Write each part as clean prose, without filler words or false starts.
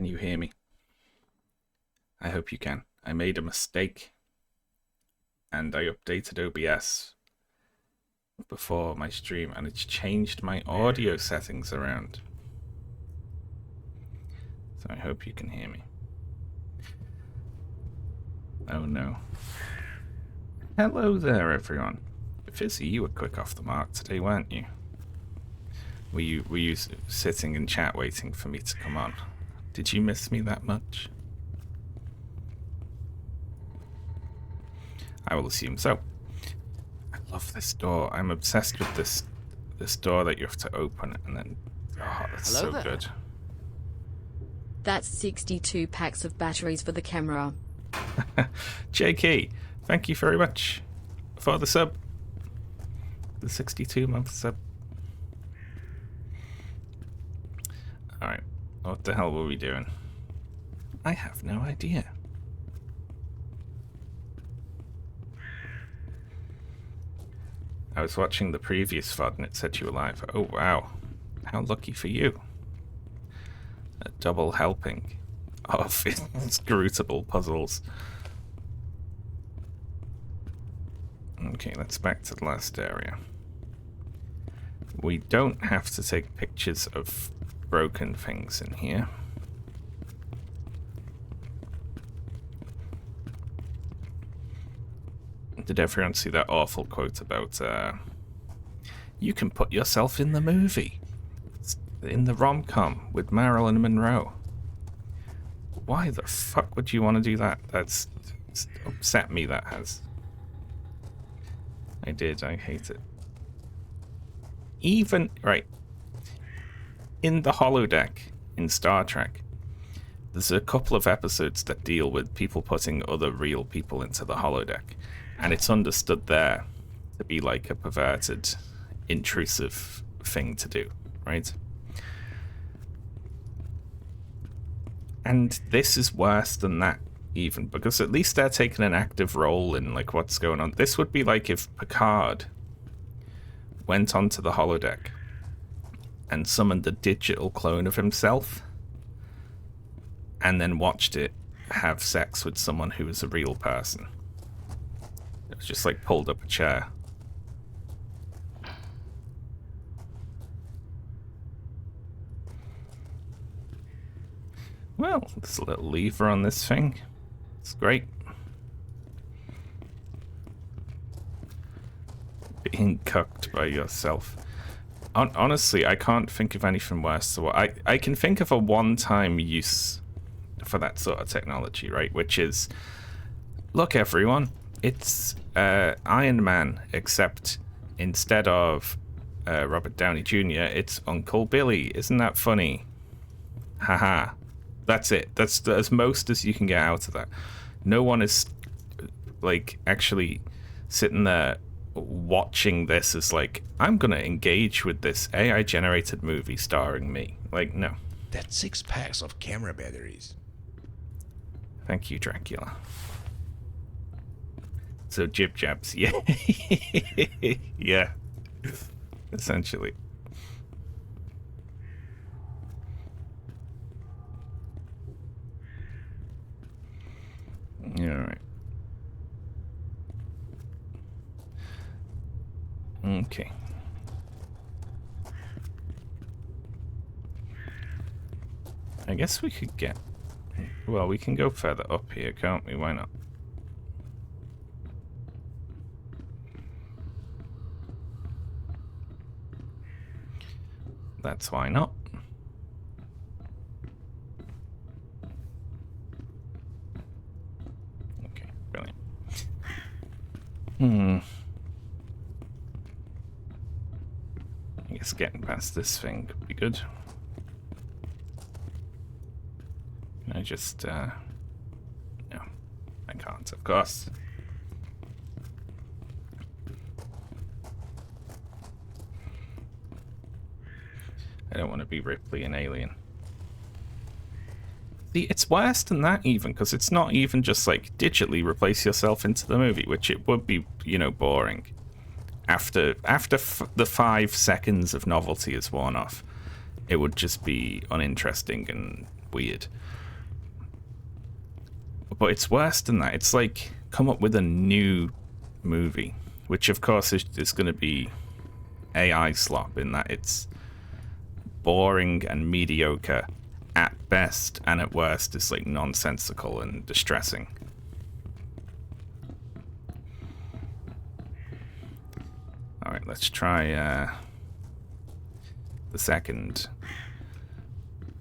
Can you hear me? I hope you can. I made a mistake and I updated OBS before my stream and it's changed my audio settings around. So I hope you can hear me. Oh no. Hello there everyone. Fizzy, you were quick off the mark today, weren't you? Were you sitting in chat waiting for me to come on? Did you miss me that much? I will assume so. I love this door. I'm obsessed with this door that you have to open and then that's Hello so there. good. That's 62 packs of batteries for the camera. JK, thank you very much for the sub. The 62-month sub. Alright, what the hell were we doing? I have no idea. I was watching the previous VOD and it said you were live. Oh wow, how lucky for you. A double helping of inscrutable puzzles. Okay, let's back to the last area. We don't have to take pictures of broken things in here. Did everyone see that awful quote about you can put yourself in the movie, in the rom-com with Marilyn Monroe? Why the fuck would you want to do that? That's upset me, that has. I hate it. Even, right, in the holodeck in Star Trek, there's a couple of episodes that deal with people putting other real people into the holodeck. And it's understood there to be like a perverted, intrusive thing to do, right? And this is worse than that, even, because at least they're taking an active role in like what's going on. This would be like if Picard went onto the holodeck and summoned a digital clone of himself and then watched it have sex with someone who was a real person. It was just like pulled up a chair. Well, there's a little lever on this thing. It's great. Being cucked by yourself. Honestly, I can't think of anything worse. So I can think of a one-time use for that sort of technology, right? Which is, look everyone, it's Iron Man, except instead of Robert Downey Jr., it's Uncle Billy. Isn't that funny? Haha. That's it. That's as most as you can get out of that. No one is like actually sitting there watching this as like, I'm gonna engage with this AI generated movie starring me. Like, no. That's 6 packs of camera batteries. Thank you, Dracula. So jib jabs, yeah. Yeah. Essentially. Alright. Okay. I guess we could get... Well, we can go further up here, can't we? Why not? That's why not. Okay, brilliant. I guess getting past this thing could be good. Can I just, no, I can't, of course. I don't want to be Ripley and Alien. See, it's worse than that even, because it's not even just like digitally replace yourself into the movie, which it would be, you know, boring. After the 5 seconds of novelty is worn off, it would just be uninteresting and weird. But it's worse than that. It's like come up with a new movie, which of course is going to be AI slop in that it's boring and mediocre at best, and at worst it's like nonsensical and distressing. Alright, let's try the second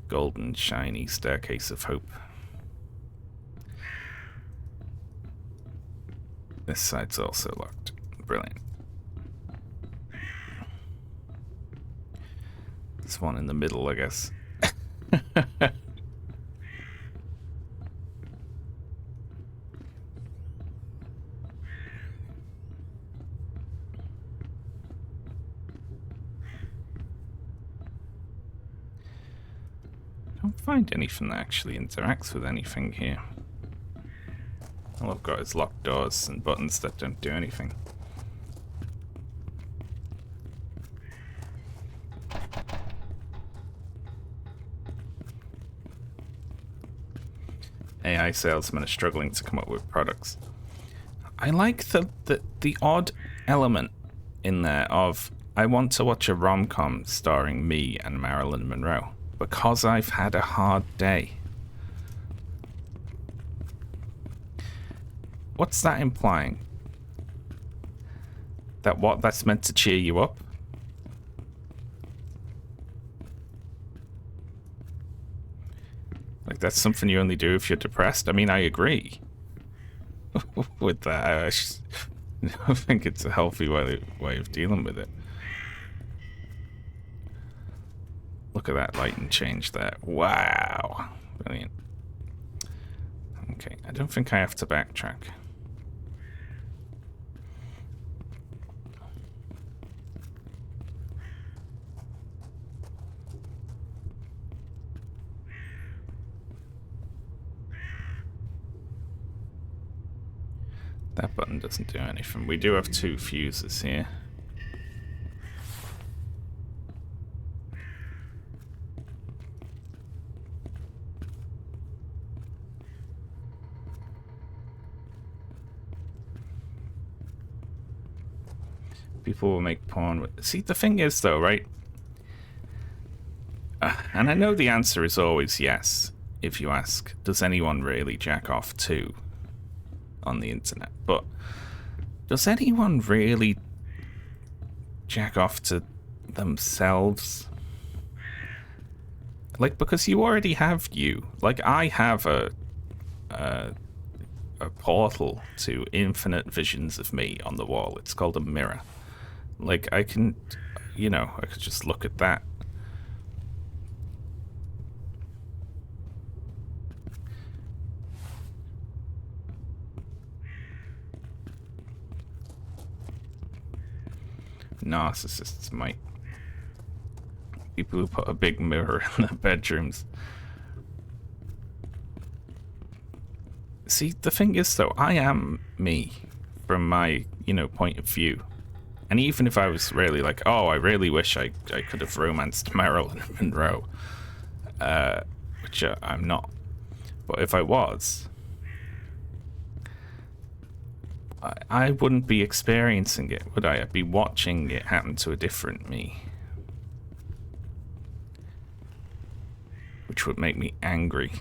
golden shiny staircase of hope. This side's also locked. Brilliant. This one in the middle, I guess. Don't find anything that actually interacts with anything here. All I've got is locked doors and buttons that don't do anything. AI salesmen are struggling to come up with products. I like the odd element in there of I want to watch a rom-com starring me and Marilyn Monroe because I've had a hard day. What's that implying? That what? That's meant to cheer you up? Like that's something you only do if you're depressed? I mean, I agree with that. I think it's a healthy way of dealing with it. Look at that lighting change there. Wow. Brilliant. Okay, I don't think I have to backtrack. That button doesn't do anything. We do have 2 fuses here. People will make porn with... See, the thing is, though, right? And I know the answer is always yes, if you ask, does anyone really jack off to on the internet? But does anyone really jack off to themselves? Like, because you already have you. Like, I have a portal to infinite visions of me on the wall. It's called a mirror. Like, I can, you know, I could just look at that. Narcissists might. People who put a big mirror in their bedrooms. See, the thing is, though, I am me from my, you know, point of view. And even if I was really like, oh, I really wish I could have romanced Marilyn Monroe, which I'm not. But if I was, I wouldn't be experiencing it, would I? I'd be watching it happen to a different me. Which would make me angry.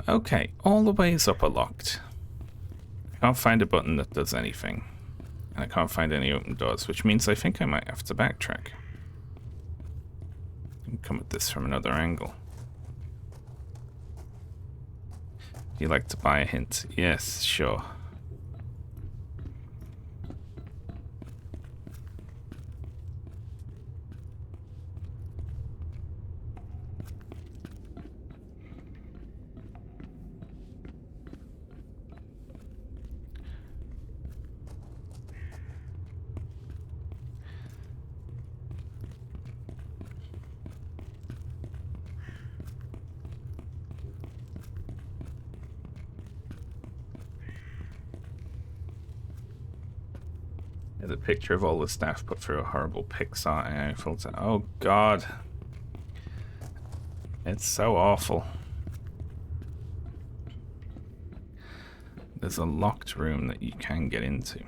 Okay, all the ways up are locked. I can't find a button that does anything. And I can't find any open doors, which means I think I might have to backtrack. And come at this from another angle. Do you like to buy a hint? Yes, sure. There's a picture of all the staff put through a horrible Pixar AI filter. Oh, God. It's so awful. There's a locked room that you can get into.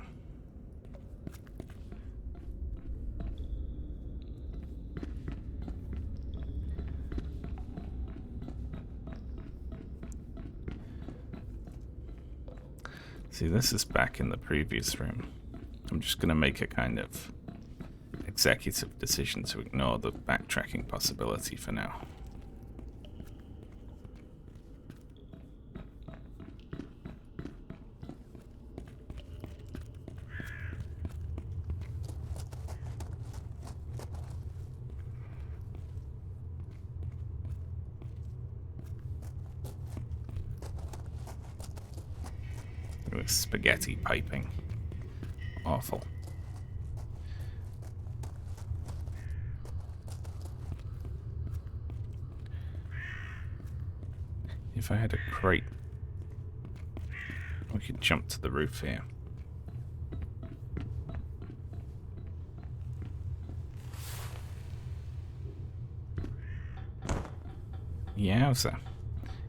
See, this is back in the previous room. I'm just going to make a kind of executive decision to ignore the backtracking possibility for now. With spaghetti piping. Awful. If I had a crate, we could jump to the roof here. Yowza.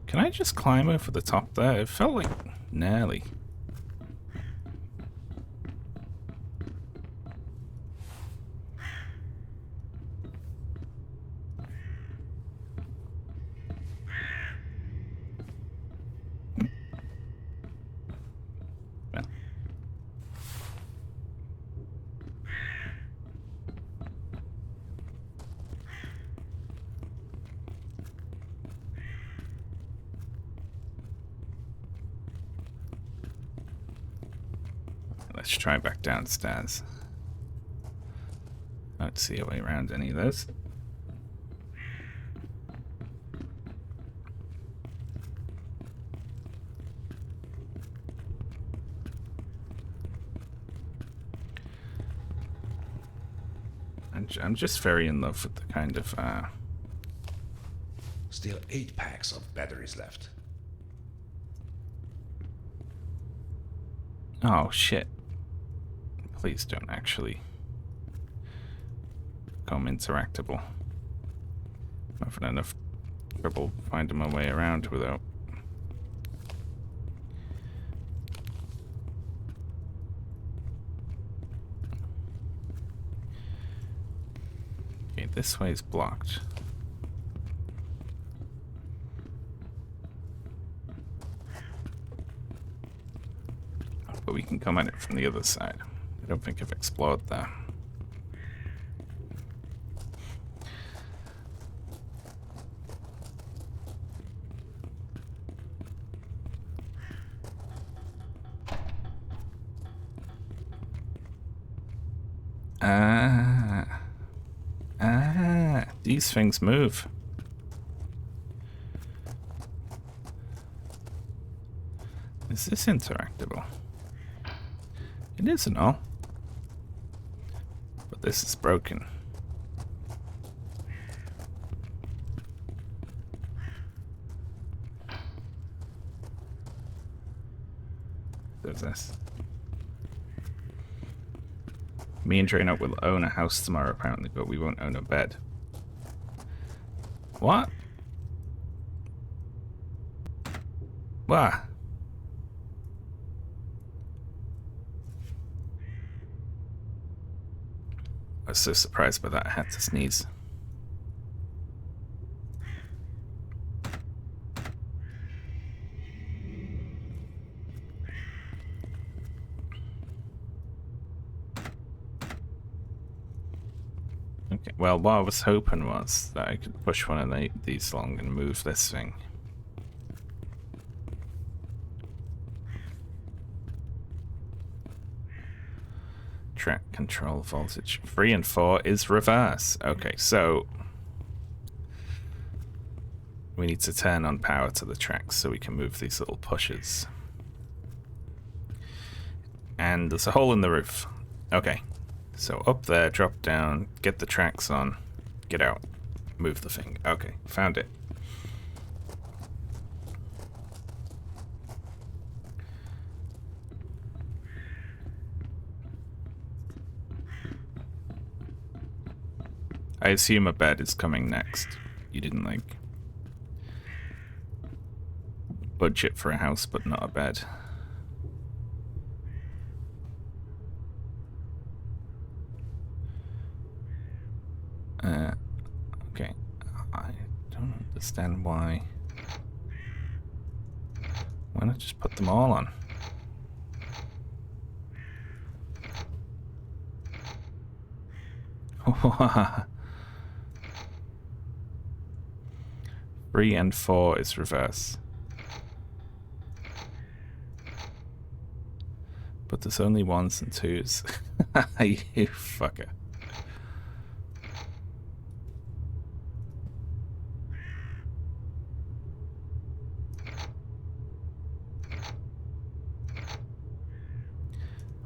Can I just climb over the top there? It felt like nearly. Let's try back downstairs. I don't see a way around any of those. I'm just very in love with the kind of Still 8 packs of batteries left. oh shit. Please don't actually become interactable. I'm having enough trouble finding my way around without. Okay, this way is blocked. But we can come at it from the other side. I don't think I've explored that. These things move. Is this interactable? It isn't all. But this is broken. There's this. Me and Draynor will own a house tomorrow, apparently, but we won't own a bed. What? What? I was so surprised by that, I had to sneeze. Okay, well, what I was hoping was that I could push one of these along and move this thing. Track control voltage 3 and 4 is reverse. Okay, so we need to turn on power to the tracks so we can move these little pushers. And there's a hole in the roof. Okay, so up there, drop down, get the tracks on, get out, move the thing. Okay, found it. I assume a bed is coming next. You didn't like budget for a house, but not a bed. Okay. I don't understand why. Why not just put them all on? Three and 4 is reverse. But there's only 1s and 2s. You fucker.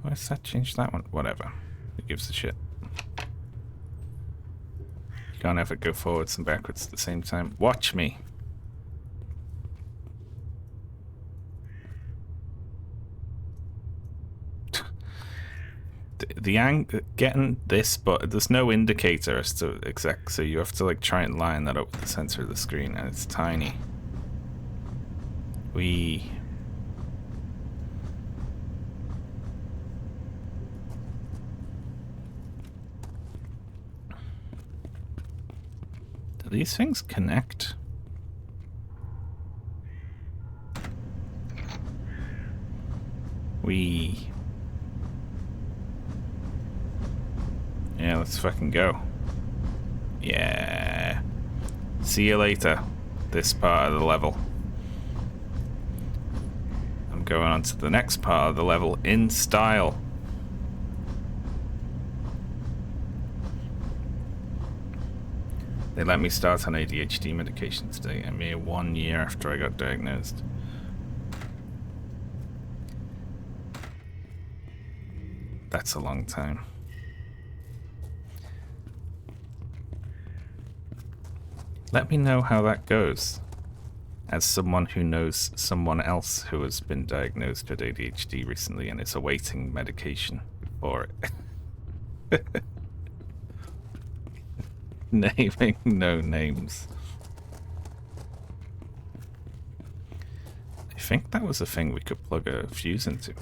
Why's that change that one? Whatever. Who gives a shit? You can't ever go forwards and backwards at the same time. Watch me. Getting this, but there's no indicator as to exact, so you have to like try and line that up with the center of the screen, and it's tiny. We. Do these things connect? We. Yeah, let's fucking go. Yeah. See you later. This part of the level. I'm going on to the next part of the level in style. They let me start on ADHD medication today, a mere 1 year after I got diagnosed. That's a long time. Let me know how that goes, as someone who knows someone else who has been diagnosed with ADHD recently and is awaiting medication for it. Naming no names. I think that was a thing we could plug a fuse into.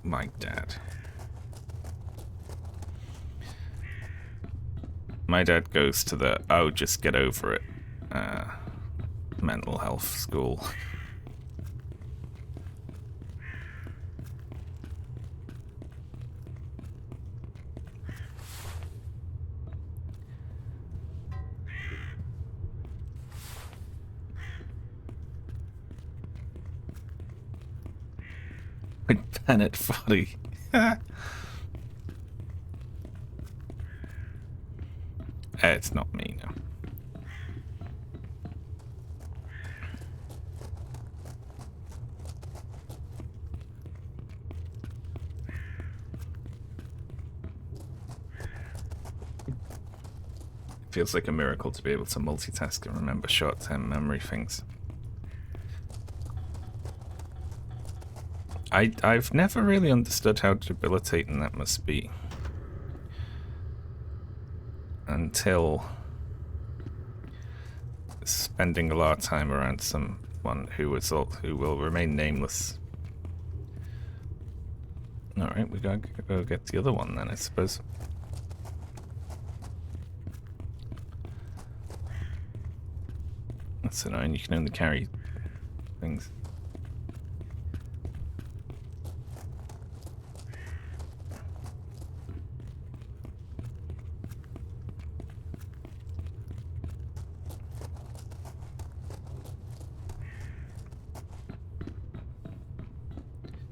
My dad. My dad goes to the just get over it mental health school. With Bennett Foddy. It's not me, no. Feels like a miracle to be able to multitask and remember short-term memory things. I've never really understood how debilitating that must be. Until spending a lot of time around someone who will remain nameless. Alright, we gotta go get the other one then, I suppose. That's annoying, you can only carry things.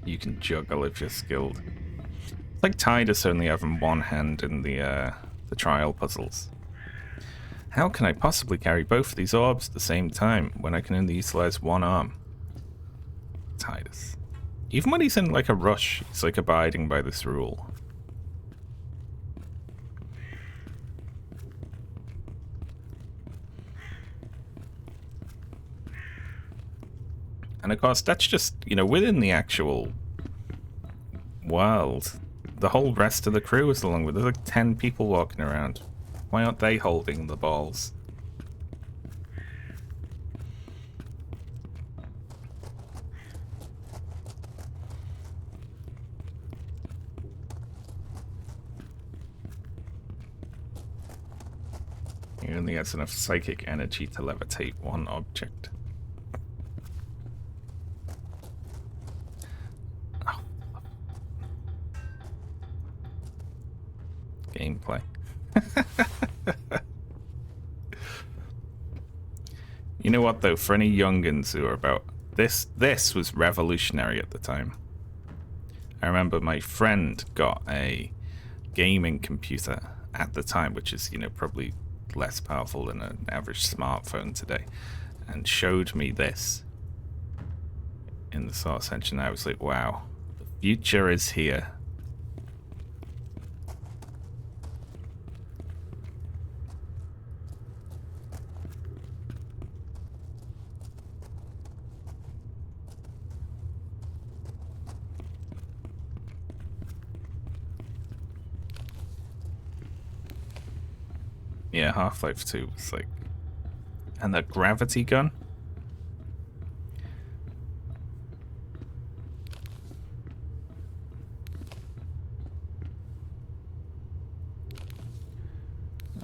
You can juggle if you're skilled. It's like Tidus only having one hand in the trial puzzles. How can I possibly carry both of these orbs at the same time when I can only utilize one arm? Tidus. Even when he's in like a rush, he's like abiding by this rule. And of course, that's just, you know, within the actual world. the whole rest of the crew is along with. There's like 10 people walking around. Why aren't they holding the balls? He only has enough psychic energy to levitate one object. Oh. Gameplay. You know what though, for any youngins who are about this was revolutionary at the time. I remember my friend got a gaming computer at the time, which is, you know, probably less powerful than an average smartphone today, and showed me this in the source section. I was like, wow, the future is here. Yeah, Half-Life 2 was like... And the gravity gun?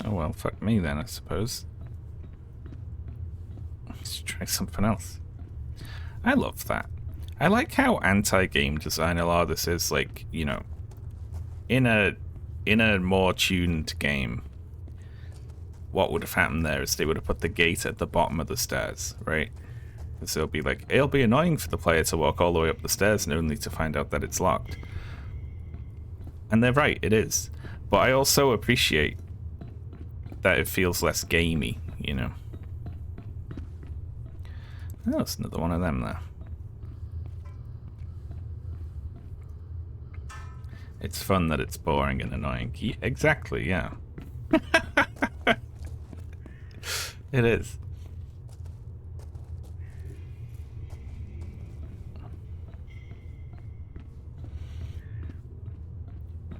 Oh well, fuck me then, I suppose. Let's try something else. I love that. I like how anti-game design a lot of this is, like, you know, in a more tuned game, what would have happened there is they would have put the gate at the bottom of the stairs, right? So it'll be annoying for the player to walk all the way up the stairs and only to find out that it's locked. And they're right, it is. But I also appreciate that it feels less gamey, you know. Oh, it's another one of them there. It's fun that it's boring and annoying. Exactly, yeah. It is.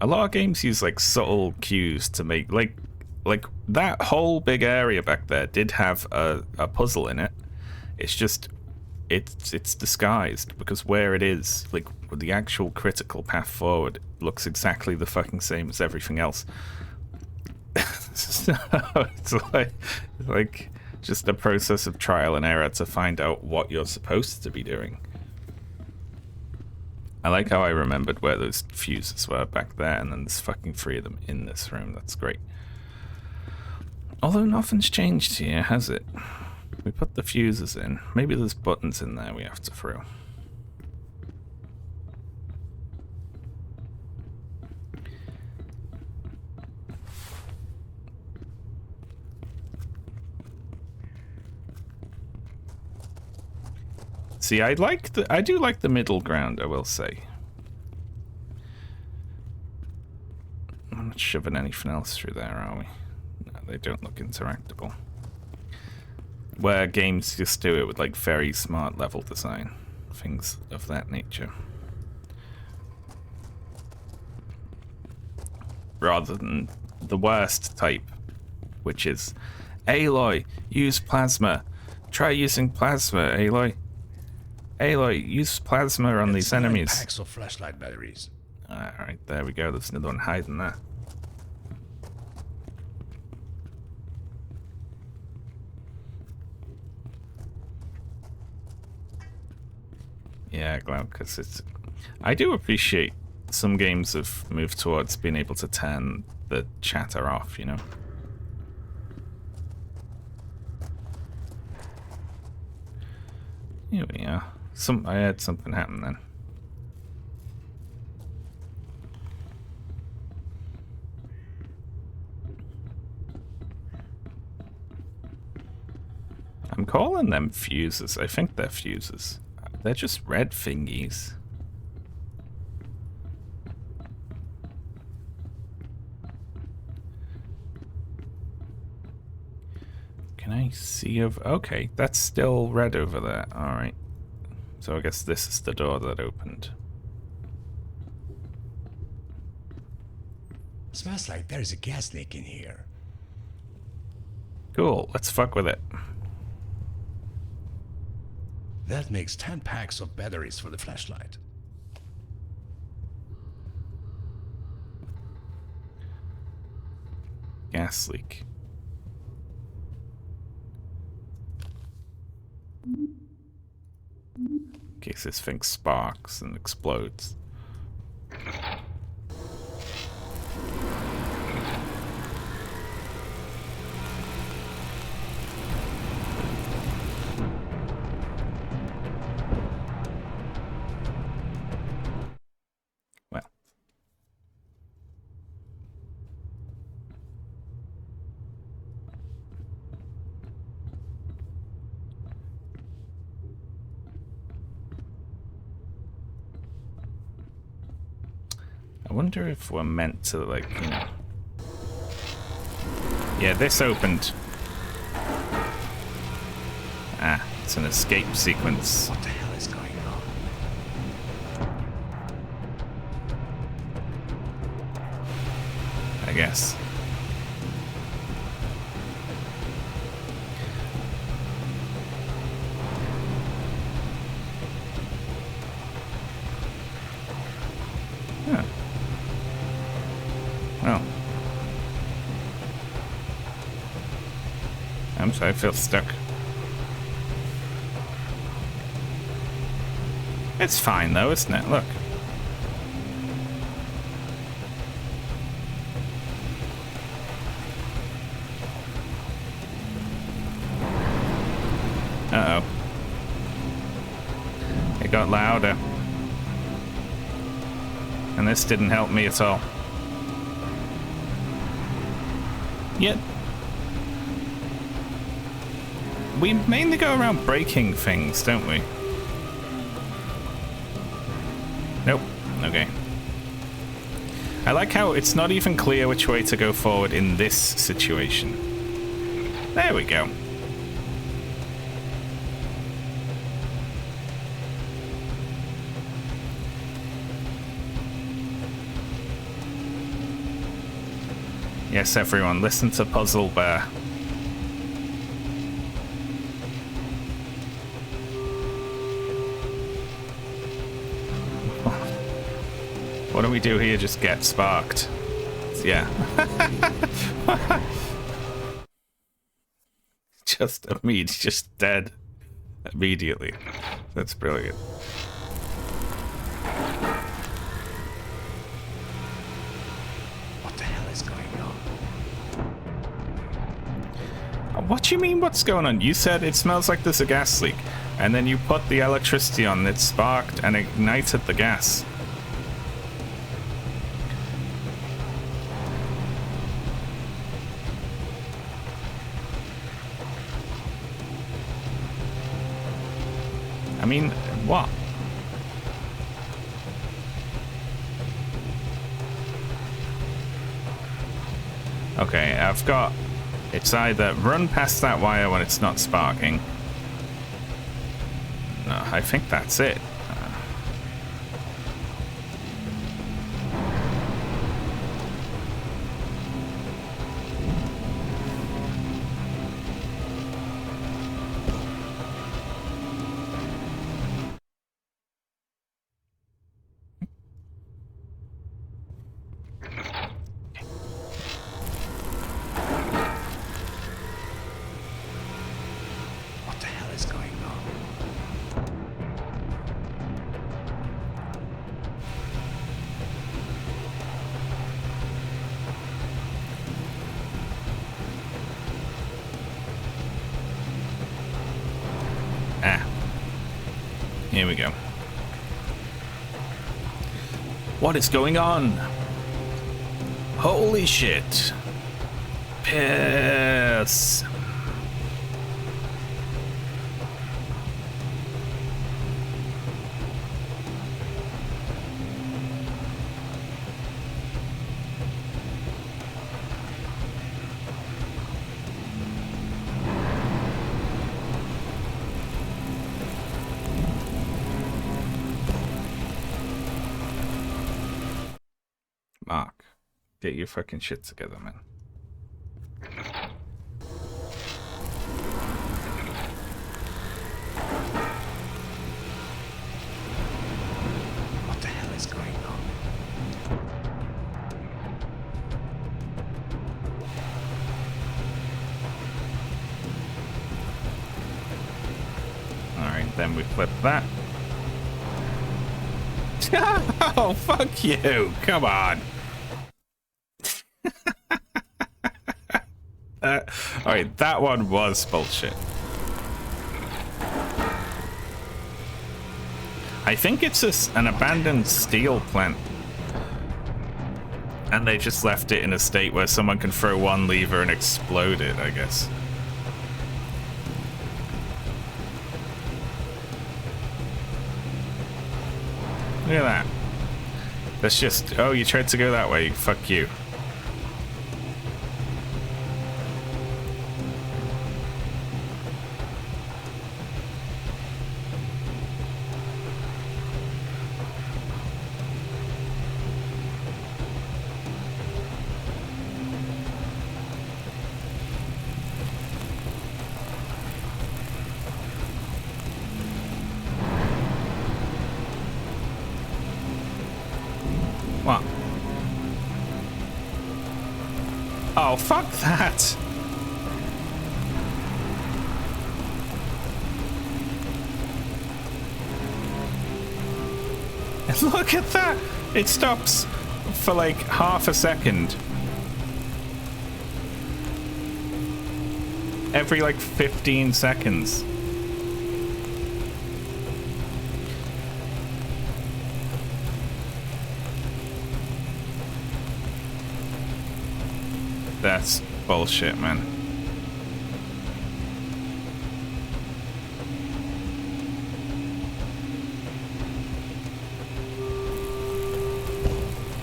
A lot of games use like subtle cues to make like that whole big area back there did have a puzzle in it. It's just it's disguised because where it is, like the actual critical path forward looks exactly the fucking same as everything else. So it's like just a process of trial and error to find out what you're supposed to be doing. I like how I remembered where those fuses were back there, and then there's fucking 3 of them in this room. That's great. Although nothing's changed here, has it? We put the fuses in. Maybe there's buttons in there we have to throw. See, I do like the middle ground, I will say. I'm not shoving anything else through there, are we? No, they don't look interactable. Where games just do it with like very smart level design. Things of that nature. Rather than the worst type, which is, Aloy, use plasma. Try using plasma, Aloy. Aloy, use plasma on these enemies. 9 packs of flashlight batteries. Alright, there we go. There's another one hiding there. Yeah, glad, because it's... I do appreciate some games have moved towards being able to turn the chatter off, you know? Here we are. I had something happen then. I'm calling them fuses. I think they're fuses. They're just red thingies. Can I see of... Okay, that's still red over there. Alright. So I guess this is the door that opened. smells like there's a gas leak in here. Cool, let's fuck with it. That makes 10 packs of batteries for the flashlight. Gas leak. In case this thing sparks and explodes. Well. I wonder if we're meant to, like, you know... Yeah, this opened. Ah, it's an escape sequence. What the hell is going on? I guess. Huh. Well. I'm sorry, I feel stuck. It's fine though, isn't it? Look. Uh-oh. It got louder. And this didn't help me at all. Yet. We mainly go around breaking things, don't we? Nope. Okay. I like how it's not even clear which way to go forward in this situation. There we go. Yes, everyone, listen to Puzzle Bear. What do we do here? Just get sparked. Yeah. Just dead immediately. That's brilliant. What the hell is going on? What do you mean what's going on? You said it smells like there's a gas leak, and then you put the electricity on, it sparked and ignited the gas. I mean, what? Okay, I've got... It's either run past that wire when it's not sparking. No, I think that's it. What the hell is going on? Ah. Here we go. What is going on? Holy shit. Piss. Mark, Get your fucking shit together, man. What the hell is going on? Alright, then we flip that. Oh, fuck you! Come on! Alright, that one was bullshit. I think it's an abandoned steel plant. And they just left it in a state where someone can throw one lever and explode it, I guess. Look at that. That's just... Oh, you tried to go that way. Fuck you. What? Oh, fuck that! Look at that! It stops for like half a second. Every like 15 seconds. That's bullshit, man.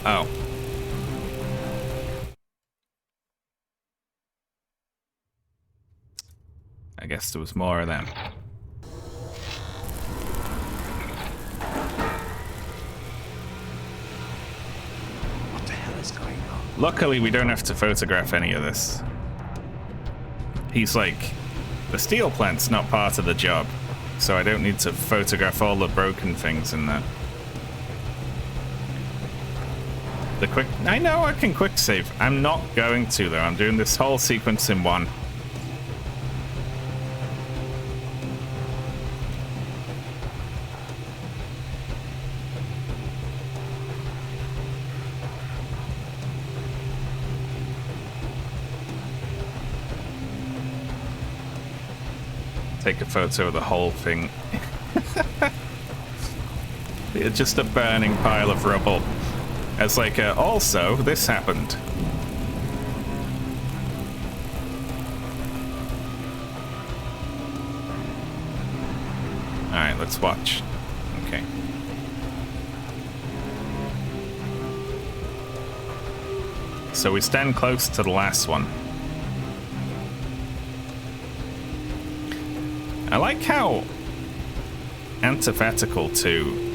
Oh. I guess there was more of them. What the hell is going on? Luckily, we don't have to photograph any of this. He's like, the steel plant's not part of the job, so I don't need to photograph all the broken things in there. The quick... I know I can quick save. I'm not going to, though. I'm doing this whole sequence in one. Take a photo of the whole thing. It's just a burning pile of rubble. It's like, also, this happened. Alright, let's watch. Okay. So we stand close to the last one. I like how antithetical to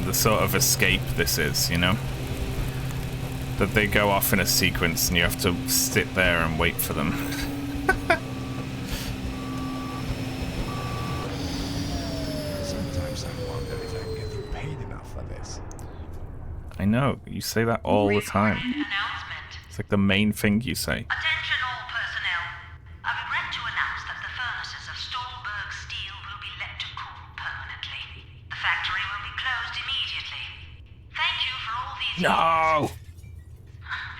the sort of escape this is, you know? That they go off in a sequence and you have to sit there and wait for them. Sometimes I wonder if I'm getting paid enough for this. I know, you say that all the time. Announcement. It's like the main thing you say. Attention all personnel. I regret to announce that the furnaces of Stolberg Steel will be let to cool permanently. The factory will be closed immediately. Thank you for all these years. No!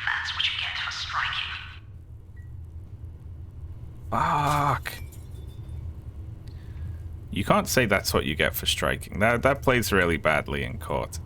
That's what you get for striking. Fuck. You can't say that's what you get for striking. That plays really badly in court.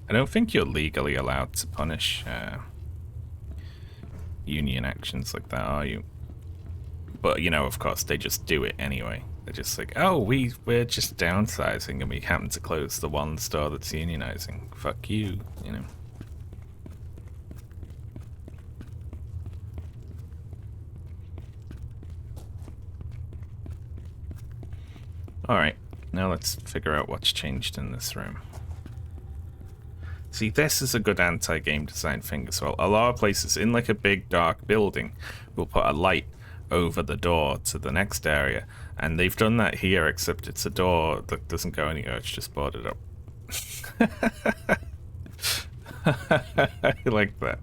I don't think you're legally allowed to punish union actions like that, are you? But, you know, of course, they just do it anyway. They're just like, oh, we're just downsizing and we happen to close the one store that's unionizing. Fuck you, you know. Alright, now let's figure out what's changed in this room. See, this is a good anti-game design thing as well. A lot of places, in like a big dark building, will put a light over the door to the next area. And they've done that here, except it's a door that doesn't go anywhere, it's just boarded up. I like that.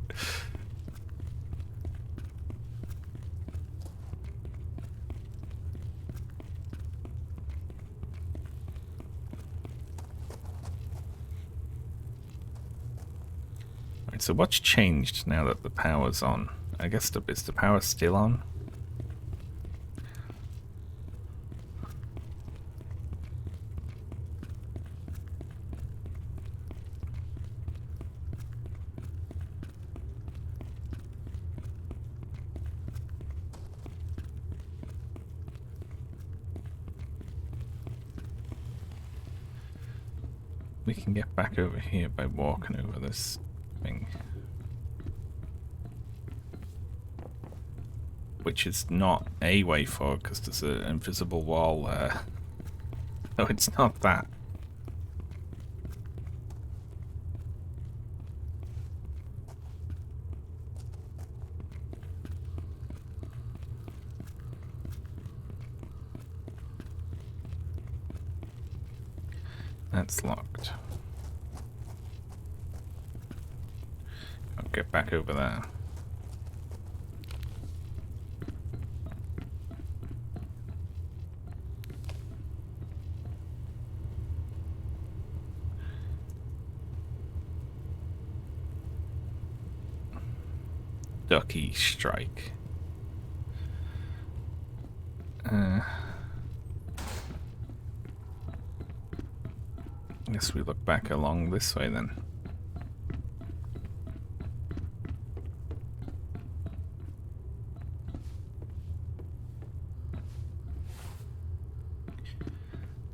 Right, so what's changed now that the power's on? I guess is the power still on? We can get back over here by walking over this thing. Which is not a way forward because there's an invisible wall there. No, it's not that. That's locked. I'll get back over there. Ducky strike. Guess we look back along this way then.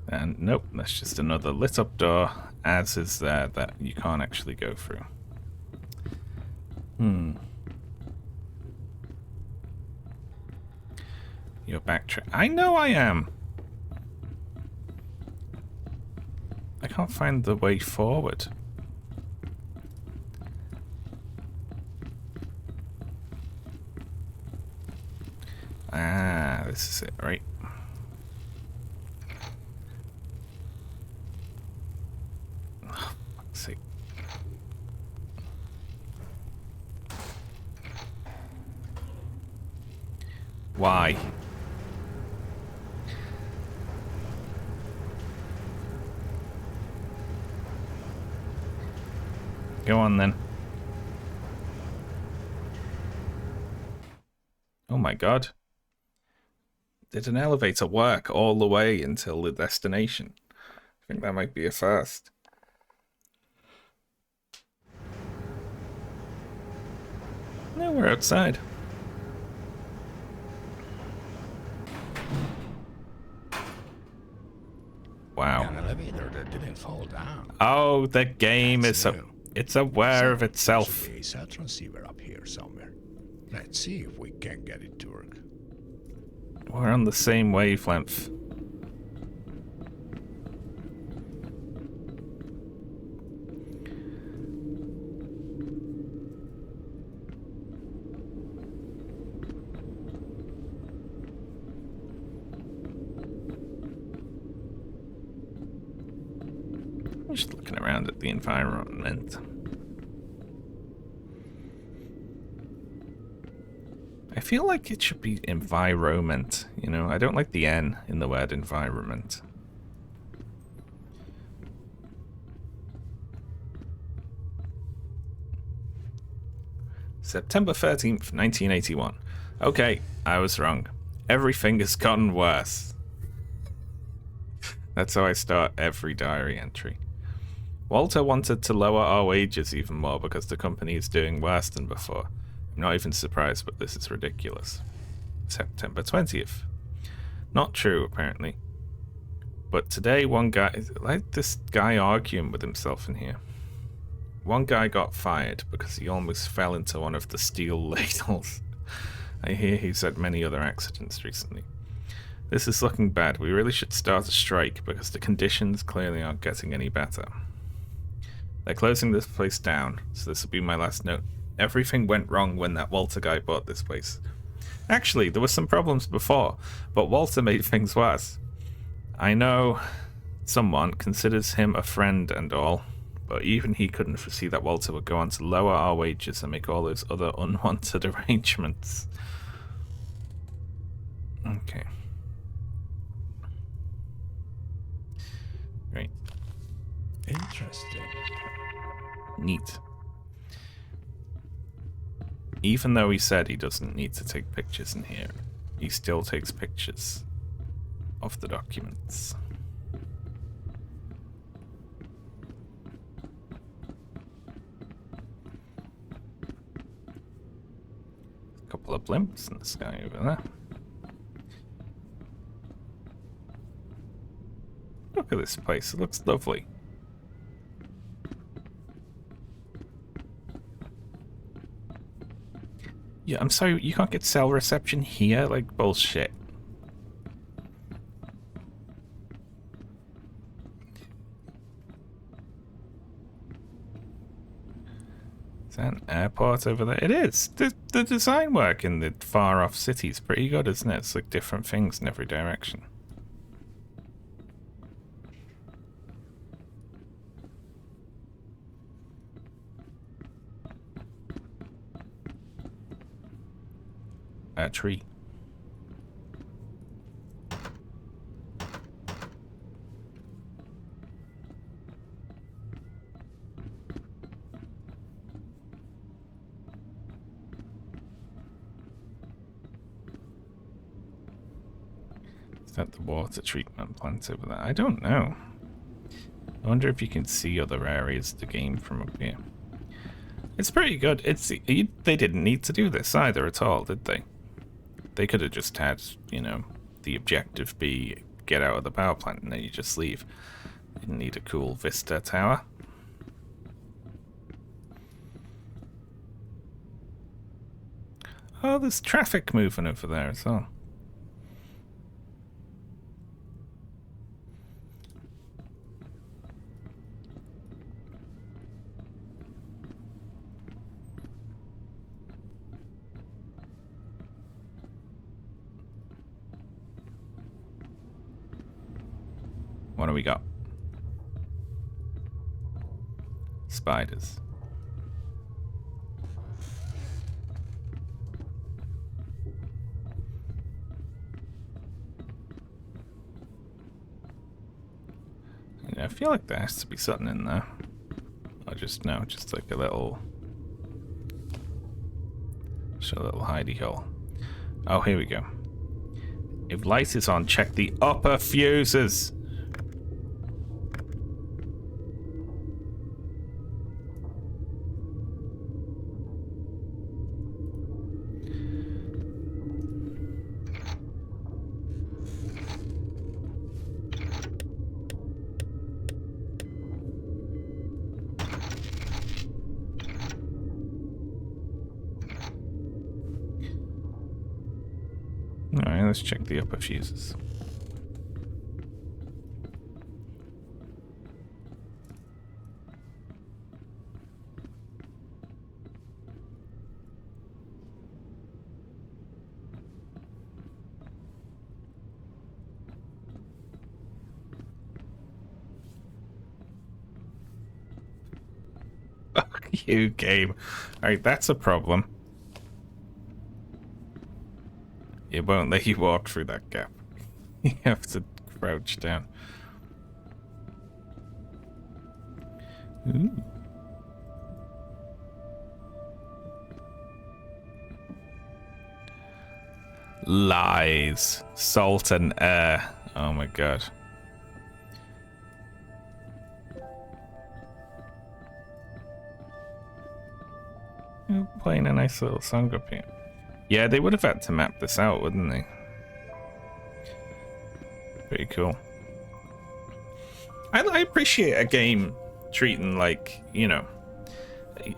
And nope, that's just another lit up door, as is there, that you can't actually go through. You're backtrack. I know I am! I can't find the way forward. Ah, this is it, right? Oh, fuck's sake. Why? Go on then. Oh my god. Did an elevator work all the way until the destination? I think that might be a first. No, we're outside. Wow. An elevator that didn't fall down. Oh, the game is new. it's aware of itself. Should be a cell transceiver up here somewhere. Let's see if we can get it to work. We're on the same wavelength. Just looking around at the environment. I feel like it should be environment, you know? I don't like the N in the word environment. September 13th, 1981. Okay, I was wrong. Everything has gotten worse. That's how I start every diary entry. Walter wanted to lower our wages even more because the company is doing worse than before. I'm not even surprised, but this is ridiculous. September 20th. Not true, apparently. But today, one guy, like this guy arguing with himself in here. One guy got fired because he almost fell into one of the steel ladles. I hear he's had many other accidents recently. This is looking bad. We really should start a strike because the conditions clearly aren't getting any better. They're closing this place down, so this will be my last note. Everything went wrong when that Walter guy bought this place. Actually, there were some problems before, but Walter made things worse. I know someone considers him a friend and all, but even he couldn't foresee that Walter would go on to lower our wages and make all those other unwanted arrangements. Okay. Great. Interesting. Neat. Even though he said he doesn't need to take pictures in here, he still takes pictures of the documents. A couple of blimps in the sky over there. Look at this place, it looks lovely. Yeah, I'm sorry, you can't get cell reception here? Like, bullshit. Is that an airport over there? It is! The design work in the far-off city is pretty good, isn't it? It's like different things in every direction. A tree. Is that the water treatment plant over there? I don't know. I wonder if you can see other areas of the game from up here. It's pretty good. They didn't need to do this either at all, did they? They could have just had, you know, the objective be get out of the power plant and then you just leave. Didn't need a cool vista tower. Oh, there's traffic moving over there as well. What do we got? Spiders. Yeah, I feel like there has to be something in there. Or just like a little hidey hole. Oh, here we go. If light is on, check the upper fuses. Alright, let's check the upper fuses. Fuck you, game. Alright, that's a problem. It won't let you walk through that gap. You have to crouch down. Ooh. Lies. Salt and air. Oh my god. You're playing a nice little song up here. Yeah, they would have had to map this out, wouldn't they? Pretty cool. I appreciate a game treating, like, you know,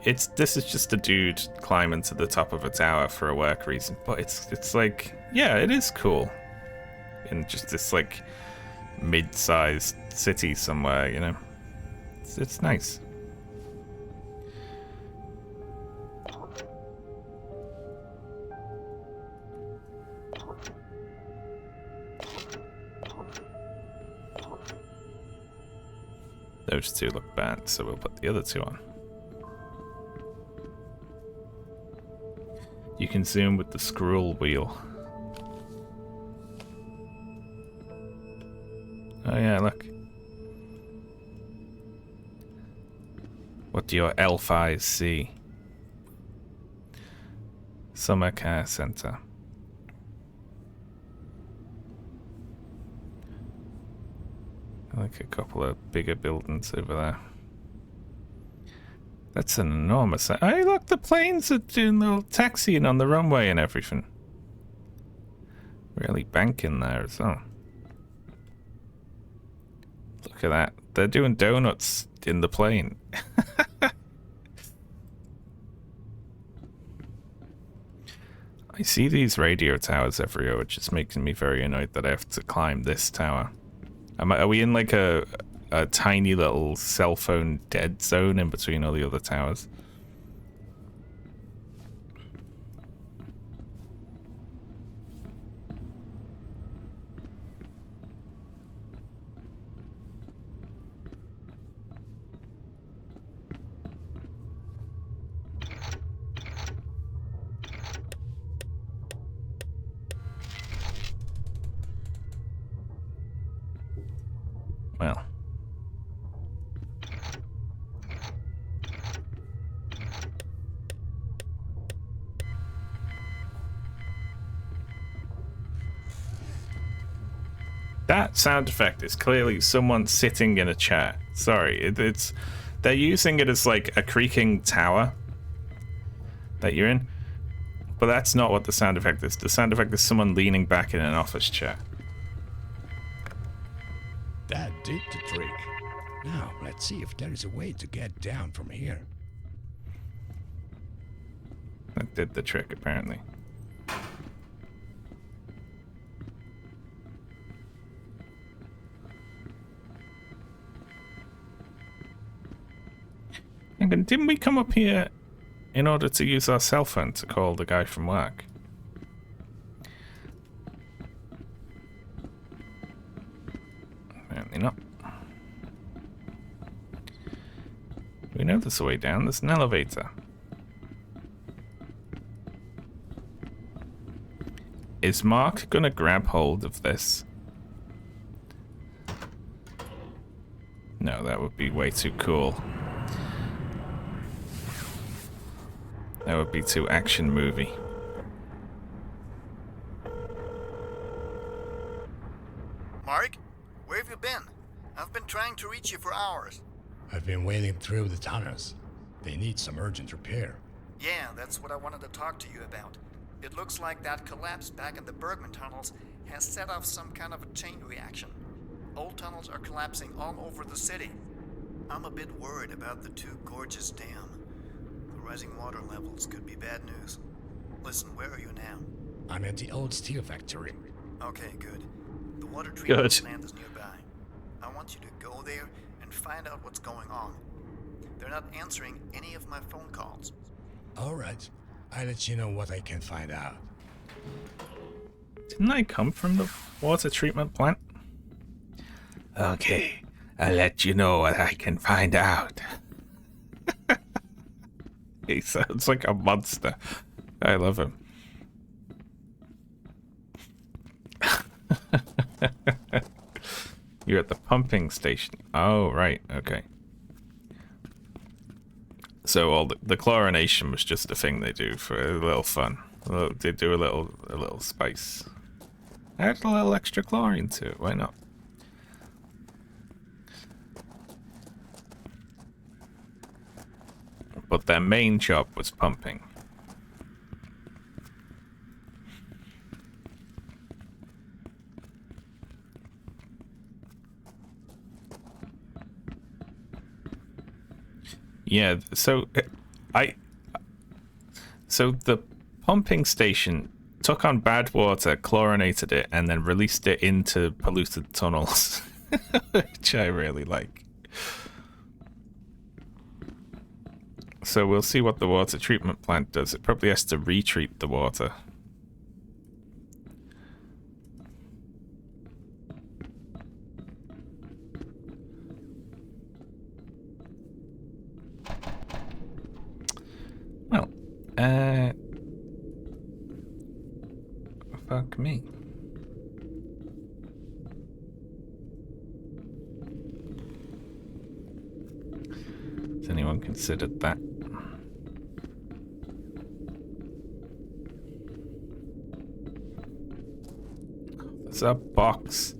this is just a dude climbing to the top of a tower for a work reason, but it's like, yeah, it is cool in just this like mid-sized city somewhere, you know. It's nice. Those two look bad, so we'll put the other two on. You can zoom with the scroll wheel. Oh yeah, look. What do your elf eyes see? Summer Care Center. Like a couple of bigger buildings over there. That's an enormous... Hey, look, the planes are doing little taxiing on the runway and everything. Really banking there as well. Look at that. They're doing donuts in the plane. I see these radio towers everywhere, which is making me very annoyed that I have to climb this tower. Are we in like a tiny little cell phone dead zone in between all the other towers? Well. That sound effect is clearly someone sitting in a chair. Sorry, it's they're using it as like a creaking tower that you're in, but that's not what the sound effect is. The sound effect is someone leaning back in an office chair. That did the trick. Now, let's see if there is a way to get down from here. That did the trick, apparently. And didn't we come up here in order to use our cell phone to call the guy from work? Apparently not. We know there's a way down. There's an elevator. Is Mark gonna grab hold of this? No, that would be way too cool. That would be too action movie. Mark, where have you been? I've been trying to reach you for hours. I've been waiting through the tunnels. They need some urgent repair. Yeah, that's what I wanted to talk to you about. It looks like that collapse back in the Bergman tunnels has set off some kind of a chain reaction. Old tunnels are collapsing all over the city. I'm a bit worried about the Two Gorges Dam. The rising water levels could be bad news. Listen, where are you now? I'm at the old steel factory. Okay, good. The water treatment Good. plant is nearby. I want you to go there and find out what's going on. They're not answering any of my phone calls. All right. I'll let you know what I can find out. Didn't I come from the water treatment plant? Okay, I'll let you know what I can find out. He sounds like a monster. I love him. You're at the pumping station. Oh, right. Okay. So all the chlorination was just a thing they do for a little fun. They do a little spice. Add a little extra chlorine to it. Why not? But their main job was pumping. Yeah, so so the pumping station took on bad water, chlorinated it, and then released it into polluted tunnels, which I really like. So we'll see what the water treatment plant does. It probably has to retreat the water. Well, fuck me. Has anyone considered that? There's a box.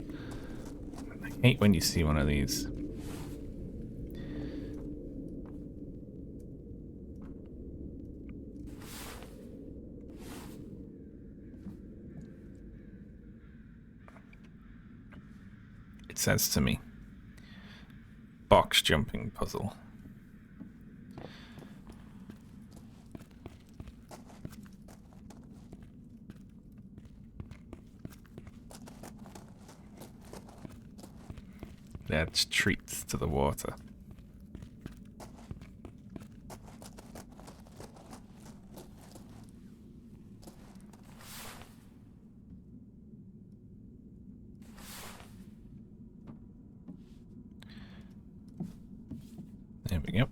I hate when you see one of these. It says to me, box jumping puzzle. That's treats to the water. There we go.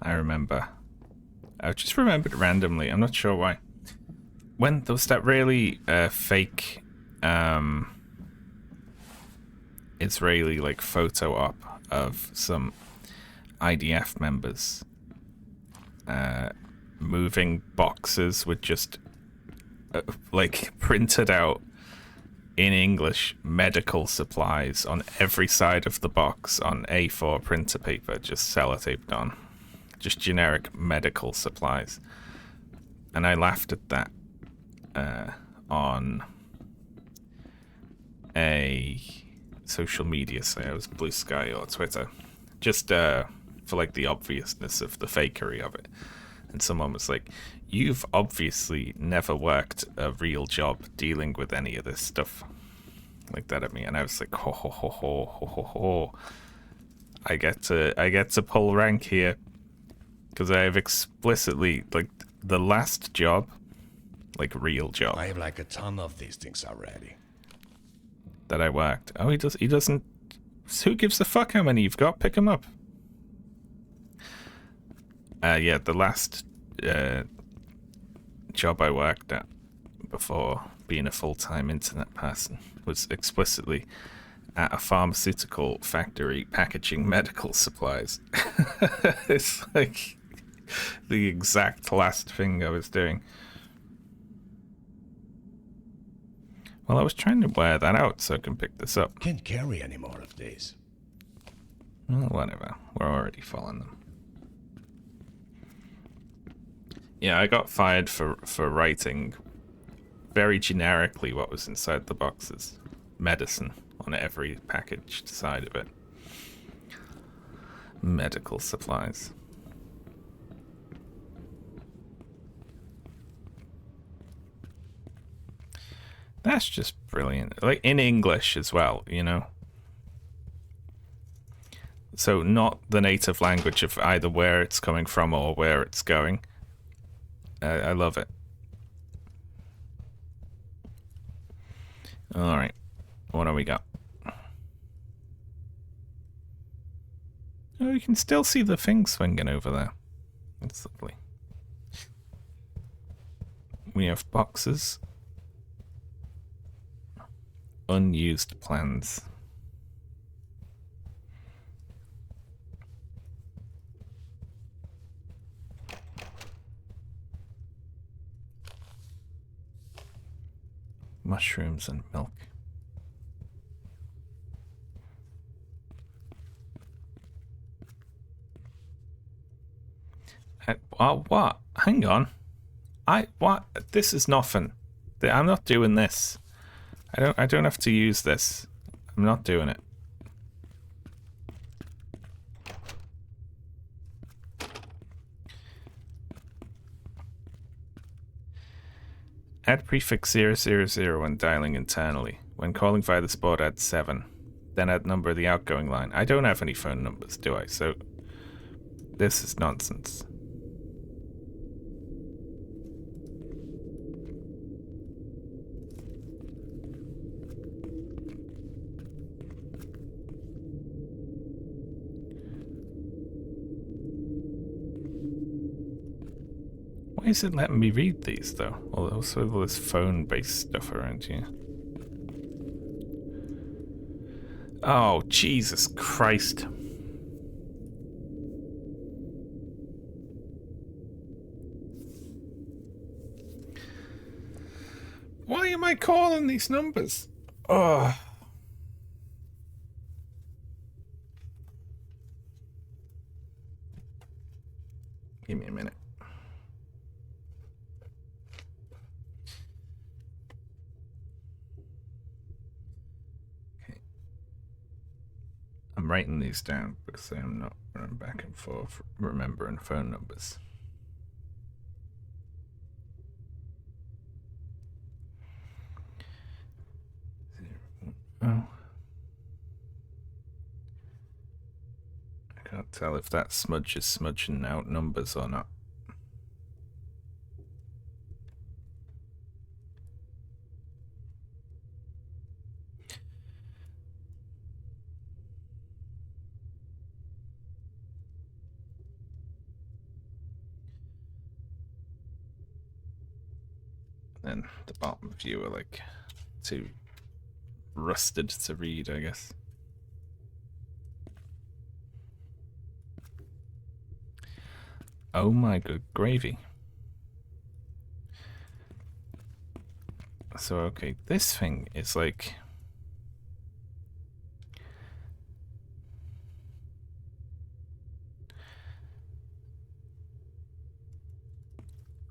I remember. I just remembered randomly. I'm not sure why. When there was that really fake Israeli like photo op of some IDF members moving boxes with just like printed out in English medical supplies on every side of the box on A4 printer paper, just sellotaped on. Just generic medical supplies. And I laughed at that on a social media site. It was Blue Sky or Twitter. Just for like the obviousness of the fakery of it. And someone was like, you've obviously never worked a real job dealing with any of this stuff. Like that at me. And I was like, ho ho ho ho ho ho ho. I get to pull rank here. Because I have explicitly, like, the last job, like, real job. I have like a ton of these things already. That I worked. Oh, he doesn't, who gives a fuck how many you've got? Pick them up. Yeah, the last job I worked at before being a full-time internet person was explicitly at a pharmaceutical factory packaging medical supplies. It's like the exact last thing I was doing. Well, I was trying to wear that out so I can pick this up. Can't carry any more of these. Well, whatever. We're already following them. Yeah, I got fired for writing very generically what was inside the boxes. Medicine on every packaged side of it. Medical supplies. That's just brilliant. Like, in English as well, you know? So not the native language of either where it's coming from or where it's going. I love it. Alright. What do we got? Oh, you can still see the thing swinging over there. That's lovely. We have boxes. Unused plans. Mushrooms and milk. What? Hang on. What? This is nothing. I'm not doing this. I don't have to use this. I'm not doing it. Add prefix 000 when dialing internally. When calling via the board, add 7. Then add number of the outgoing line. I don't have any phone numbers, do I? So this is nonsense. Why is it letting me read these, though? Well, also all this phone-based stuff around here. Oh, Jesus Christ. Why am I calling these numbers? Oh. Give me a minute. I'm writing these down because I'm not running back and forth remembering phone numbers. Oh. I can't tell if that smudge is smudging out numbers or not. And the bottom view are like too rusted to read, I guess. Oh my good gravy. So okay, this thing is like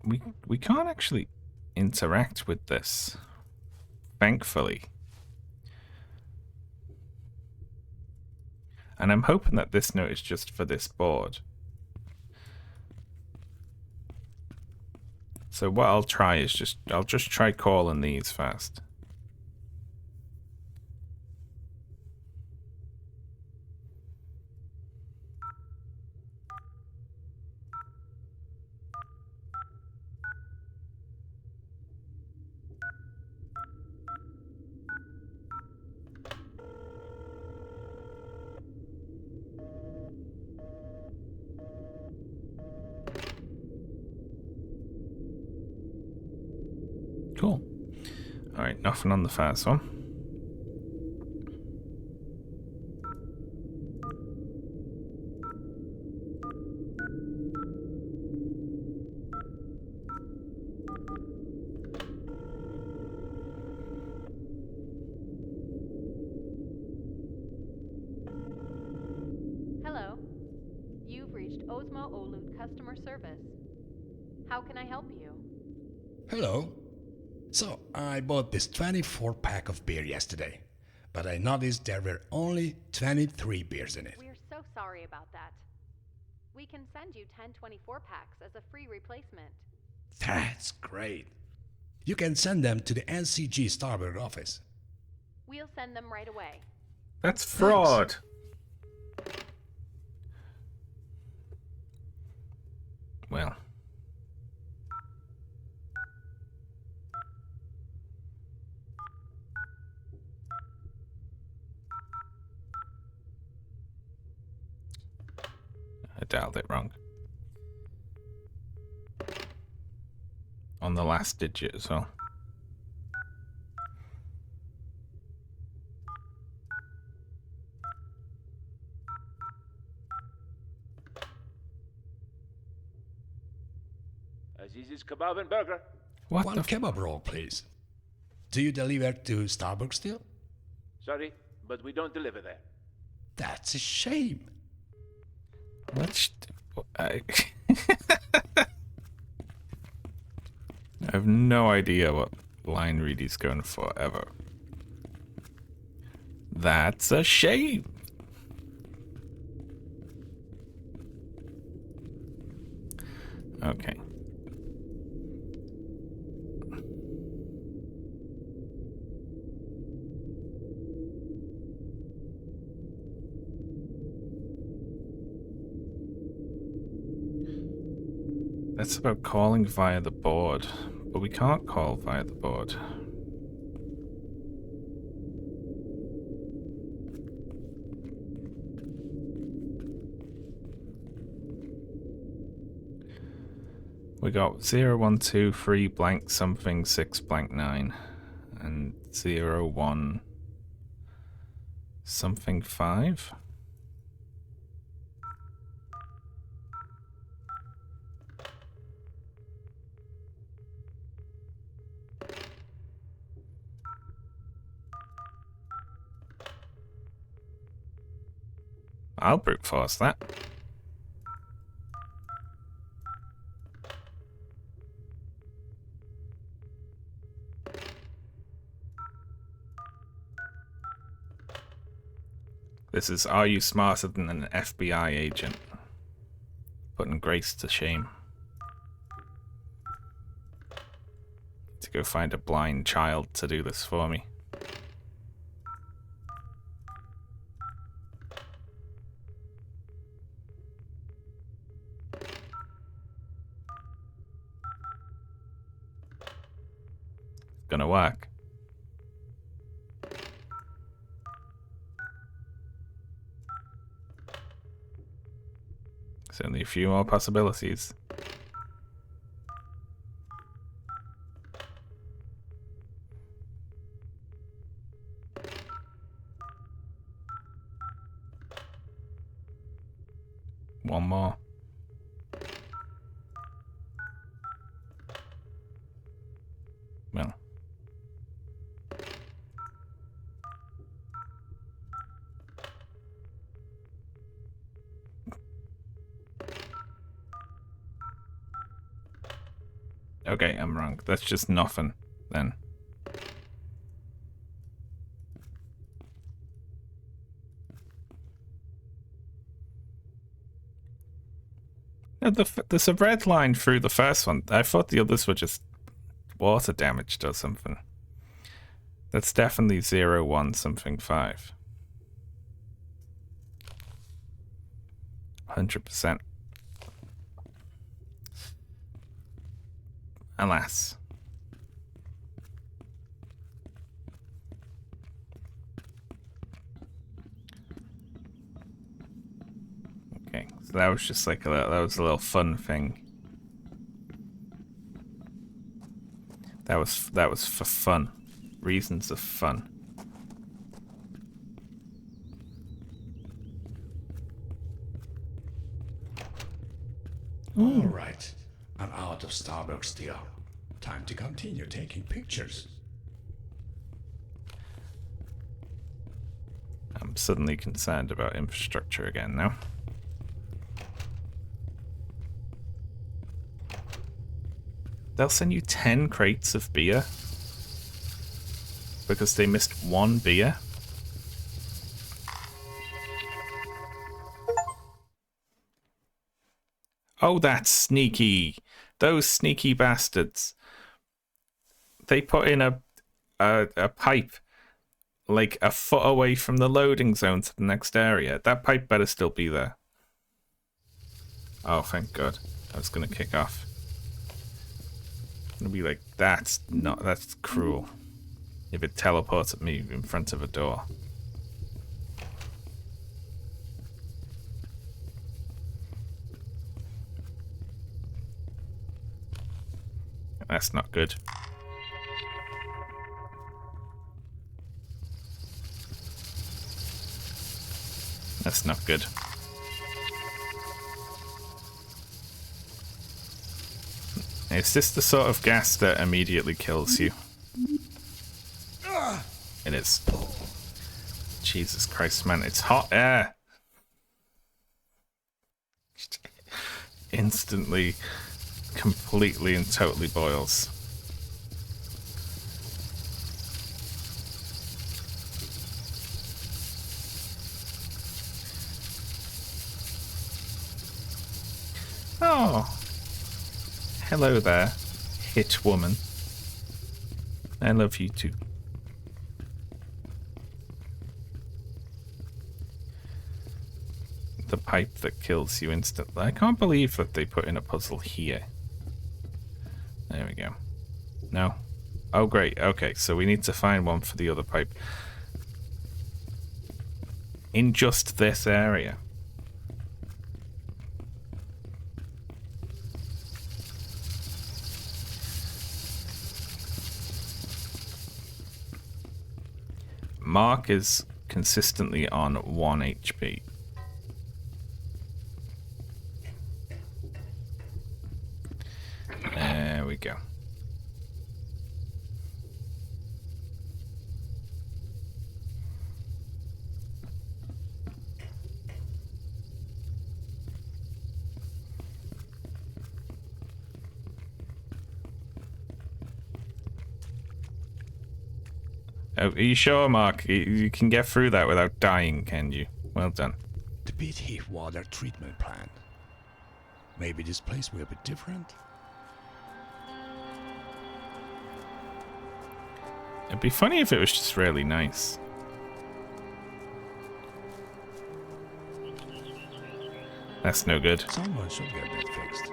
we can't actually interact with this, thankfully. And I'm hoping that this note is just for this board. So what I'll try is I'll just try calling these first. Cool. Alright, nothing on the first one. Hello. You've reached Osmo Olude customer service. How can I help you? Hello. So, I bought this 24-pack of beer yesterday, but I noticed there were only 23 beers in it. We're so sorry about that. We can send you 10 24-packs as a free replacement. That's great. You can send them to the NCG Starburg office. We'll send them right away. That's fraud. Well. I dialed it wrong. On the last digit as well. Aziz's Kebab and Burger. What One the kebab roll, please. Do you deliver to Starburg still? Sorry, but we don't deliver there. That's a shame. What? I have no idea what line read he's going for ever. That's a shame. Okay. That's about calling via the board, but we can't call via the board. We got 0, 1, 2, 3, blank something, 6, blank 9, and 0, 1, something 5. I'll brute force that. This is, are you smarter than an FBI agent? Putting Grace to shame. To go find a blind child to do this for me. Gonna work. There's only a few more possibilities. One more. Well. Okay, I'm wrong. That's just nothing, then. No, there's a red line through the first one. I thought the others were just water damaged or something. That's definitely 0, 1, something 5. 100%. Alas. Okay, so that was just like that was a little fun thing. That was for fun. Reasons of fun. All right, I'm out of Starbucks steel. Time to continue taking pictures. I'm suddenly concerned about infrastructure again now. They'll send you 10 crates of beer because they missed one beer. Oh, that's sneaky. Those sneaky bastards. They put in a pipe like a foot away from the loading zone to the next area. That pipe better still be there. Oh, thank God. I was going to kick off. I'm going to be like, that's cruel. If it teleported me in front of a door. That's not good. That's not good. Is this the sort of gas that immediately kills you? It is. Jesus Christ, man. It's hot air. instantly, completely and totally boils. Oh, hello there, hit woman. I love you too. The pipe that kills you instantly. I can't believe that they put in a puzzle here. There we go. No? Oh, great. Okay, so we need to find one for the other pipe. In just this area. Mark is consistently on 1 HP. There we go. Oh, are you sure, Mark? You can get through that without dying, can you? Well done. The pit heat water treatment plant. Maybe this place will be different? It'd be funny if it was just really nice. That's no good. Someone should get that fixed.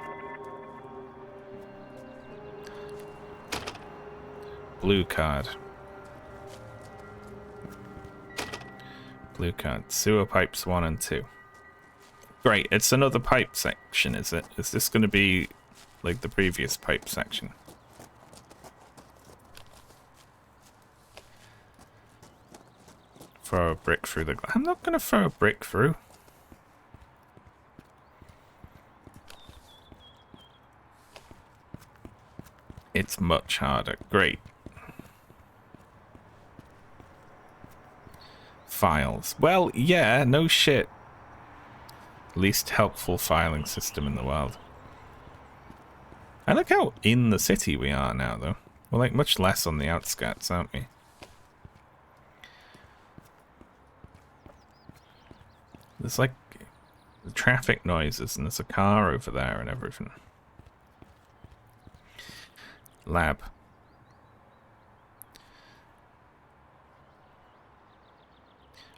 Blue card. Blue card. Sewer pipes 1 and 2. Great, it's another pipe section, is it? Is this going to be like the previous pipe section? Throw a brick through the glass. I'm not going to throw a brick through. It's much harder. Great. Files. Well, yeah, no shit. Least helpful filing system in the world. I like how in the city we are now, though. We're like much less on the outskirts, aren't we? There's like the traffic noises and there's a car over there and everything. Lab.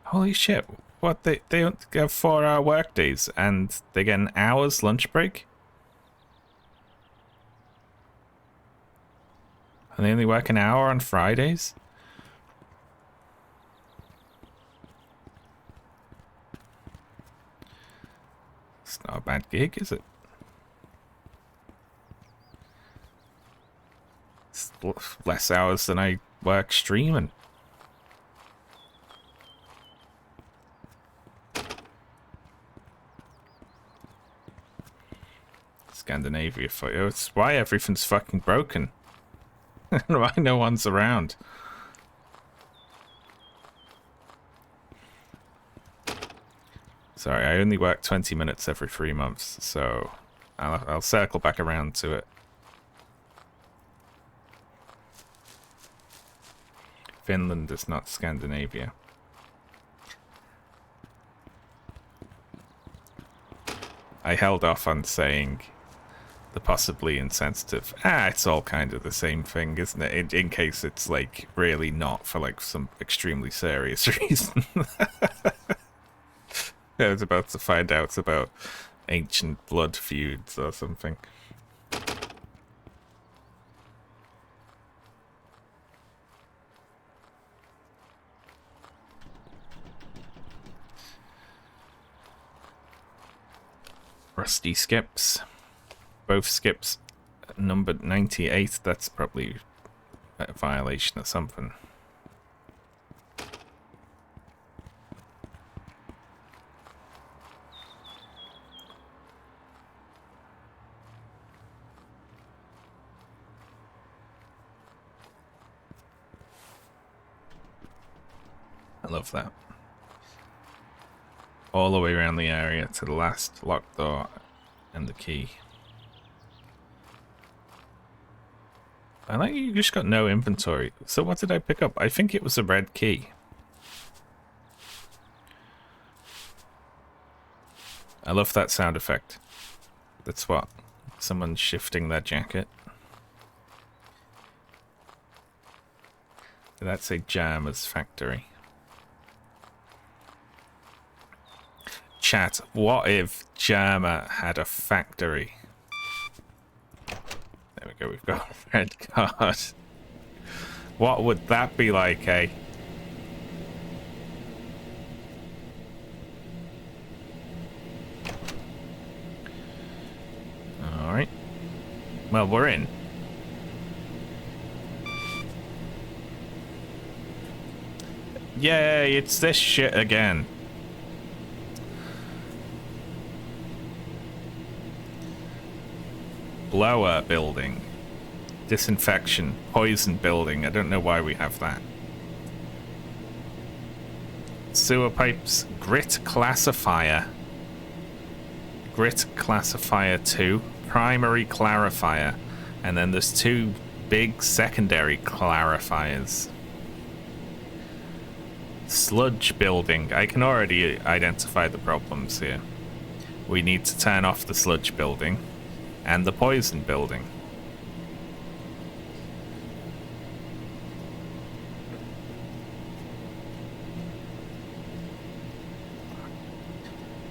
Holy shit. What, they don't have 4-hour work days and they get an hour's lunch break? And they only work an hour on Fridays? It's not a bad gig, is it? It's less hours than I work streaming. Scandinavia for you. It's why everything's fucking broken. Why no one's around. Sorry, I only work 20 minutes every 3 months, so I'll circle back around to it. Finland is not Scandinavia. I held off on saying the possibly insensitive. It's all kind of the same thing, isn't it? In case it's like really not for like some extremely serious reason. I was about to find out about ancient blood feuds or something. Rusty skips. Both skips numbered 98. That's probably a violation of something. I love that. All the way around the area to the last locked door. And the key. I like you just got no inventory. So what did I pick up? I think it was a red key. I love that sound effect. That's what? Someone shifting their jacket. Did that say Jammer's Factory? Chat, what if Jammer had a factory? There we go, we've got a red card. What would that be like, eh? Alright. Well, we're in. Yay, it's this shit again. Blower building. Disinfection. Poison building. I don't know why we have that. Sewer pipes. Grit classifier. Grit classifier 2. Primary clarifier. And then there's 2 big secondary clarifiers. Sludge building. I can already identify the problems here. We need to turn off the sludge building. And the poison building.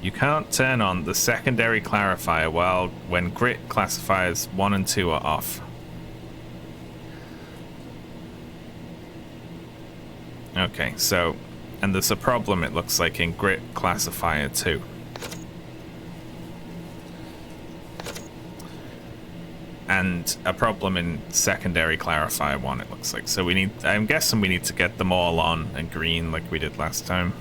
You can't turn on the secondary clarifier when grit classifiers 1 and 2 are off. Okay, so, and there's a problem, it looks like, in grit classifier 2. And a problem in secondary clarifier 1, it looks like. So we need, I'm guessing we need to get them all on and green like we did last time.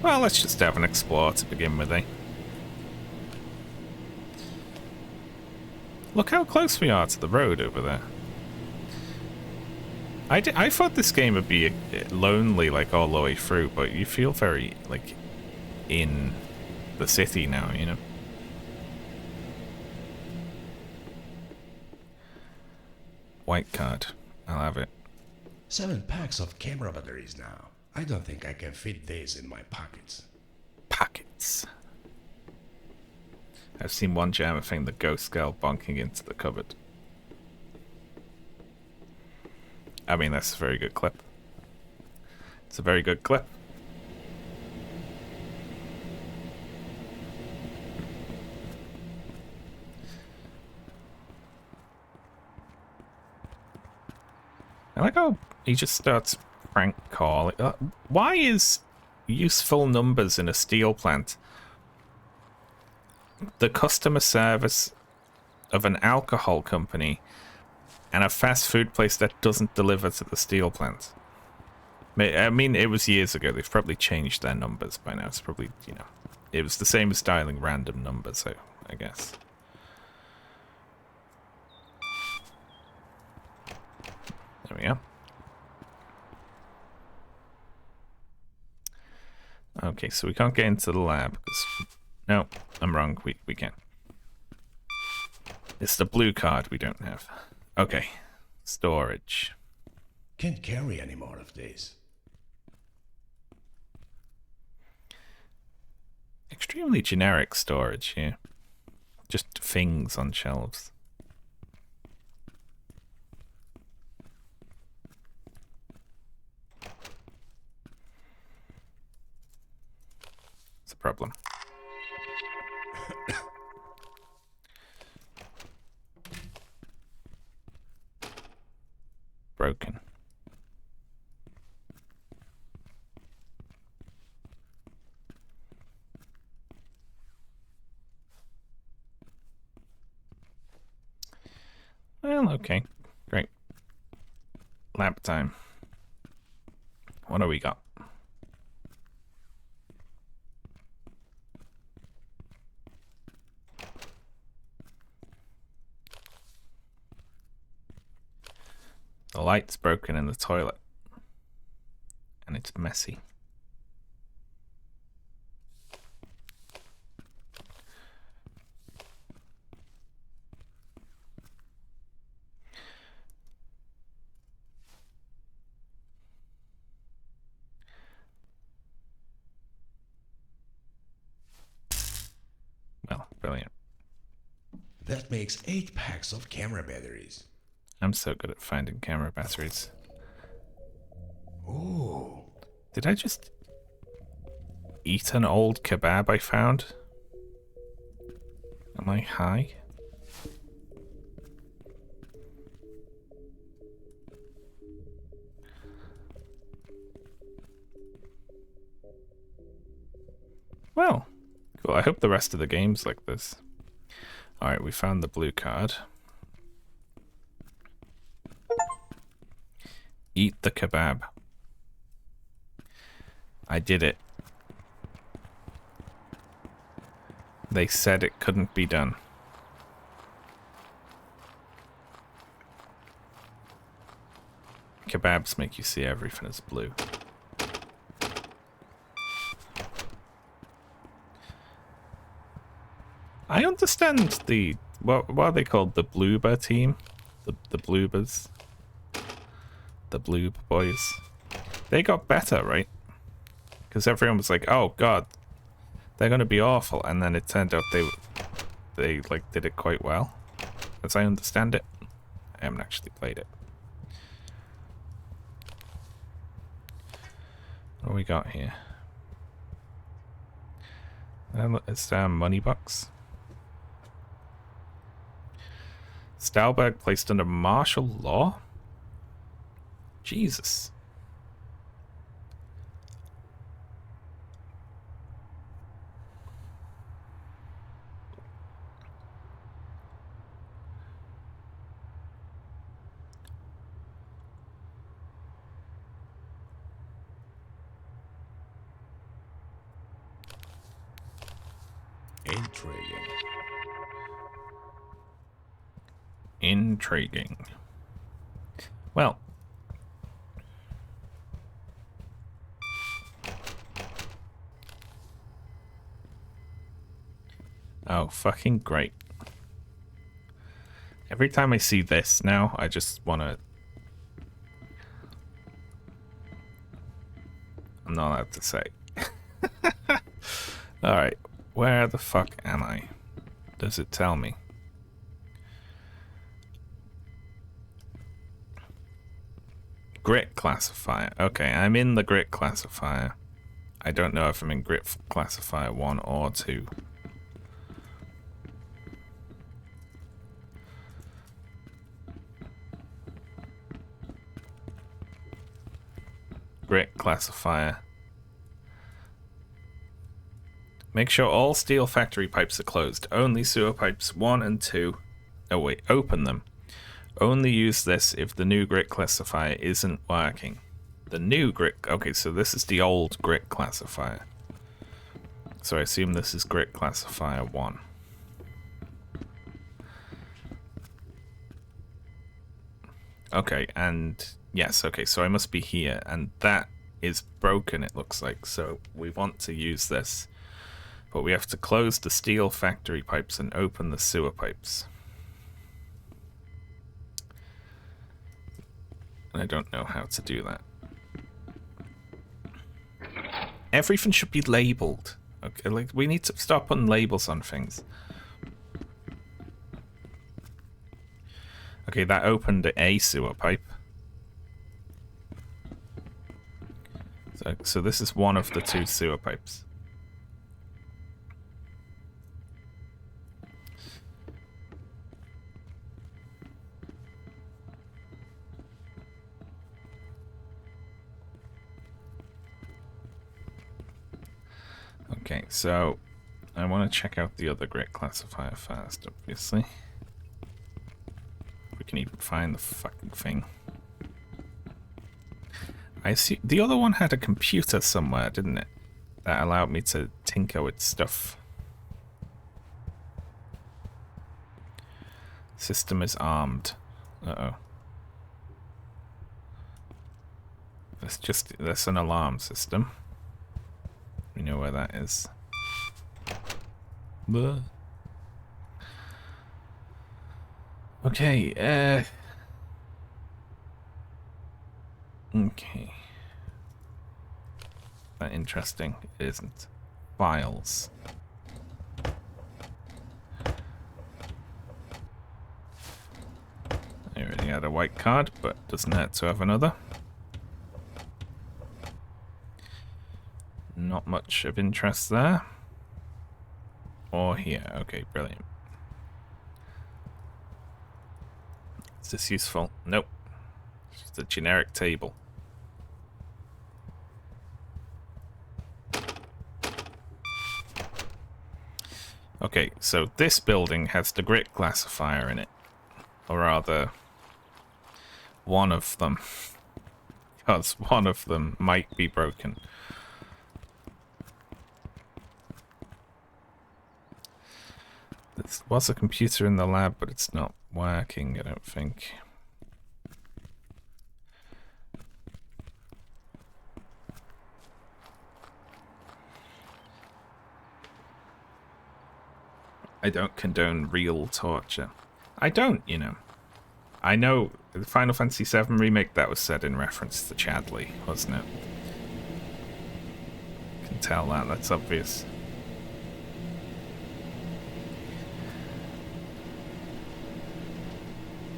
Well, let's just have an explore to begin with, eh? Look how close we are to the road over there. I thought this game would be lonely, like, all the way through, but you feel very, like, in the city now, you know? White card. I'll have it. 7 packs of camera batteries now. I don't think I can fit these in my pockets. Pockets. I've seen one jammer thing, the ghost girl bonking into the cupboard. I mean, that's a very good clip. It's a very good clip. I like how he just starts prank calling. Why is useful numbers in a steel plant the customer service of an alcohol company and a fast food place that doesn't deliver to the steel plant? I mean, it was years ago. They've probably changed their numbers by now. It's probably, you know, it was the same as dialing random numbers, I guess. There we go. Okay, so we can't get into the lab. No, I'm wrong. We can. It's the blue card we don't have. Okay. Storage. Can't carry any more of these. Extremely generic storage here. Just things on shelves. It's a problem. Broken. Well, okay. Great. Lab time. What do we got? The light's broken in the toilet. And it's messy. Brilliant. That makes 8 packs of camera batteries. I'm so good at finding camera batteries. Ooh. Did I just eat an old kebab I found? Am I high? Well, cool. I hope the rest of the game's like this. Alright, we found the blue card. Eat the kebab. I did it. They said it couldn't be done. Kebabs make you see everything as blue. I understand the what are they called? The Bloober team? The Bloobers. The Bloob boys. They got better, right? Because everyone was like, oh god, they're gonna be awful, and then it turned out they like did it quite well. As I understand it. I haven't actually played it. What do we got here? It's money box. Stahlberg placed under martial law? Jesus. Intriguing. Intriguing. Well. Oh, fucking great. Every time I see this now, I just want to... I'm not allowed to say. Alright, where the fuck am I? Does it tell me? Grit classifier. Okay, I'm in the grit classifier. I don't know if I'm in grit classifier 1 or 2. Grit classifier. Make sure all steel factory pipes are closed. Only sewer pipes 1 and 2. Oh wait, open them. Only use this if the new grit classifier isn't working. The new grit... Okay, so this is the old grit classifier. So I assume this is grit classifier 1. Okay, and... Yes, okay, so I must be here. And that is broken, it looks like. So we want to use this. But we have to close the steel factory pipes and open the sewer pipes. I don't know how to do that. Everything should be labeled. Okay, like we need to stop putting labels on things. Okay, that opened a sewer pipe. So this is one of the 2 sewer pipes. Okay, so I want to check out the other grit classifier first, obviously. We can even find the fucking thing. I see the other one had a computer somewhere, didn't it? That allowed me to tinker with stuff. System is armed. Uh-oh. That's an alarm system. We know where that is. Blah. Okay, okay. That interesting. It isn't. Files. Already had a white card, but doesn't hurt to have another. Not much of interest there. Or here. Okay, brilliant. Is this useful? Nope. It's just a generic table. Okay, so this building has the grit classifier in it. Or rather, one of them. Because one of them might be broken. There was a computer in the lab, but it's not working, I don't think. I don't condone real torture. I don't, you know. I know the Final Fantasy VII Remake, that was said in reference to Chadley, wasn't it? Can tell that, that's obvious.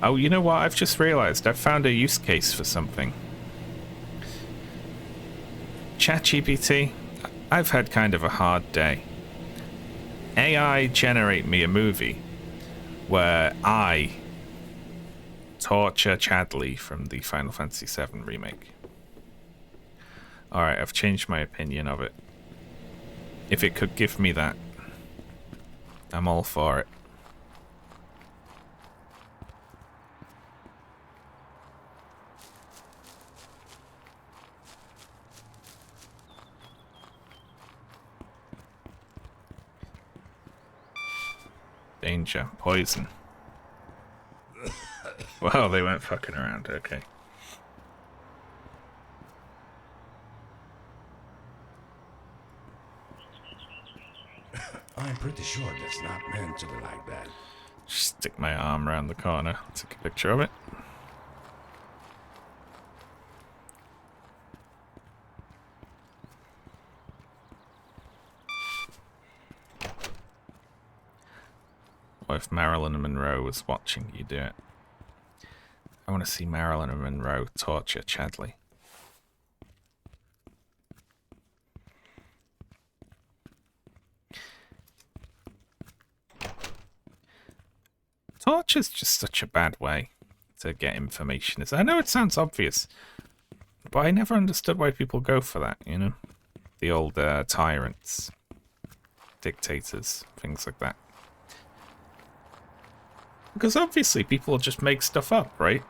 Oh, you know what? I've just realized. I've found a use case for something. ChatGPT, I've had kind of a hard day. AI generate me a movie where I torture Chadley from the Final Fantasy VII Remake. Alright, I've changed my opinion of it. If it could give me that, I'm all for it. Danger. Poison. Well, they weren't fucking around, okay. I'm pretty sure that's not meant to be like that. Just stick my arm around the corner, take a picture of it. What if Marilyn Monroe was watching you do it? I want to see Marilyn Monroe torture Chadley. Torture's just such a bad way to get information. I know it sounds obvious, but I never understood why people go for that, you know? The old tyrants, dictators, things like that. Because obviously people just make stuff up, right?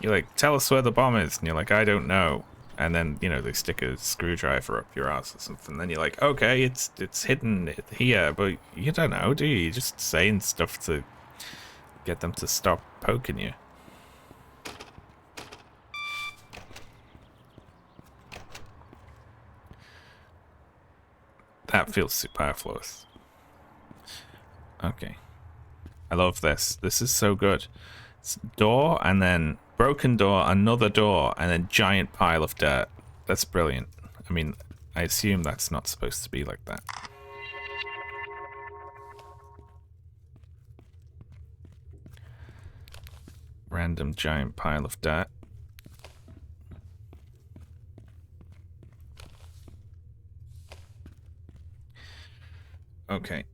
You're like, tell us where the bomb is, and you're like, I don't know. And then, you know, they stick a screwdriver up your ass or something. And then you're like, okay, it's hidden here, but you don't know, do you? You're just saying stuff to get them to stop poking you. That feels superfluous. Okay. I love this. This is so good. It's door, and then broken door, another door, and then giant pile of dirt. That's brilliant. I mean, I assume that's not supposed to be like that. Random giant pile of dirt. Okay.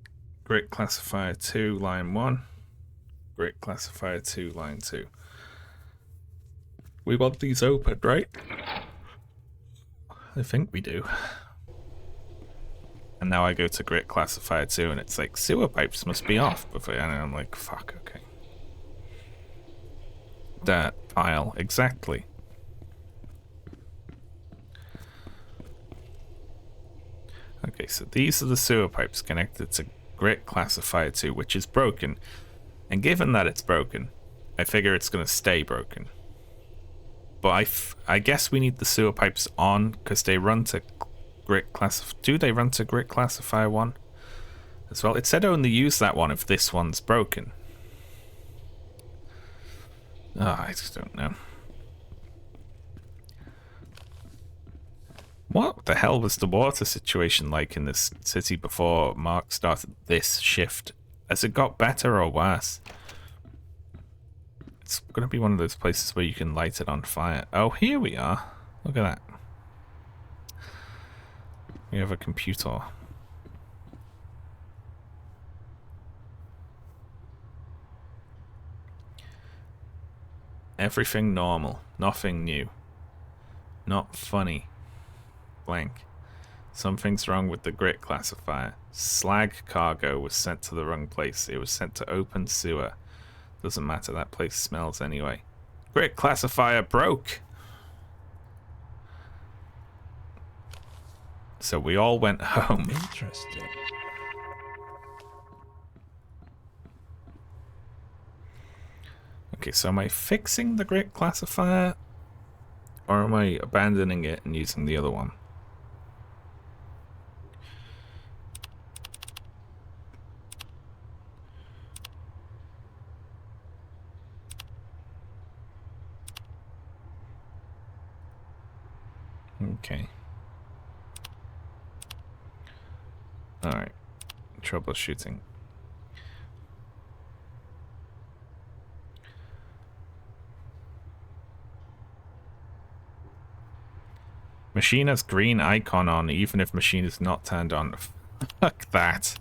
Grit classifier 2, line 1. Grit classifier 2, line 2. We want these open, right? I think we do. And now I go to grit classifier 2 and it's like, sewer pipes must be off before, and I'm like, fuck, okay. Dirt pile, exactly. Okay, so these are the sewer pipes connected to grit classifier 2, which is broken. And given that it's broken, I figure it's going to stay broken. But I guess we need the sewer pipes on because they run to grit classifier. Do they run to grit classifier 1 as well? It said only use that one if this one's broken. Oh, I just don't know. What the hell was the water situation like in this city before Mark started this shift? Has it got better or worse? it's going to be one of those places where you can light it on fire. Oh, here we are. Look at that. We have a computer. Everything normal. Nothing new. Not funny. Blank. Something's wrong with the grit classifier. Slag cargo was sent to the wrong place. It was sent to open sewer. Doesn't matter, that place smells anyway. Grit classifier broke! So we all went home. Interesting. Okay, so am I fixing the grit classifier? Or am I abandoning it and using the other one? Okay. Alright. Troubleshooting. Machine has green icon on even if machine is not turned on. Fuck that.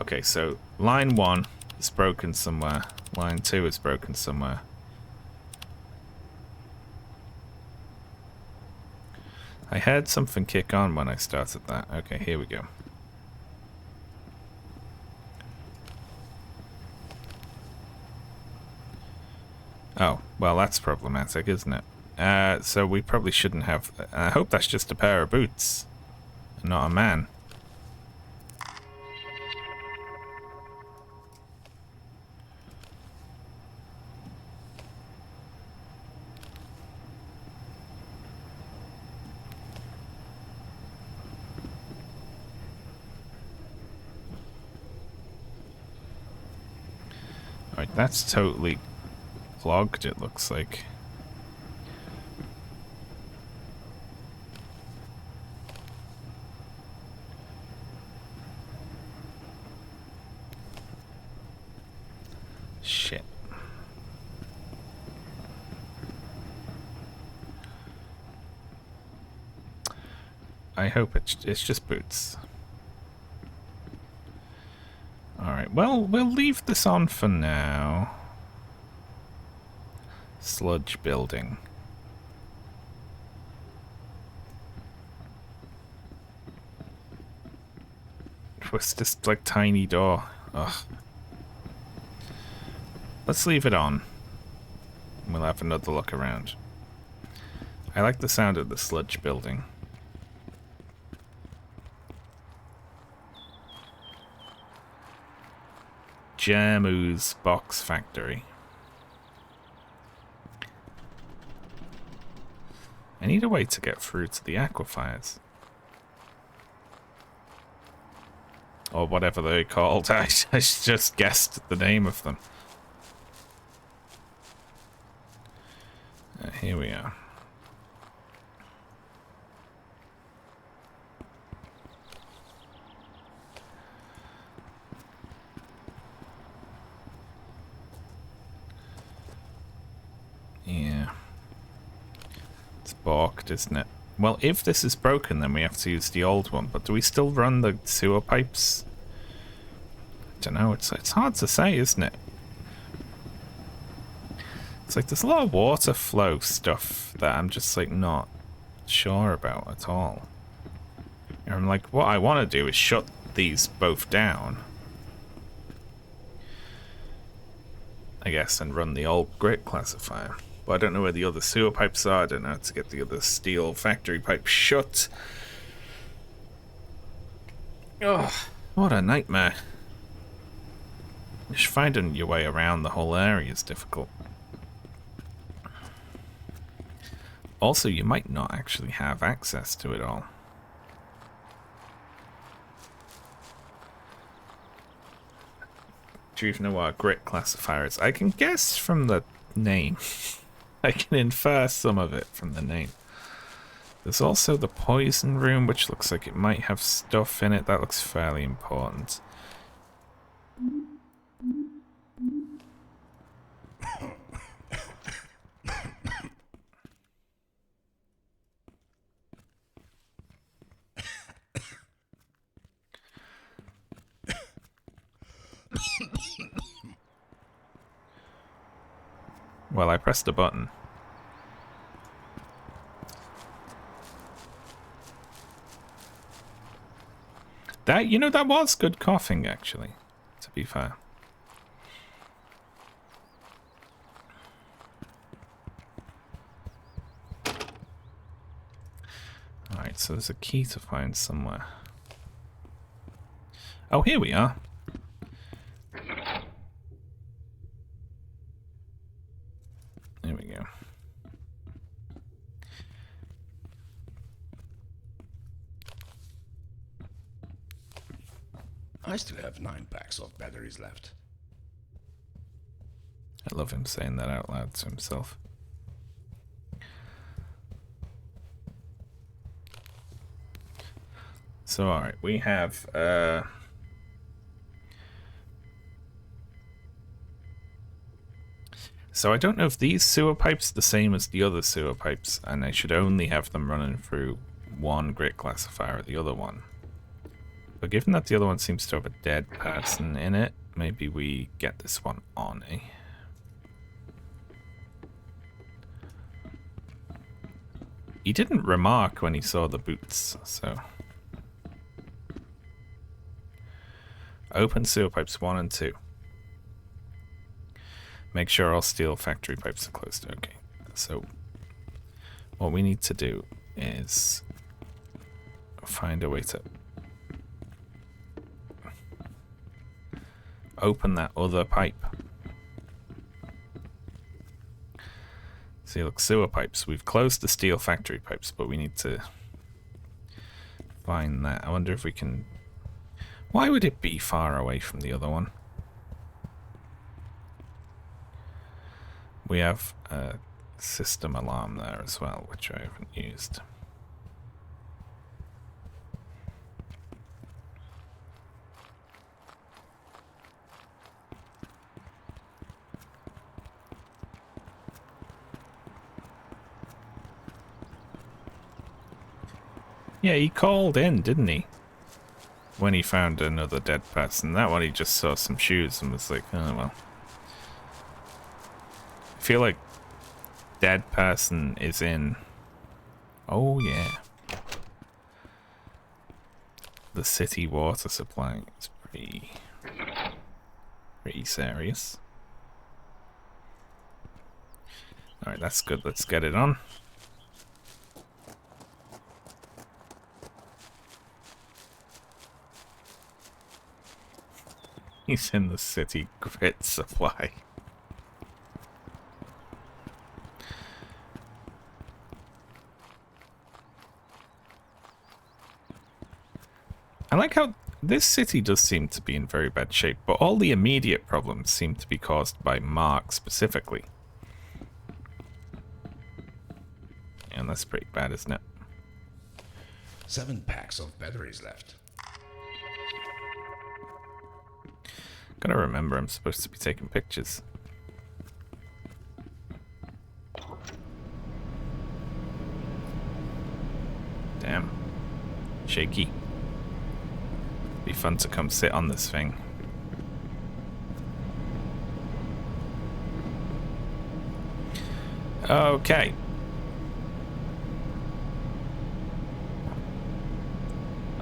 Okay, so line 1 is broken somewhere. Line 2 is broken somewhere. I heard something kick on when I started that. Okay, here we go. Oh, well, that's problematic, isn't it? So we probably shouldn't have... I hope that's just a pair of boots, and not a man. Alright, that's totally clogged, it looks like. Shit. I hope it's just boots. Alright, well, we'll leave this on for now. Sludge building. It was just like tiny door. Ugh. Let's leave it on. We'll have another look around. I like the sound of the sludge building. Jamu's Box Factory. I need a way to get through to the aquifers. Or whatever they're called. I just guessed the name of them. Here we are. Yeah. It's balked, isn't it? Well, if this is broken, then we have to use the old one. But do we still run the sewer pipes? I don't know. It's hard to say, isn't it? It's like there's a lot of water flow stuff that I'm just like not sure about at all. And I'm like, what I want to do is shut these both down, I guess, and run the old grit classifier. But I don't know where the other sewer pipes are. I don't know how to get the other steel factory pipe shut. Oh, what a nightmare. Just finding your way around the whole area is difficult. Also, you might not actually have access to it all. Do you even know what a grit classifier is? I can guess from the name. I can infer some of it from the name. There's also the poison room, which looks like it might have stuff in it. That looks fairly important. Well, I pressed a button. That, you know, that was good coughing, actually, to be fair. Alright, so there's a key to find somewhere. Oh, here we are. There we go. I still have 9 packs of batteries left. I love him saying that out loud to himself. So, alright, we have, so I don't know if these sewer pipes are the same as the other sewer pipes, and I should only have them running through one grit classifier or the other one. But given that the other one seems to have a dead person in it, maybe we get this one on, eh? He didn't remark when he saw the boots, so... Open sewer pipes 1 and 2. Make sure all steel factory pipes are closed. Okay, so what we need to do is find a way to open that other pipe. See, look, sewer pipes. We've closed the steel factory pipes, but we need to find that. I wonder if we can... Why would it be far away from the other one? We have a system alarm there as well, which I haven't used. Yeah, he called in, didn't he? When he found another dead person. That one he just saw some shoes and was like, oh well. I feel like dead person is in... Oh yeah. The city water supply is pretty serious. Alright, that's good. Let's get it on. He's in the city grit supply. I like how this city does seem to be in very bad shape, but all the immediate problems seem to be caused by Mark specifically. And that's pretty bad, isn't it? 7 packs of batteries left. Gotta remember I'm supposed to be taking pictures. Damn. Shaky. Be fun to come sit on this thing. Okay.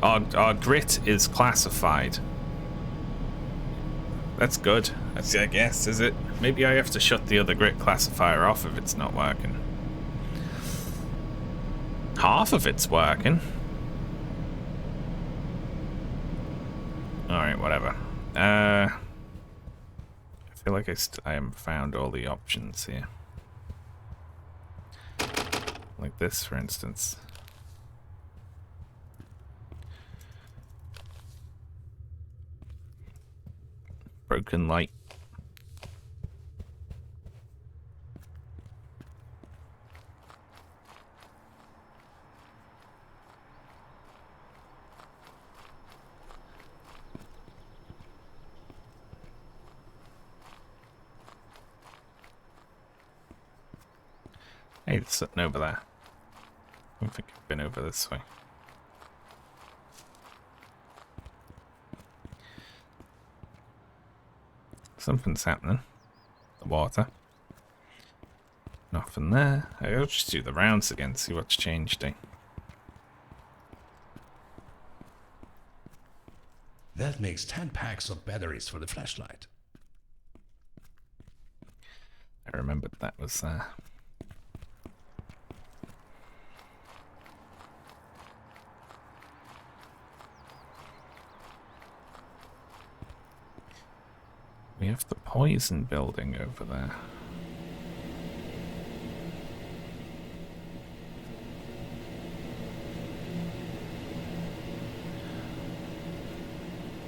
Our grit is classified. That's good, I guess, is it? Maybe I have to shut the other grit classifier off if it's not working. Half of it's working. Alright, whatever. I feel like I haven't found all the options here. Like this, for instance. Broken light. Hey, there's something over there. I don't think I've been over this way. Something's happening. The water. Nothing there. I'll just do the rounds again, see what's changed. That makes 10 packs of batteries for the flashlight. I remembered that was there. We have the poison building over there.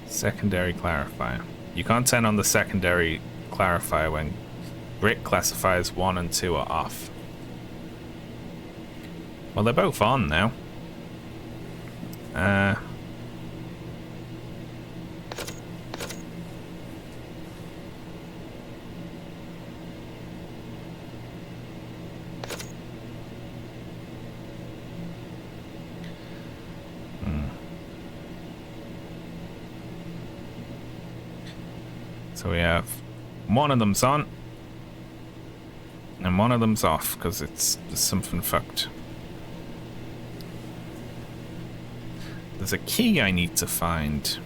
Secondary clarifier. You can't turn on the secondary clarifier when brick classifiers 1 and 2 are off. Well, they're both on now. So we have one of them's on and one of them's off because it's something fucked. There's a key I need to find.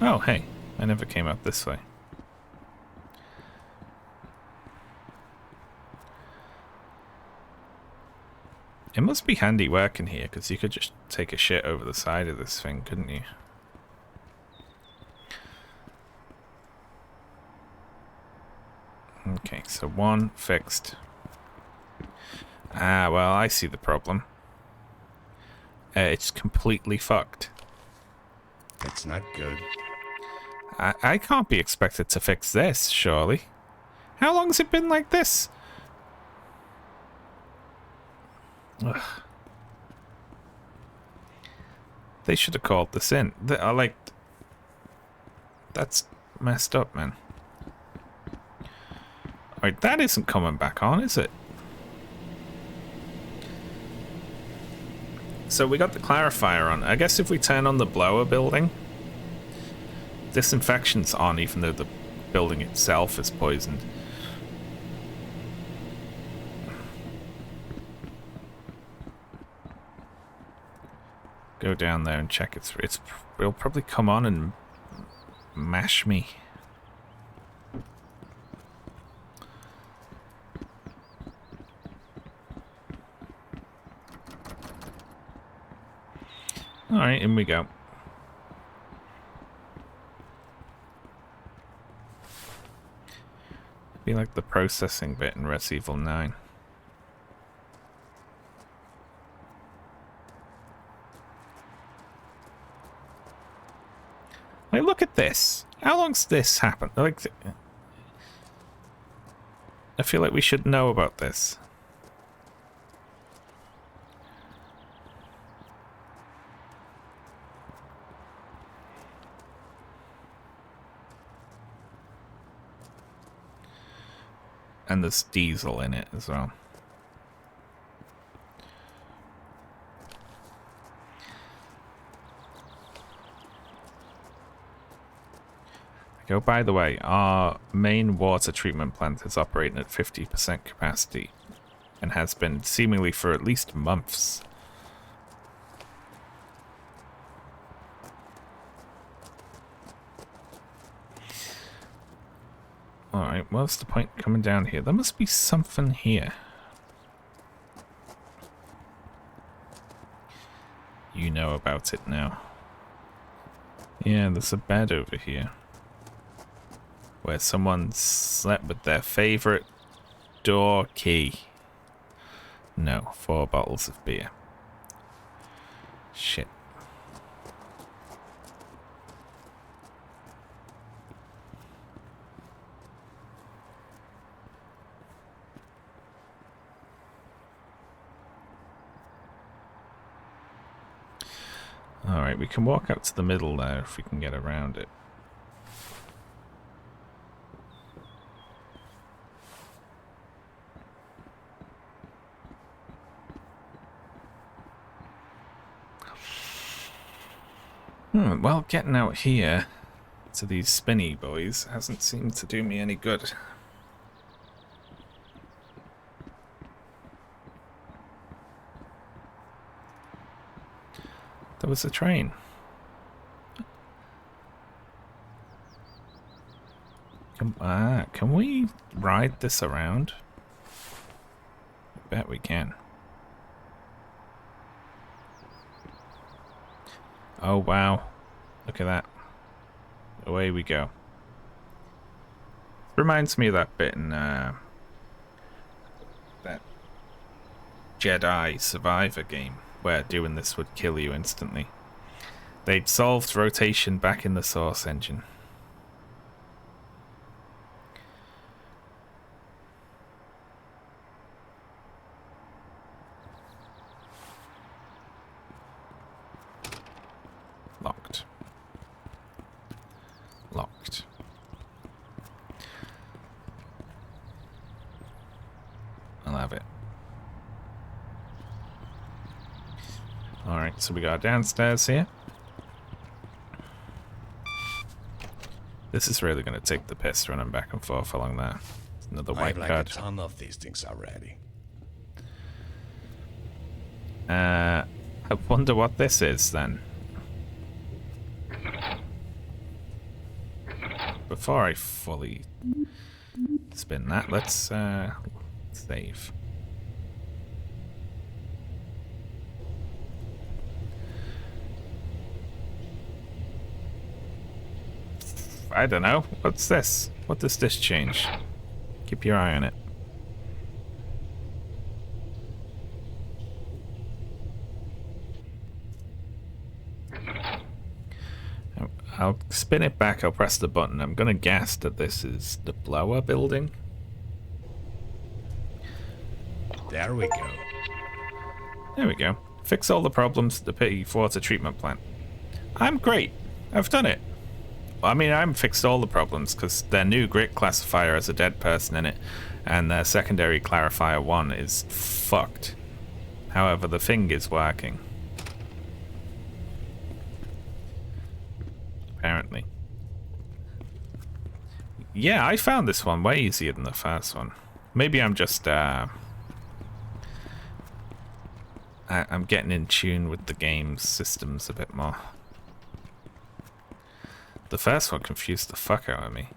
Oh, hey, I never came up this way. It must be handy working here, because you could just take a shit over the side of this thing, couldn't you? Okay, so one fixed. Ah, well, I see the problem. It's completely fucked. That's not good. I can't be expected to fix this, surely. How long's it been like this? Ugh. They should have called this in. That's messed up, man. Alright, that isn't coming back on, is it? So we got the clarifier on. I guess if we turn on the blower building, disinfection's on even though the building itself is poisoned. Go down there and check it'll probably come on and mash me. Alright, in we go. Be like the processing bit in Resident Evil 9. Like, look at this. How long's this happened? Like, I feel like we should know about this. And there's diesel in it as well. Oh, by the way, our main water treatment plant is operating at 50% capacity and has been seemingly for at least months. Alright, what's the point coming down here? There must be something here. You know about it now. Yeah, there's a bed over here. Where someone slept with their favorite door key. No, 4 bottles of beer. Shit. All right. All right, we can walk out to the middle there if we can get around it. Well, getting out here to these spinny boys hasn't seemed to do me any good. There was a train. Can we ride this around? I bet we can. Oh wow, look at that. Away we go. Reminds me of that bit in that Jedi Survivor game where doing this would kill you instantly. They'd solved rotation back in the Source engine. Locked. Locked. I'll have it. Alright, so we got downstairs here. This is really going to take the piss running back and forth along there. Another white I have card. like a ton of these things already. I wonder what this is then. Before I fully spin that, let's save. I don't know. What's this? What does this change? Keep your eye on it. I'll spin it back, I'll press the button. I'm gonna guess that this is the blower building. There we go. There we go. Fix all the problems at the Pity Water Treatment Plant. I'm great. I've done it. I mean, I haven't fixed all the problems because their new grit classifier has a dead person in it, and their secondary clarifier 1 is fucked. However, the thing is working. Apparently. Yeah, I found this one way easier than the first one. Maybe I'm just, I'm getting in tune with the game's systems a bit more. The first one confused the fuck out of me.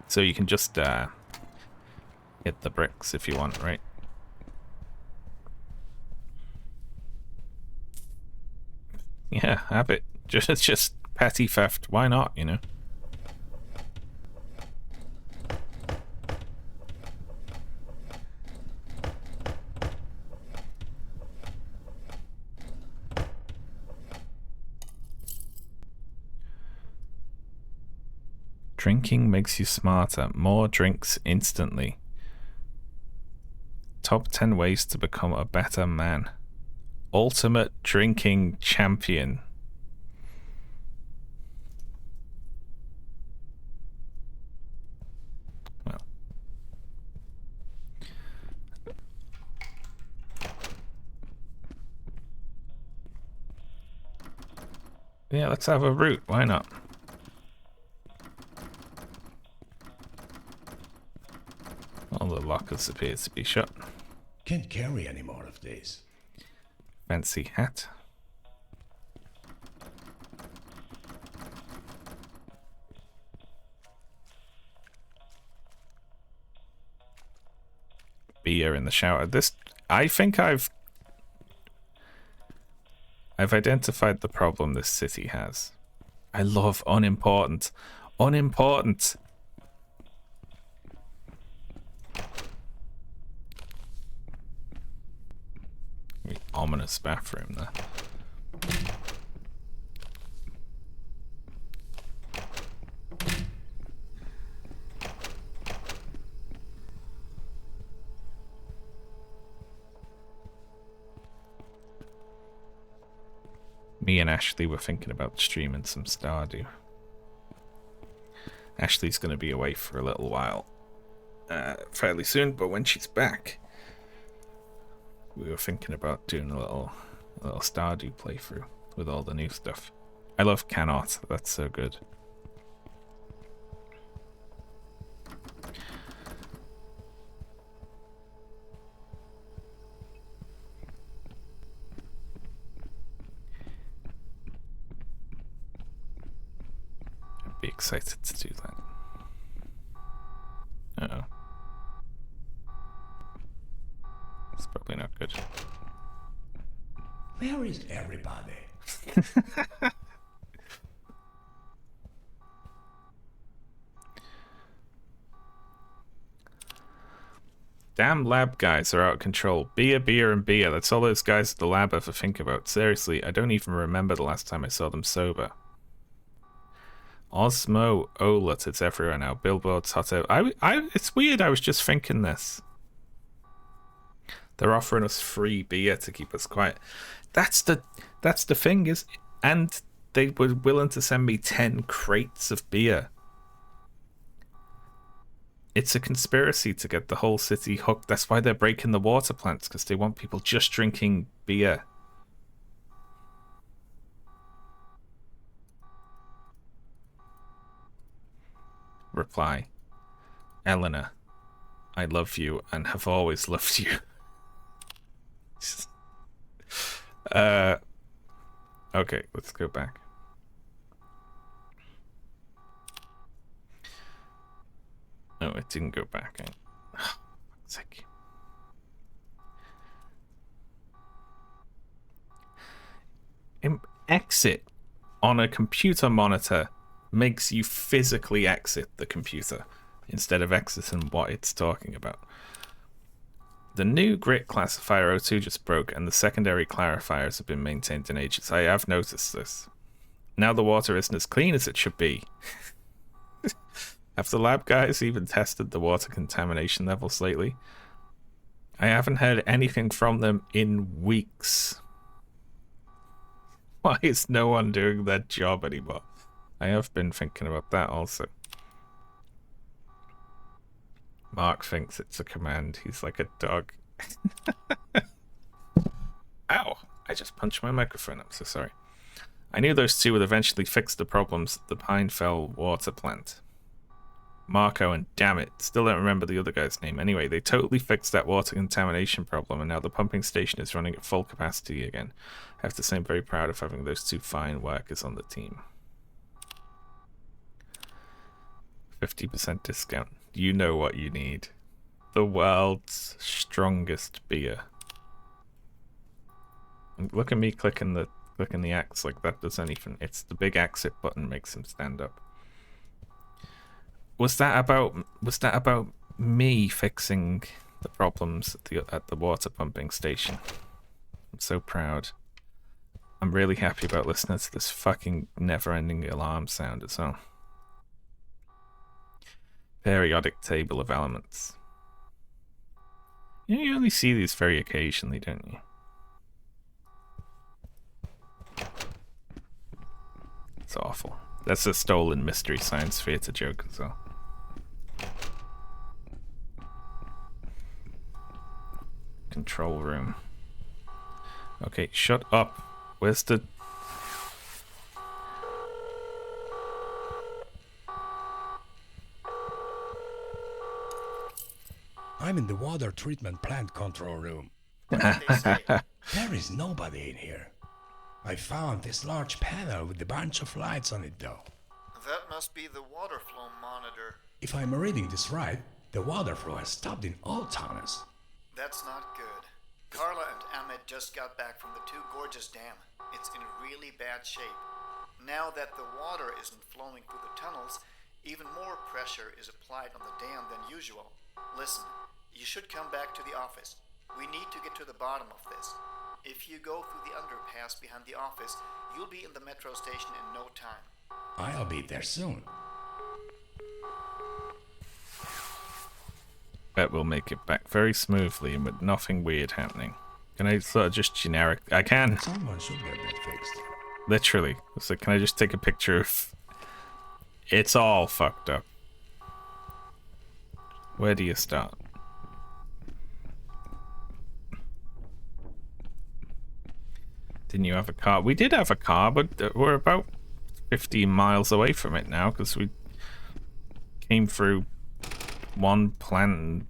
So you can just, hit the bricks if you want, right? Yeah, have it. Just petty theft. Why not, you know? Drinking makes you smarter. More drinks instantly. Top 10 ways to become a better man. Ultimate drinking champion. Well. Yeah, let's have a route. Why not? All the lockers appear to be shut. Can't carry any more of these. Fancy hat. Beer in the shower. This, I think I've identified the problem this city has. I love unimportant. Unimportant. Ominous bathroom there. Me and Ashley were thinking about streaming some Stardew. Ashley's going to be away for a little while. fairly soon, but when she's back, we were thinking about doing a little Stardew playthrough with all the new stuff. I love Cannot, that's so good. I'd be excited to do that. Uh-oh. It's probably not good. Where is everybody? Damn lab guys are out of control. Beer, and beer. That's all those guys at the lab ever think about. Seriously, I don't even remember the last time I saw them sober. Osmo Olet, it's everywhere now. Billboards, hot out. It's weird, I was just thinking this. They're offering us free beer to keep us quiet. That's the thing, is, and they were willing to send me 10 crates of beer. It's a conspiracy to get the whole city hooked. That's why they're breaking the water plants, because they want people just drinking beer. Reply. Eleanor, I love you and have always loved you. Okay, let's go back. No, it didn't go back. Oh, fuck's sake. Exit on a computer monitor makes you physically exit the computer instead of exiting what it's talking about. The new grit classifier 02 just broke and the secondary clarifiers have been maintained in ages. I have noticed this. Now the water isn't as clean as it should be. Have the lab guys even tested the water contamination levels lately? I haven't heard anything from them in weeks. Why is no one doing their job anymore? I have been thinking about that also. Mark thinks it's a command. He's like a dog. Ow! I just punched my microphone. I'm so sorry. I knew those two would eventually fix the problems at the Pinefell water plant. Marco and damn it, still don't remember the other guy's name. Anyway, they totally fixed that water contamination problem and now the pumping station is running at full capacity again. I have to say I'm very proud of having those two fine workers on the team. 50% discount. You know what you need. The world's strongest beer. And look at me clicking the X like that does anything. It's the big exit button makes him stand up. Was that about me fixing the problems at the water pumping station? I'm so proud. I'm really happy about listening to this fucking never-ending alarm sound as well. Periodic table of elements. You only see these very occasionally, don't you? It's awful. That's a stolen Mystery Science Theater joke as well. Control room. Okay, shut up. Where's the... I'm in the water treatment plant control room. What did they say? There is nobody in here. I found this large panel with a bunch of lights on it though. That must be the water flow monitor. If I'm reading this right, the water flow has stopped in all tunnels. That's not good. Carla and Ahmed just got back from the Two Gorges Dam. It's in really bad shape. Now that the water isn't flowing through the tunnels, even more pressure is applied on the dam than usual. Listen, you should come back to the office. We need to get to the bottom of this. If you go through the underpass behind the office, you'll be in the metro station in no time. I'll be there soon. Bet we'll make it back very smoothly and with nothing weird happening. Can I sort of just generic... I can! Someone should get that fixed. Literally. It's like, can I just take a picture of... It's all fucked up. Where do you start? Didn't you have a car? We did have a car, but we're about 15 miles away from it now because we came through one plant,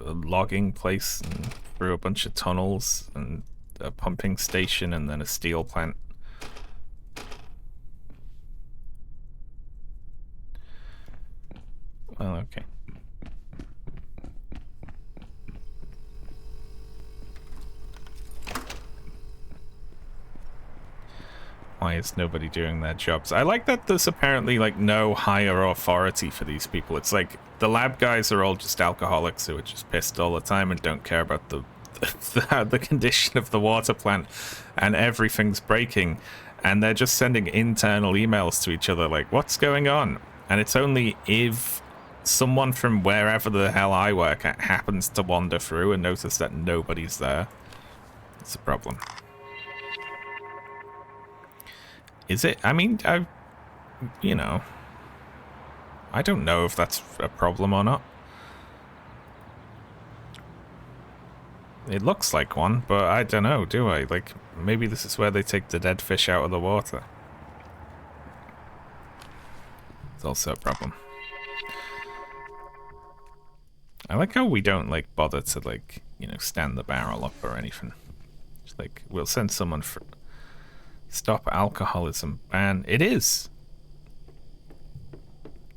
a logging place, and through a bunch of tunnels and a pumping station and then a steel plant. Well, okay. Why is nobody doing their jobs? I like that there's apparently like no higher authority for these people. It's like the lab guys are all just alcoholics who are just pissed all the time and don't care about the condition of the water plant, and everything's breaking, and they're just sending internal emails to each other like, what's going on? And it's only if someone from wherever the hell I work at happens to wander through and notice that nobody's there. It's a problem. Is it? I mean, you know, I don't know if that's a problem or not. It looks like one, but I don't know, do I? Like, maybe this is where they take the dead fish out of the water. It's also a problem. I like how we don't, like, bother to, like, you know, stand the barrel up or anything. Just like, we'll send someone for... Stop alcoholism ban. It is.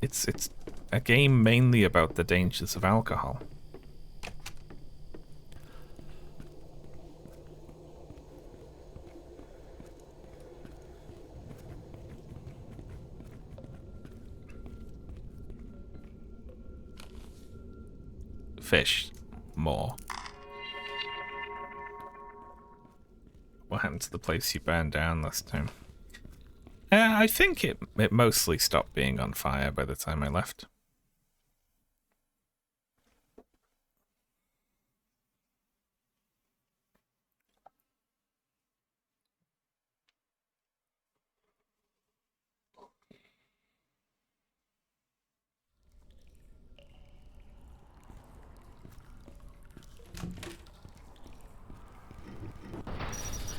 It's a game mainly about the dangers of alcohol. Fish. More. What happened to the place you burned down last time? I think it mostly stopped being on fire by the time I left.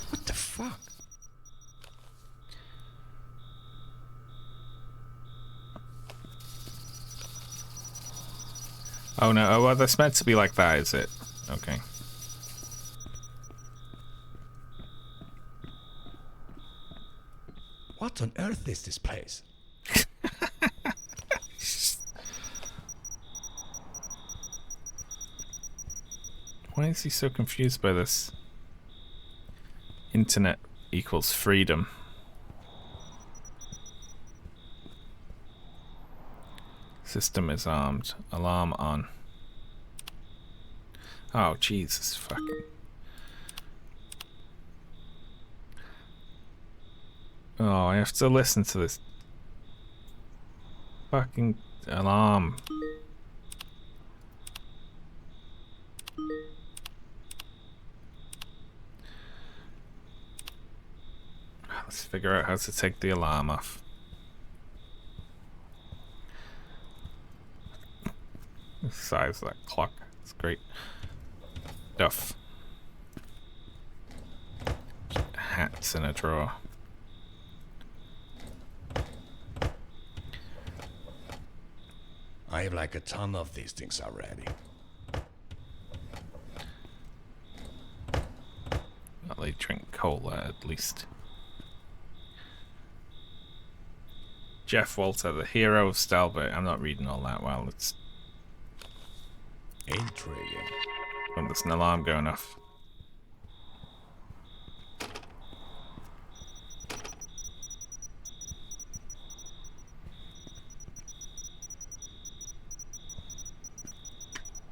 What the fuck? Oh no, oh well, that's meant to be like that, is it? Okay. What on earth is this place? Why is he so confused by this? Internet equals freedom. System is armed. Alarm on. Oh, Jesus fucking. Oh, I have to listen to this fucking alarm. Let's figure out how to take the alarm off. The size of that clock. It's great. Stuff. Hats in a drawer. I have like a ton of these things already. Well, they drink cola at least. Jeff Walter, the hero of Stalbert. I'm not reading all that well. It's Intriguing. oh, there's an alarm going off.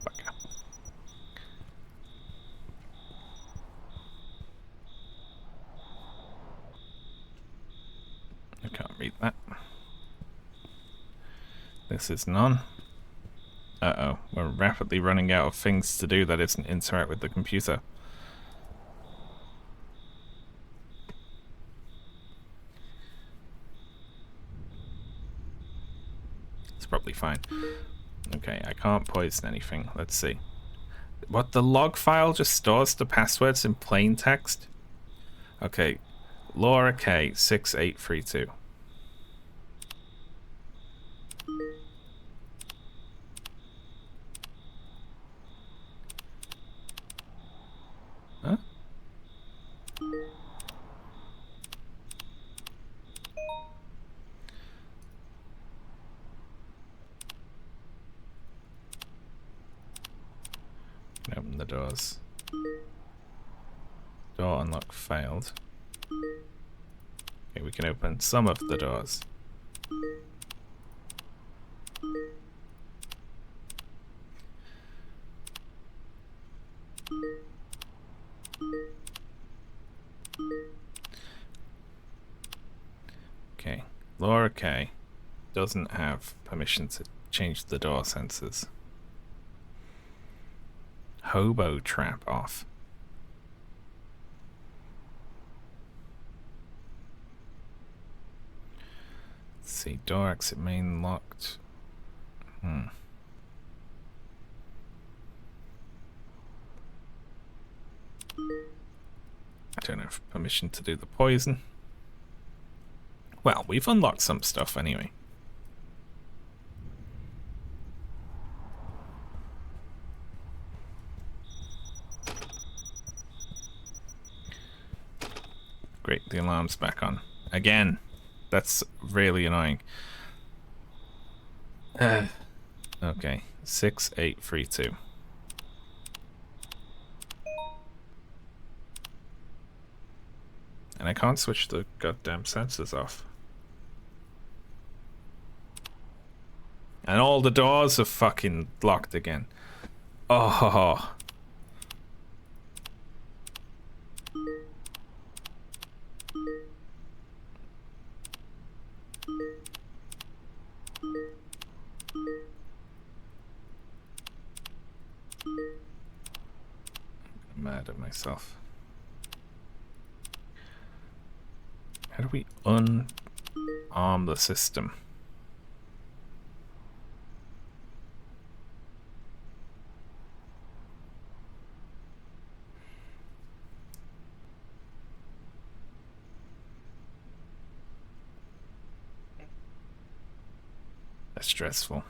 Fucker. I can't read that. This is none. Uh-oh, we're rapidly running out of things to do that isn't interact with the computer. It's probably fine. Okay, I can't poison anything. Let's see. What, the log file just stores the passwords in plain text? Okay, Laura K 6832. Huh? Can open the doors. Door unlock failed. Okay, we can open some of the doors. Okay, Laura K doesn't have permission to change the door sensors. Hobo trap off. Let's see, door exit main locked. I don't have permission to do the poison. Well, we've unlocked some stuff anyway. Great, the alarm's back on. Again. That's really annoying. Okay, 6832. And I can't switch the goddamn sensors off. And all the doors are fucking locked again. Oh. I'm mad at myself. How do we unarm the system? That's stressful.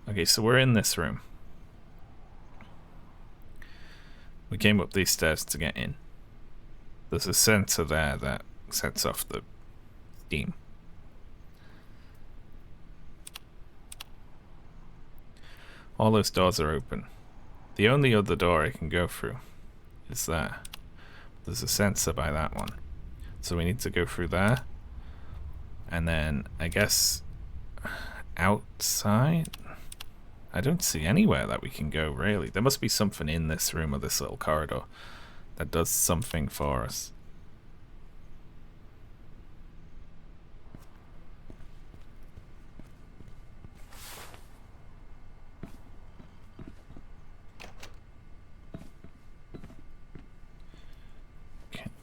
Okay, so we're in this room. We came up these stairs to get in. There's a sensor there that sets off the steam. All those doors are open. The only other door I can go through is there. There's a sensor by that one. So we need to go through there. And then, I guess, outside? I don't see anywhere that we can go, really. There must be something in this room or this little corridor that does something for us.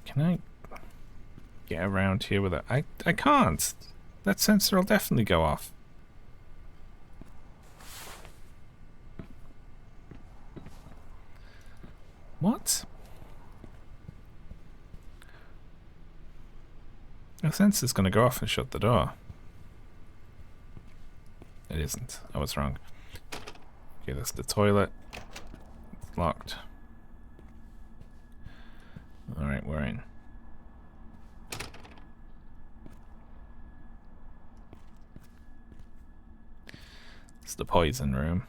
Can I get around here with it? I can't. That sensor will definitely go off. What? The sensor's gonna go off and shut the door. It isn't. I was wrong. Okay, that's the toilet. It's locked. Alright, we're in. It's the poison room.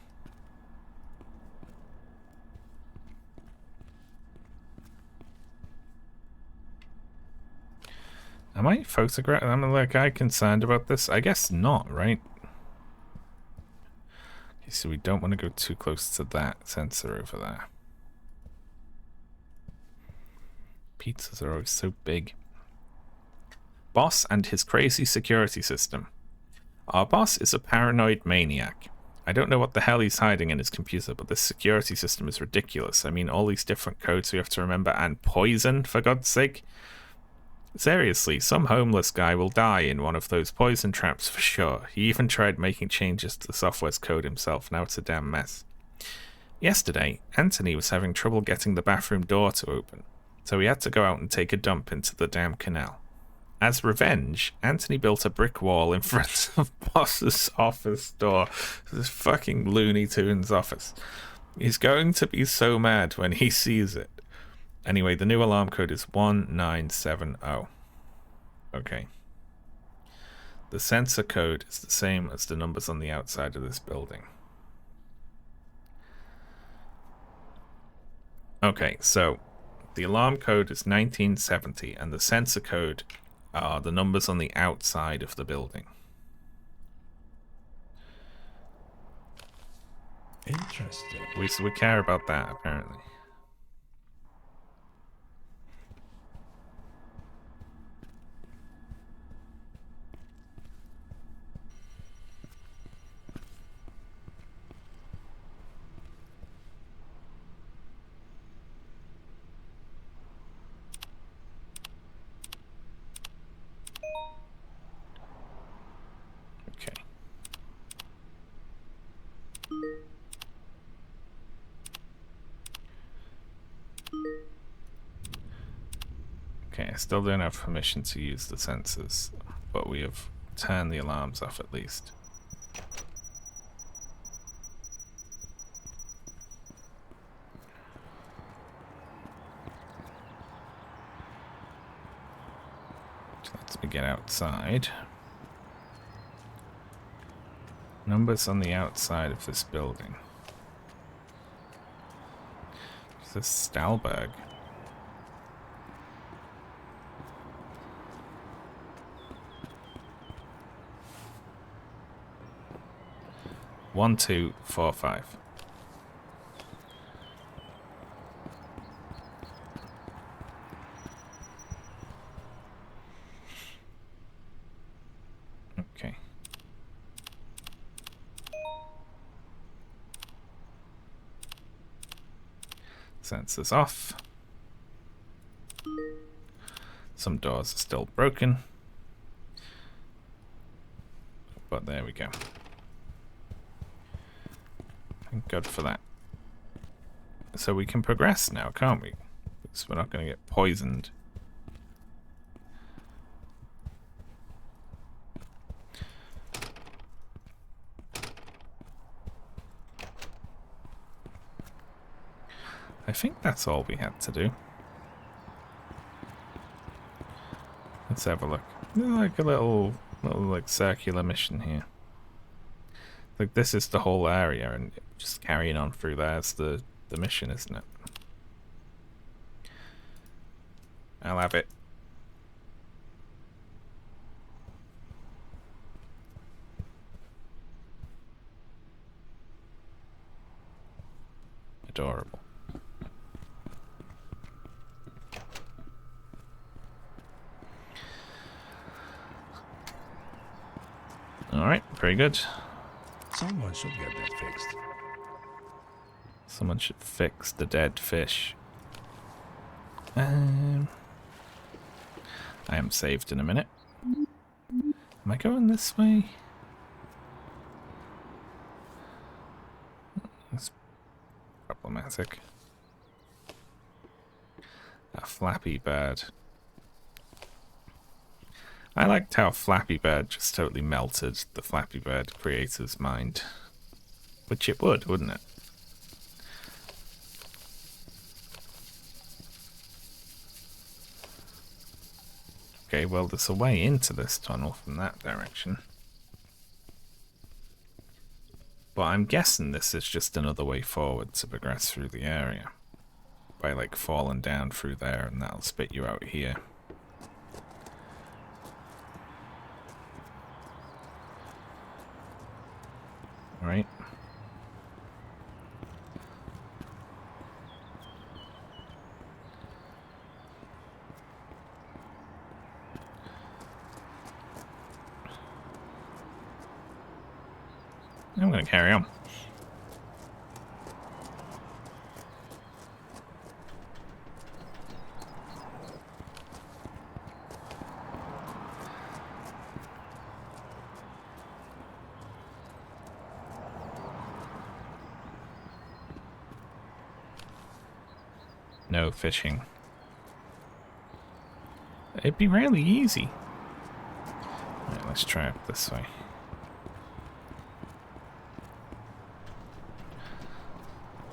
Am I photographing? I'm like, I concerned about this? I guess not, right? Okay, so we don't want to go too close to that sensor over there. Pizzas are always so big. Boss and his crazy security system. Our boss is a paranoid maniac. I don't know what the hell he's hiding in his computer, but this security system is ridiculous. I mean, all these different codes we have to remember, and poison, for God's sake. Seriously, some homeless guy will die in one of those poison traps for sure. He even tried making changes to the software's code himself. Now it's a damn mess. Yesterday, Anthony was having trouble getting the bathroom door to open, so he had to go out and take a dump into the damn canal. As revenge, Anthony built a brick wall in front of Boss's office door. This fucking Looney Tunes office. He's going to be so mad when he sees it. Anyway, the new alarm code is 1970. Okay. The sensor code is the same as the numbers on the outside of this building. Okay, so the alarm code is 1970 and the sensor code are the numbers on the outside of the building. Interesting. We care about that, apparently. Okay. Okay, I still don't have permission to use the sensors, but we have turned the alarms off at least. So lets me get outside. Numbers on the outside of this building. Is this Stalberg? One, 2, 4, 5. Okay. Sensors off. Some doors are still broken. But there we go. Thank God for that. So we can progress now, can't we? Because we're not going to get poisoned. I think that's all we had to do. Let's have a look. Like a little like circular mission here. Like this is the whole area, and just carrying on through there's the mission, isn't it? I'll have it. Adorable. Alright, very good. Someone should get that fixed. Someone should fix the dead fish. I am saved in a minute. Am I going this way? That's problematic. A Flappy Bird. I liked how Flappy Bird just totally melted the Flappy Bird creator's mind. Which it would, wouldn't it? Okay, well, there's a way into this tunnel from that direction. But I'm guessing this is just another way forward to progress through the area. By, like, falling down through there, and that'll spit you out here. Right. I'm going to carry on. No fishing. It'd be really easy. Alright, let's try up this way.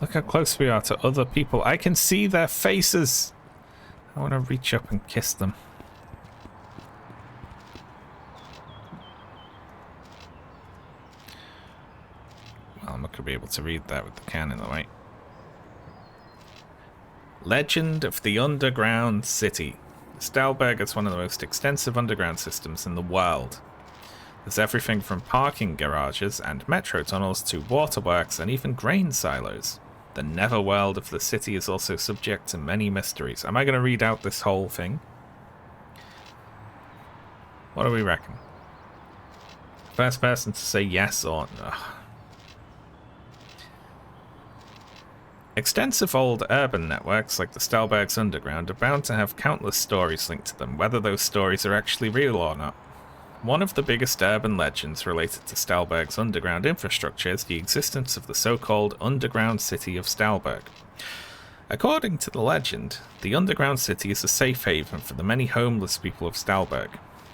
Look how close we are to other people. I can see their faces. I want to reach up and kiss them. Well, I'm not going to be able to read that with the can in the way. Legend of the Underground City. Stalberg is one of the most extensive underground systems in the world. There's everything from parking garages and metro tunnels to waterworks and even grain silos. The netherworld of the city is also subject to many mysteries. Am I going to read out this whole thing? What do we reckon? First person to say yes or no. Extensive old urban networks like the Stalberg's Underground are bound to have countless stories linked to them, whether those stories are actually real or not. One of the biggest urban legends related to Stalberg's underground infrastructure is the existence of the so-called underground city of Stalberg. According to the legend, the underground city is a safe haven for the many homeless people of Stalberg.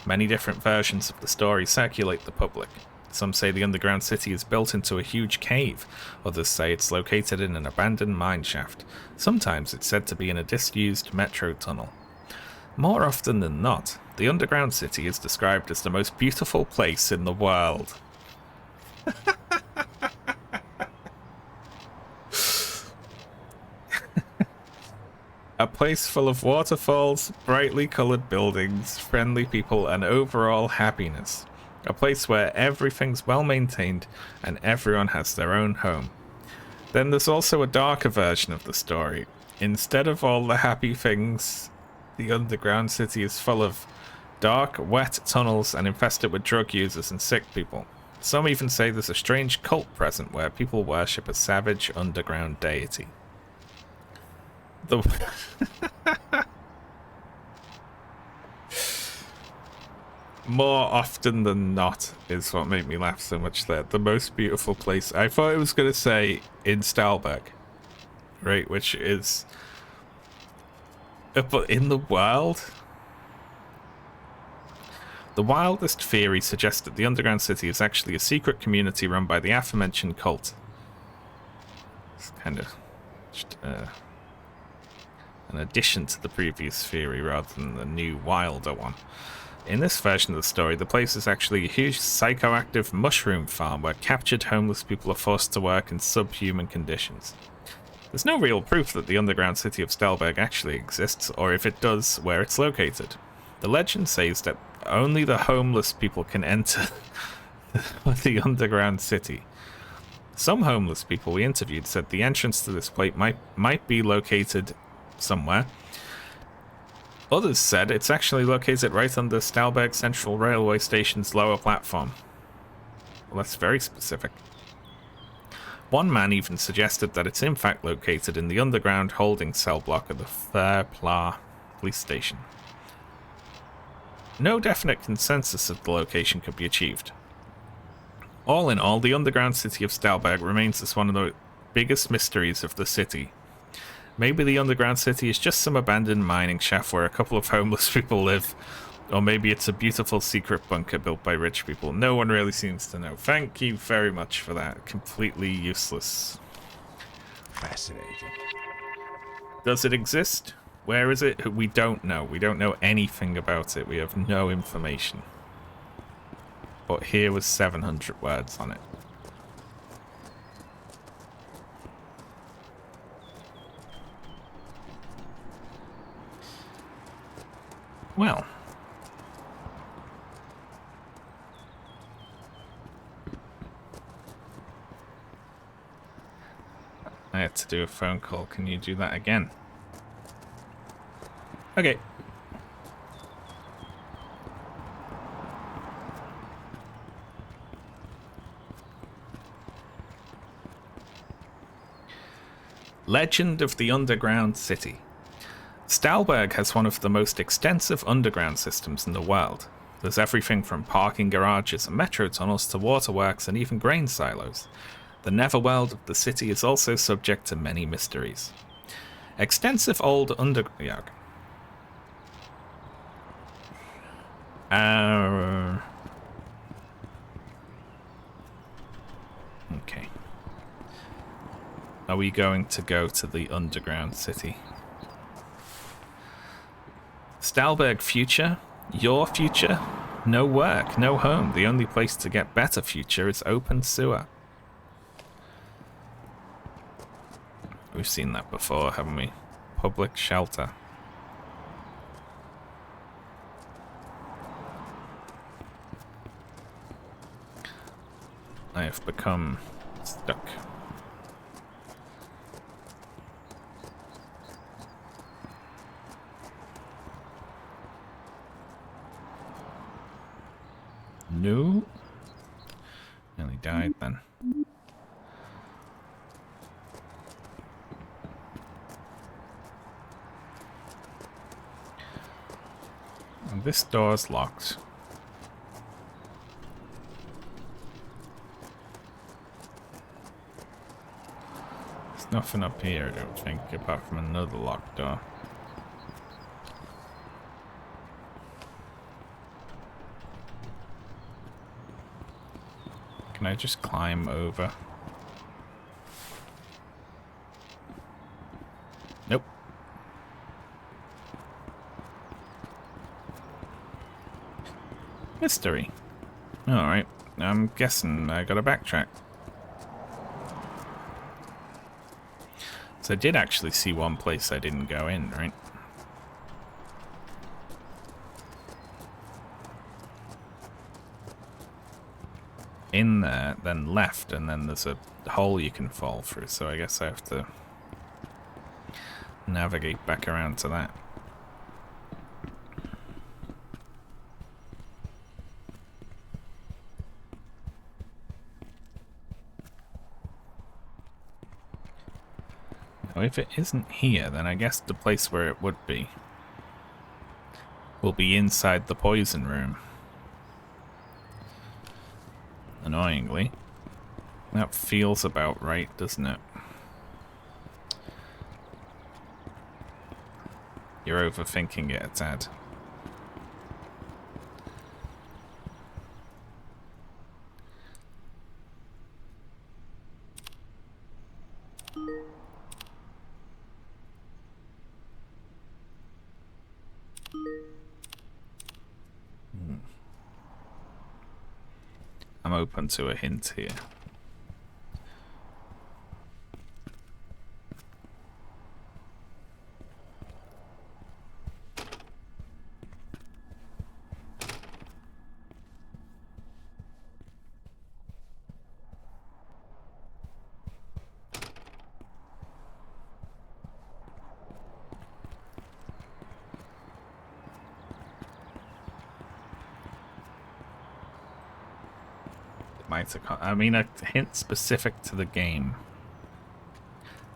Many different versions of the story circulate the public. Some say the underground city is built into a huge cave, others say it's located in an abandoned mine shaft. Sometimes it's said to be in a disused metro tunnel. More often than not, the underground city is described as the most beautiful place in the world. A place full of waterfalls, brightly coloured buildings, friendly people, and overall happiness. A place where everything's well maintained and everyone has their own home. Then there's also a darker version of the story. Instead of all the happy things, the underground city is full of dark, wet tunnels and infested with drug users and sick people. Some even say there's a strange cult present where people worship a savage underground deity. More often than not is what made me laugh so much there. The most beautiful place. I thought it was going to say in Stalberg, right? Which is... But in the world? The wildest theory suggests that the underground city is actually a secret community run by the aforementioned cult. It's kind of just an addition to the previous theory rather than the new, wilder one. In this version of the story, the place is actually a huge psychoactive mushroom farm where captured homeless people are forced to work in subhuman conditions. There's no real proof that the underground city of Stalberg actually exists, or if it does, where it's located. The legend says that only the homeless people can enter the underground city. Some homeless people we interviewed said the entrance to this place might be located somewhere. Others said it's actually located right under Stalberg Central Railway Station's lower platform. Well, that's very specific. One man even suggested that it's in fact located in the underground holding cell block of the Fairpla police station. No definite consensus of the location could be achieved. All in all, the underground city of Stalberg remains as one of the biggest mysteries of the city. Maybe the underground city is just some abandoned mining shaft where a couple of homeless people live, or maybe it's a beautiful secret bunker built by rich people. No one really seems to know. Thank you very much for that. Completely useless. Fascinating. Does it exist? Where is it? We don't know. We don't know anything about it. We have no information. But here was 700 words on it. Well. I had to do a phone call. Can you do that again? Okay. Legend of the Underground City. Stalberg has one of the most extensive underground systems in the world. There's everything from parking garages and metro tunnels to waterworks and even grain silos. The netherworld of the city is also subject to many mysteries. Extensive old under... Yeah, okay. Okay. Are we going to go to the underground city? Stalberg future? Your future? No work, no home. The only place to get better future is open sewer. We've seen that before, haven't we? Public shelter. I have become stuck. No. Nearly died then. And this door's locked. There's nothing up here, I don't think, apart from another locked door. Can I just climb over? Nope. Mystery. Alright, I'm guessing I gotta backtrack. So I did actually see one place I didn't go in, right? In there, then left, and then there's a hole you can fall through, so I guess I have to navigate back around to that. Now, if it isn't here, then I guess the place where it would be will be inside the poison room. Annoyingly. That feels about right, doesn't it? You're overthinking it a tad. I'm open to a hint here. I mean, a hint specific to the game,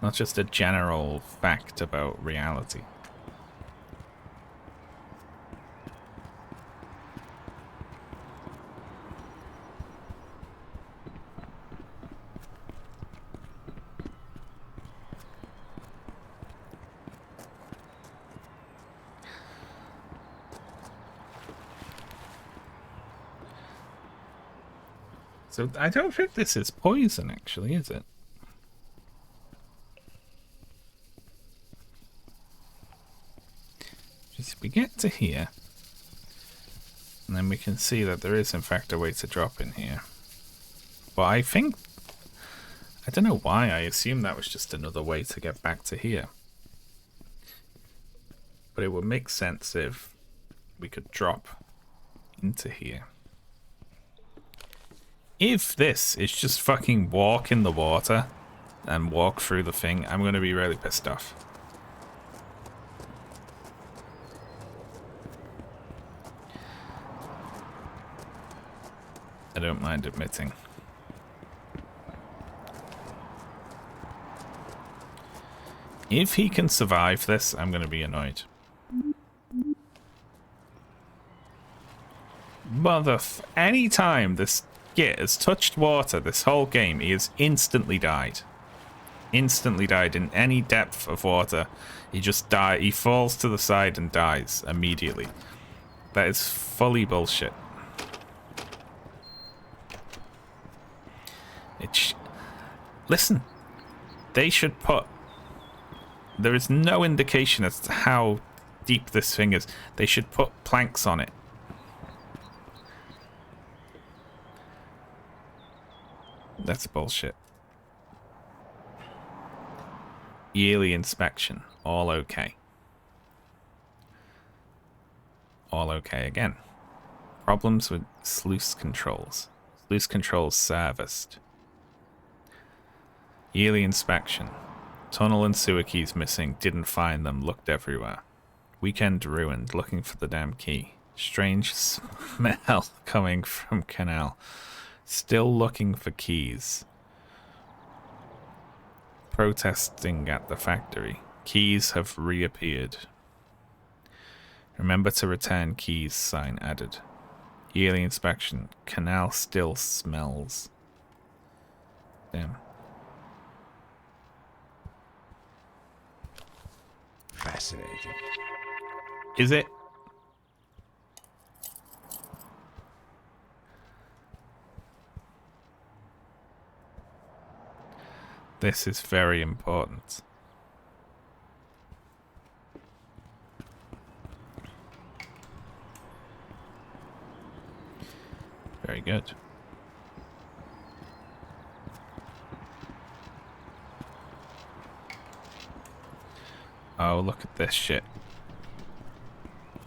not just a general fact about reality. So I don't think this is poison, actually, is it? Just we get to here, and then we can see that there is in fact a way to drop in here. But I think, I don't know why, I assume that was just another way to get back to here. But it would make sense if we could drop into here. If this is just fucking walk in the water and walk through the thing, I'm going to be really pissed off. I don't mind admitting. If he can survive this, I'm going to be annoyed. Anytime this git has touched water this whole game, he has instantly died. instantly died in any depth of water. He just died. He falls to the side and dies immediately. That is fully bullshit. Listen, they should put... There is no indication as to how deep this thing is. They should put planks on it. That's bullshit. Yearly inspection. All okay. All okay again. Problems with sluice controls. Sluice controls serviced. Yearly inspection. Tunnel and sewer keys missing. Didn't find them. Looked everywhere. Weekend ruined. Looking for the damn key. Strange smell coming from canal. Still looking for keys. Protesting at the factory. Keys have reappeared. Remember to return keys. Sign added. Yearly inspection. Canal still smells. Damn. Fascinating. Is it? This is very important. Very good. Oh, look at this shit.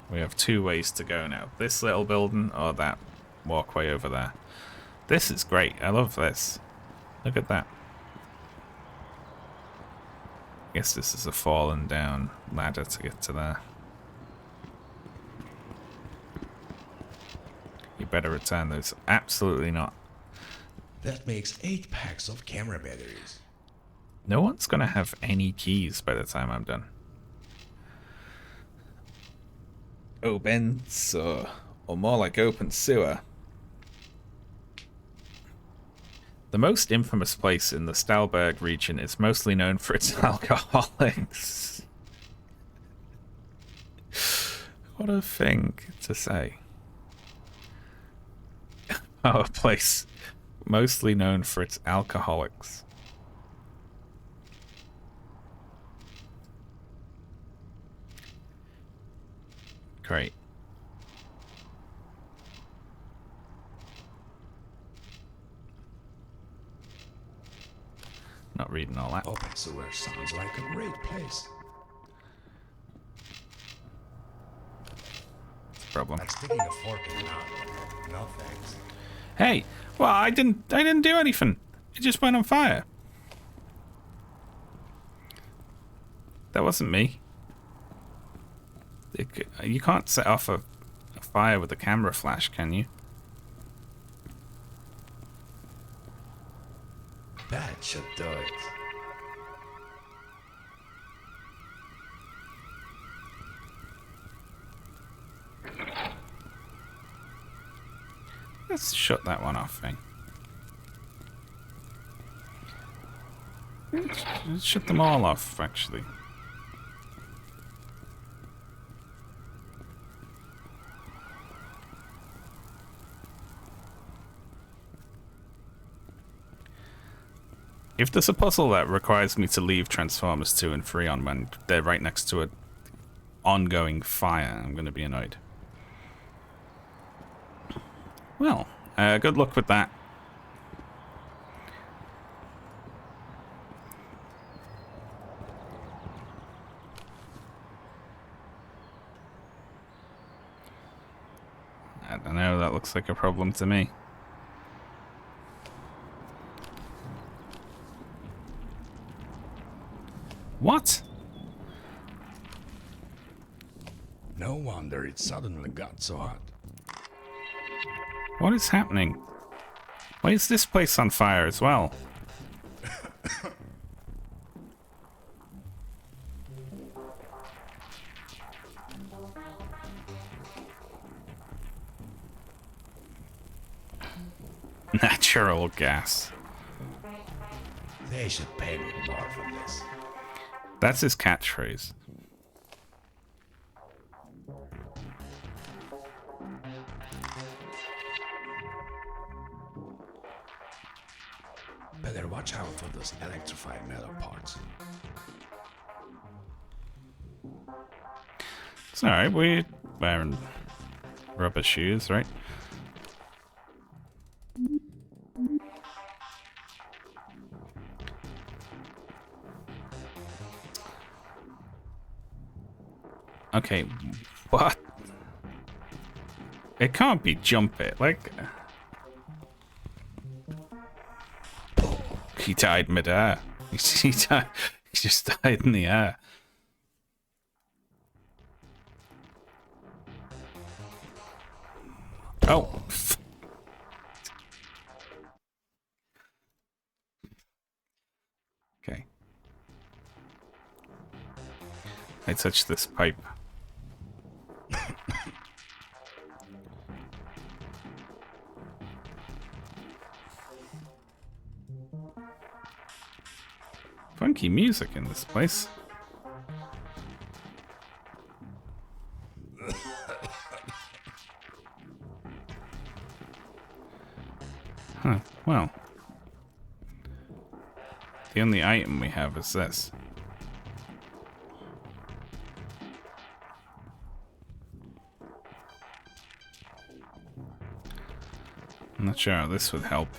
We have two ways to go now. This little building or that walkway over there. This is great. I love this. Look at that. I guess this is a fallen down ladder to get to there. You better return those. Absolutely not. That makes 8 packs of camera batteries. No one's gonna have any keys by the time I'm done. Open sewer, or more like open sewer. The most infamous place in the Stalberg region is mostly known for its alcoholics. What a thing to say. Our place, mostly known for its alcoholics. Great. Not reading all that. Open sewer sounds like a great place. Problem. Like sticking a fork in an apple. No thanks. Hey, well, I didn't do anything. It just went on fire. That wasn't me. You can't set off a fire with a camera flash, can you? That should do it. Let's shut that one off, thing. Let's shut them all off, actually. If there's a puzzle that requires me to leave Transformers 2 and 3 on when they're right next to an ongoing fire, I'm going to be annoyed. Well, good luck with that. I don't know, that looks like a problem to me. What? No wonder it suddenly got so hot. What is happening? Why is this place on fire as well? Natural gas. They should pay me more for this. That's his catchphrase. Better watch out for those electrified metal parts. It's alright, we're wearing rubber shoes, right? Okay, what? It can't be jump it, like... He died mid-air. He died, he just died in the air. Oh. Okay. I touched this pipe. Funky music in this place. Huh, well. The only item we have is this. I'm not sure how this would help.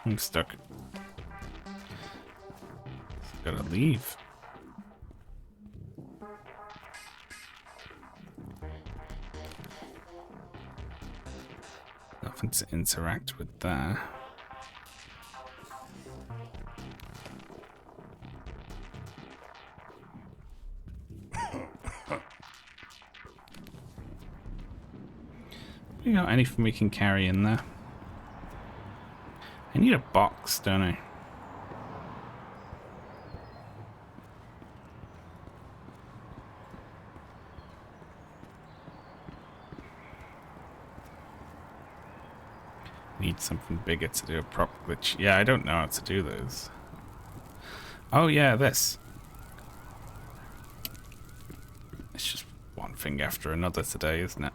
I'm stuck. Gotta leave. Nothing to interact with there. We got anything we can carry in there? I need a box, don't I? Need something bigger to do a prop glitch. Yeah, I don't know how to do those. Oh yeah, this. It's just one thing after another today, isn't it?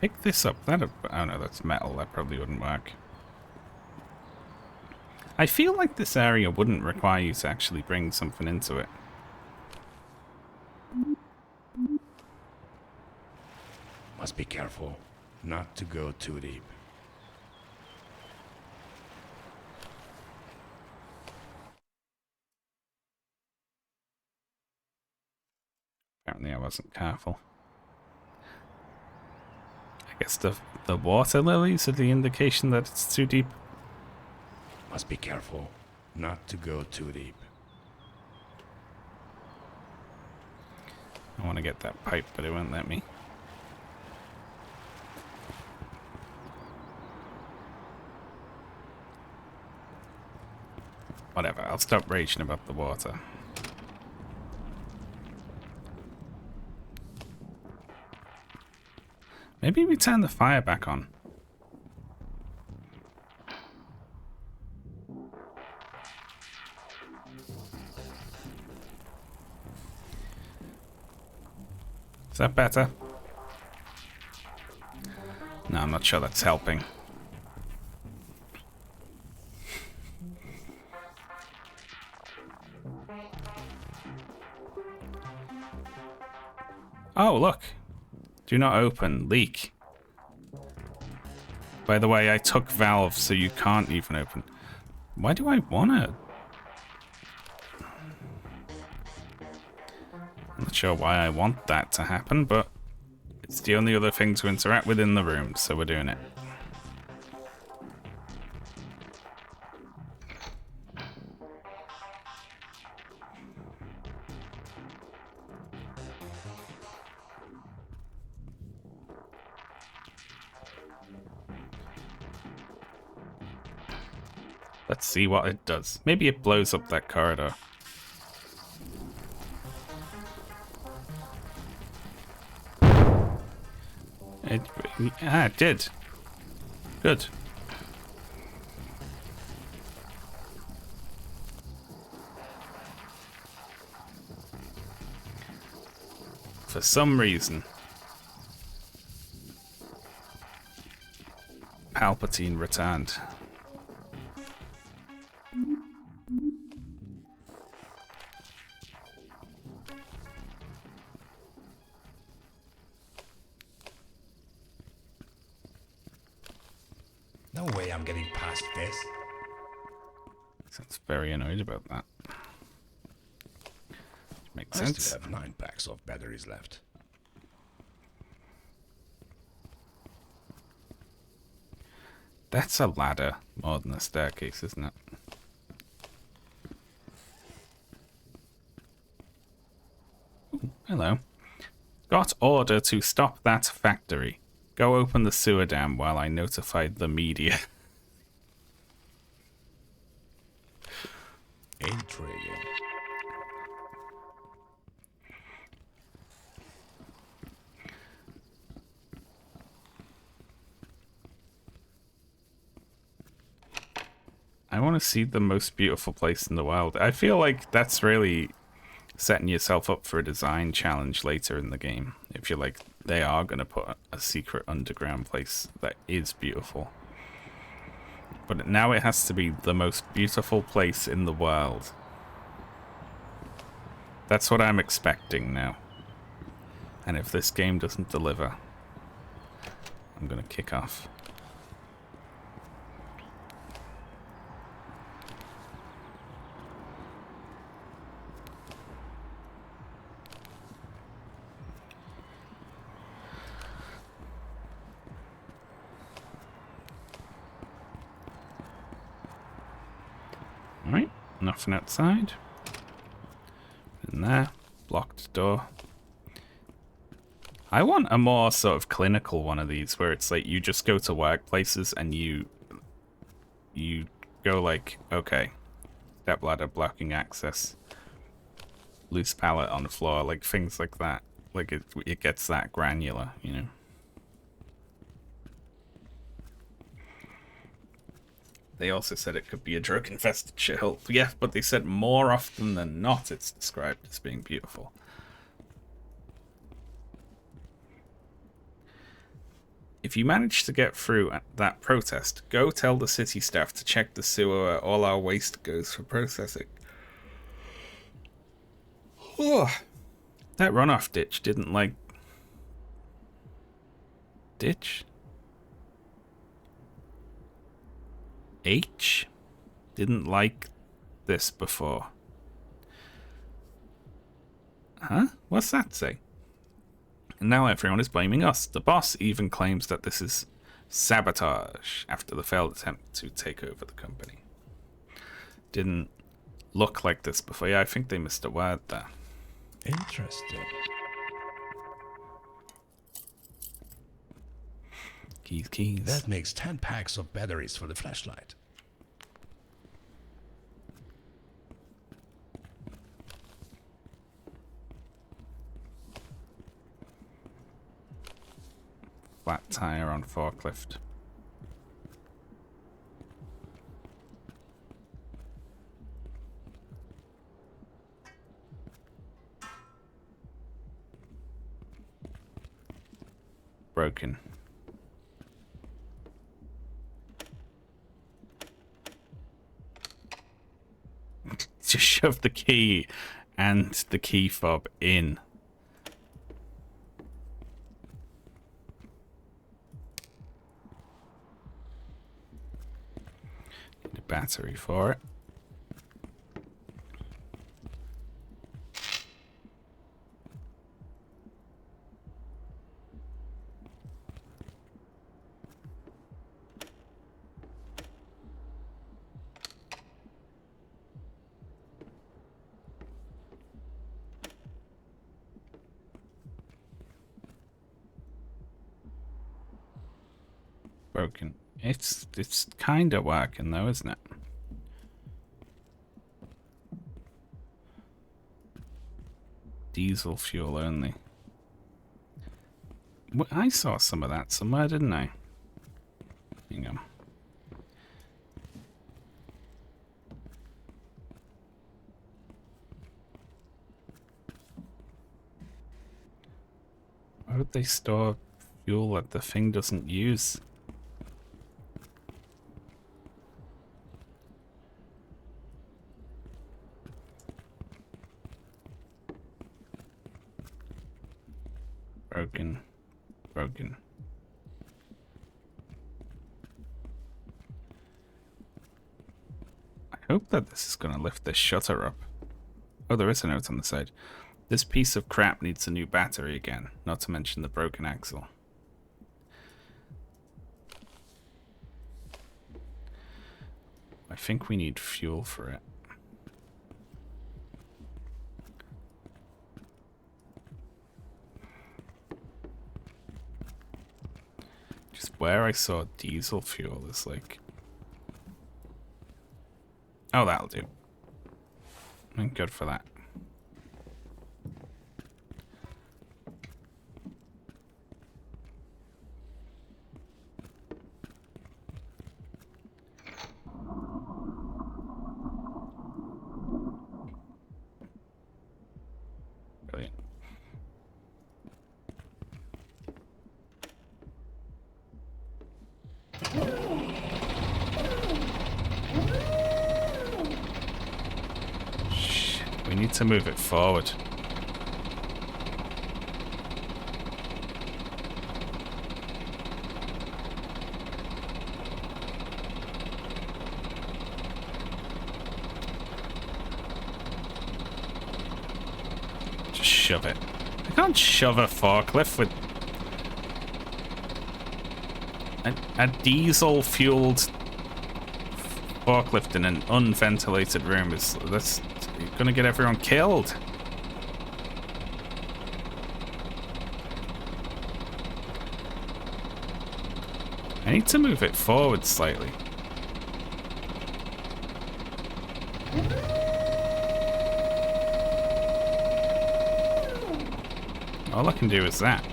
Pick this up. That, oh no, that's metal. That probably wouldn't work. I feel like this area wouldn't require you to actually bring something into it. Must be careful not to go too deep. Apparently I wasn't careful. I guess the water lilies are the indication that it's too deep. Must be careful not to go too deep. I want to get that pipe, but it won't let me. Whatever, I'll stop raging about the water. Maybe we turn the fire back on. Is that better? No, I'm not sure that's helping. Oh, look. Do not open. Leak. By the way, I took valve, so you can't even open. Why do I want it? I'm not sure why I want that to happen, but it's the only other thing to interact with in the room, so we're doing it. Let's see what it does. Maybe it blows up that corridor. It did. Good. For some reason, Palpatine returned. No way I'm getting past this. Sounds very annoyed about that. Makes I sense. still have 9 packs of batteries left. That's a ladder more than a staircase, isn't it? Ooh, hello. Got order to stop that factory. Go open the sewer dam while I notify the media. Intriguing. I want to see the most beautiful place in the world. I feel like that's really setting yourself up for a design challenge later in the game. If you're like, they are going to put a secret underground place that is beautiful. But now it has to be the most beautiful place in the world. That's what I'm expecting now. And if this game doesn't deliver, I'm going to kick off. Alright, nothing outside. In there, blocked door. I want a more sort of clinical one of these where it's like you just go to workplaces and you go like, okay, step ladder blocking access, loose pallet on the floor, like things like that. Like it gets that granular, you know. They also said it could be a drug-infested shithole. Yeah, but they said more often than not it's described as being beautiful. If you manage to get through that protest, go tell the city staff to check the sewer where all our waste goes for processing. Oh, that runoff ditch didn't like... Ditch? H didn't like this before. Huh? What's that say? And now everyone is blaming us. The boss even claims that this is sabotage after the failed attempt to take over the company. Didn't look like this before. Yeah, I think they missed a word there. Interesting. Keys. That makes 10 packs of batteries for the flashlight. Flat tire on forklift. Broken. Just shove the key and the key fob in. Need a battery for it. Broken. It's kind of working though, isn't it? diesel fuel only. I saw some of that somewhere, didn't I? Hang on. Why would they store fuel that the thing doesn't use? Broken. Broken. I hope that this is going to lift this shutter up. Oh, there is a note on the side. This piece of crap needs a new battery again, not to mention the broken axle. I think we need fuel for it. Just where I saw diesel fuel is like... Oh, that'll do. I'm good for that. Brilliant. Shit, we need to move it forward. Just shove it. I can't shove a forklift with a diesel-fueled forklift in an unventilated room. That's gonna get everyone killed. I need to move it forward slightly. All I can do is that.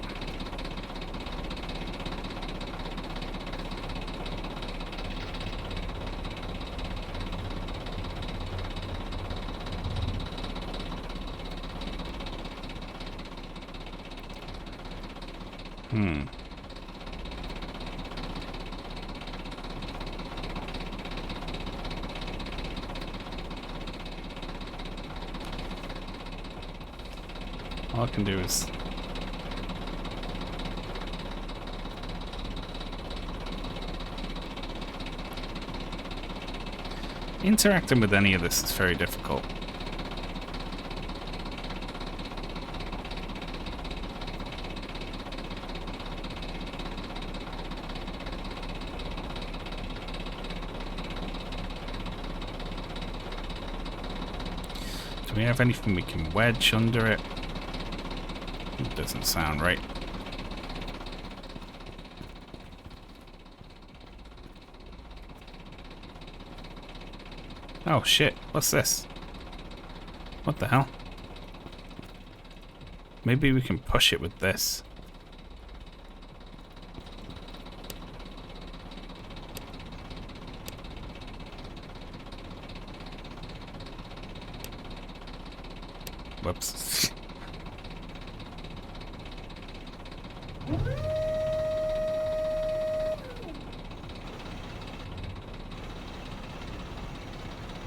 All I can do is... Interacting with any of this is very difficult. Do we have anything we can wedge under it? It doesn't sound right. Oh shit, what's this? What the hell? Maybe we can push it with this. Whoops.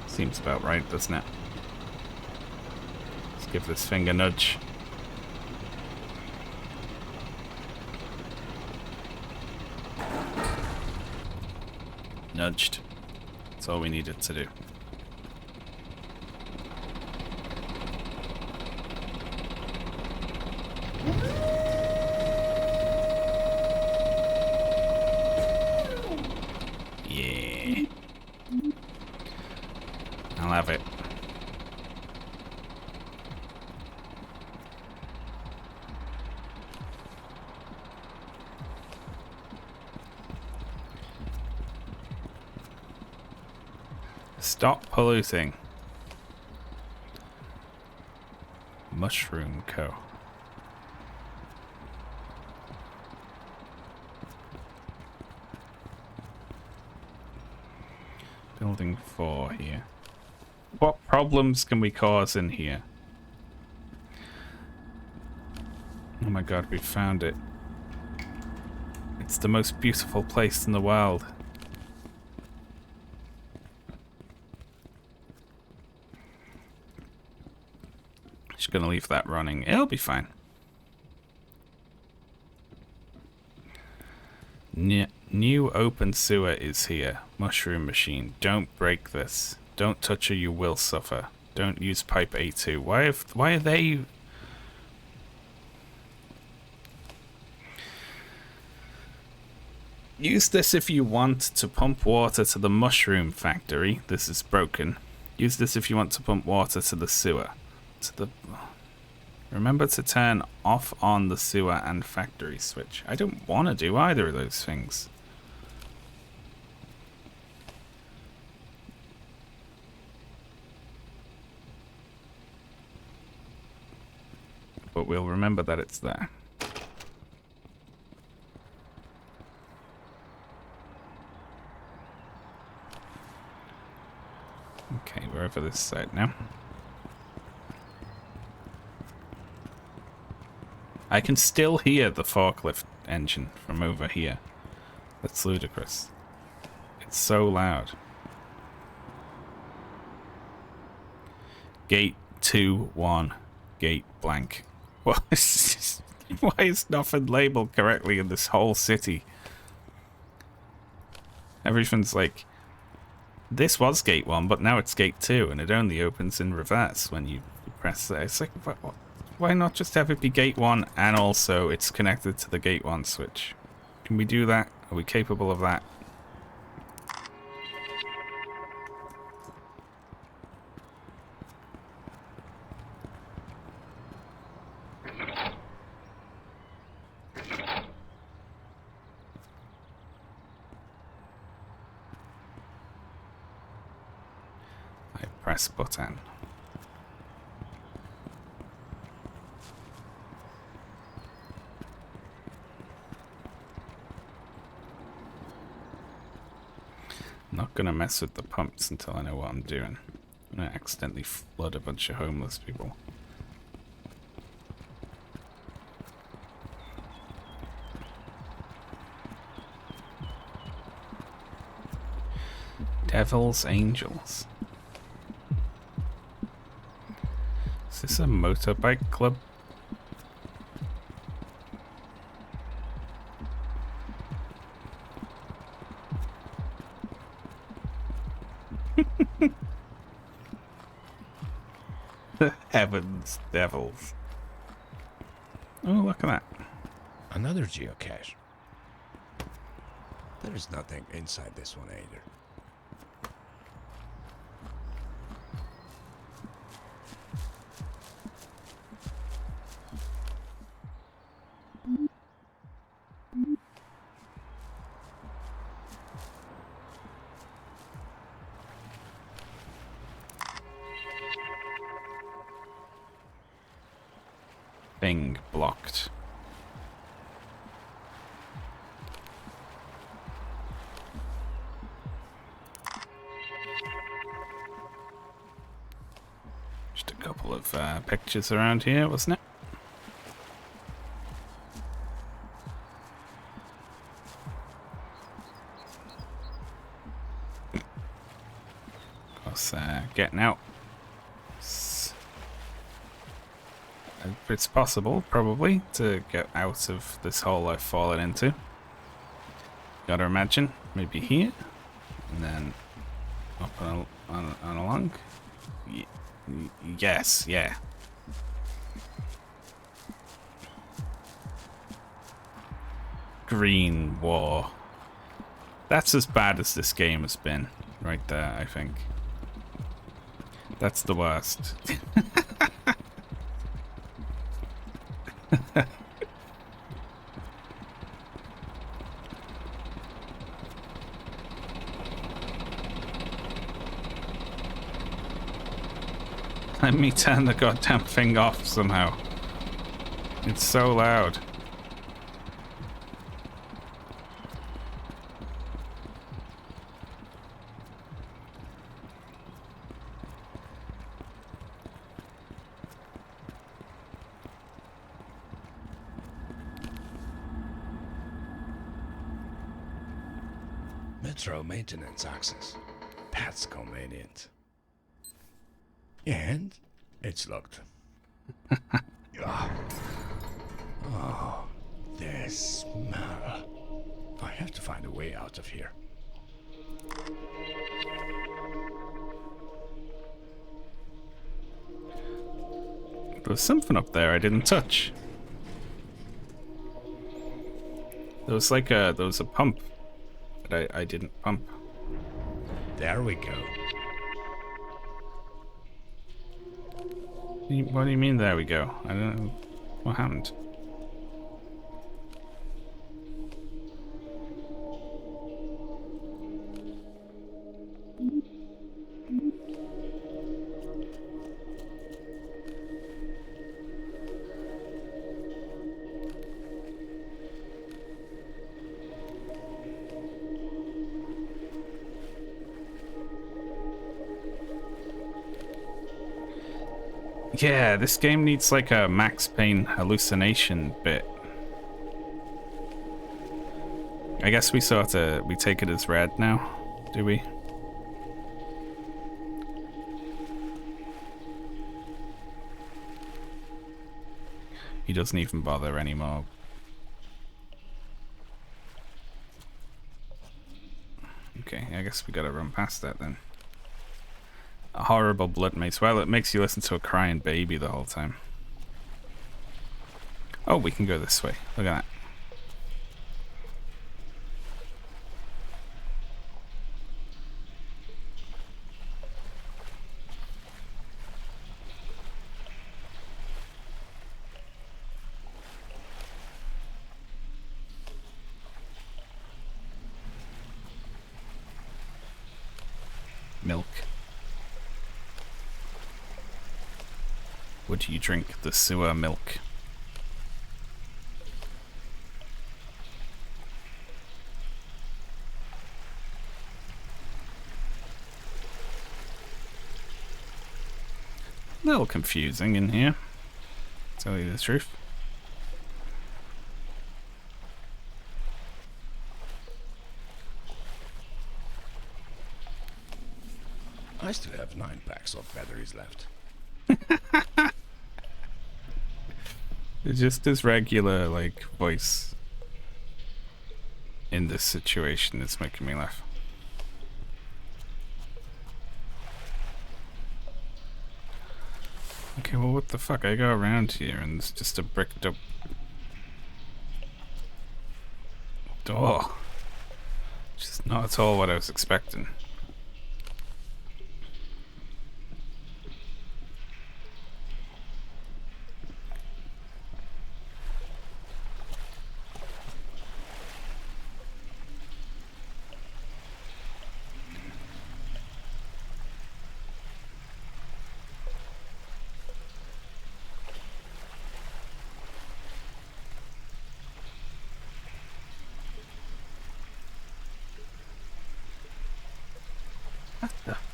Seems about right, doesn't it? Let's give this thing a nudge. Nudged. That's all we needed to do. Yeah. I'll have it. Stop polluting. Mushroom Co. Building 4 here. What problems can we cause in here? Oh my god, we found it. It's the most beautiful place in the world. Just gonna leave that running. It'll be fine. New open sewer is here. Mushroom machine. Don't break this. Don't touch or you will suffer. Don't use pipe A2. Why are they... Use this if you want to pump water to the mushroom factory. This is broken. Use this if you want to pump water to the sewer. Remember to turn off on the sewer and factory switch. I don't want to do either of those things. But we'll remember that it's there. Okay, we're over this side now. I can still hear the forklift engine from over here. That's ludicrous. It's so loud. Gate 2-1. Gate blank. Why is nothing labeled correctly in this whole city? Everything's like... This was gate 1, but now it's gate 2, and it only opens in reverse when you press it. It's like, why not just have it be gate 1, and also it's connected to the gate 1 switch? Can we do that? Are we capable of that? Press button. I'm not gonna mess with the pumps until I know what I'm doing. I'm gonna accidentally flood a bunch of homeless people. Devil's Angels. Is this a motorbike club? The Heavens Devils. Oh, look at that. Another geocache. There is nothing inside this one either. Thing blocked. Just a couple of pictures around here, wasn't it? Of course, getting out. It's possible, probably, to get out of this hole I've fallen into. Gotta imagine, maybe here, and then up and along. Yes, yeah. Green War. That's as bad as this game has been, right there, I think. That's the worst. Let me turn the goddamn thing off somehow. It's so loud. Metro maintenance access. That's convenient. And it's locked. Ah. Oh, the smell. I have to find a way out of here. There was something up there I didn't touch. There was a pump that I didn't pump. There we go. What do you mean, there we go? I don't know. What happened? Yeah, this game needs like a Max Payne hallucination bit. I guess we take it as read now, do we? He doesn't even bother anymore. Okay, I guess we gotta run past that then. A horrible blood mace. Well, it makes you listen to a crying baby the whole time. Oh, we can go this way. Look at that. Milk. Would you drink the sewer milk? A little confusing in here, to tell you the truth. I still have 9 packs of batteries left. It's just his regular, like, voice in this situation that's making me laugh. Okay, well, what the fuck? I go around here and it's just a bricked up door. Just not at all what I was expecting.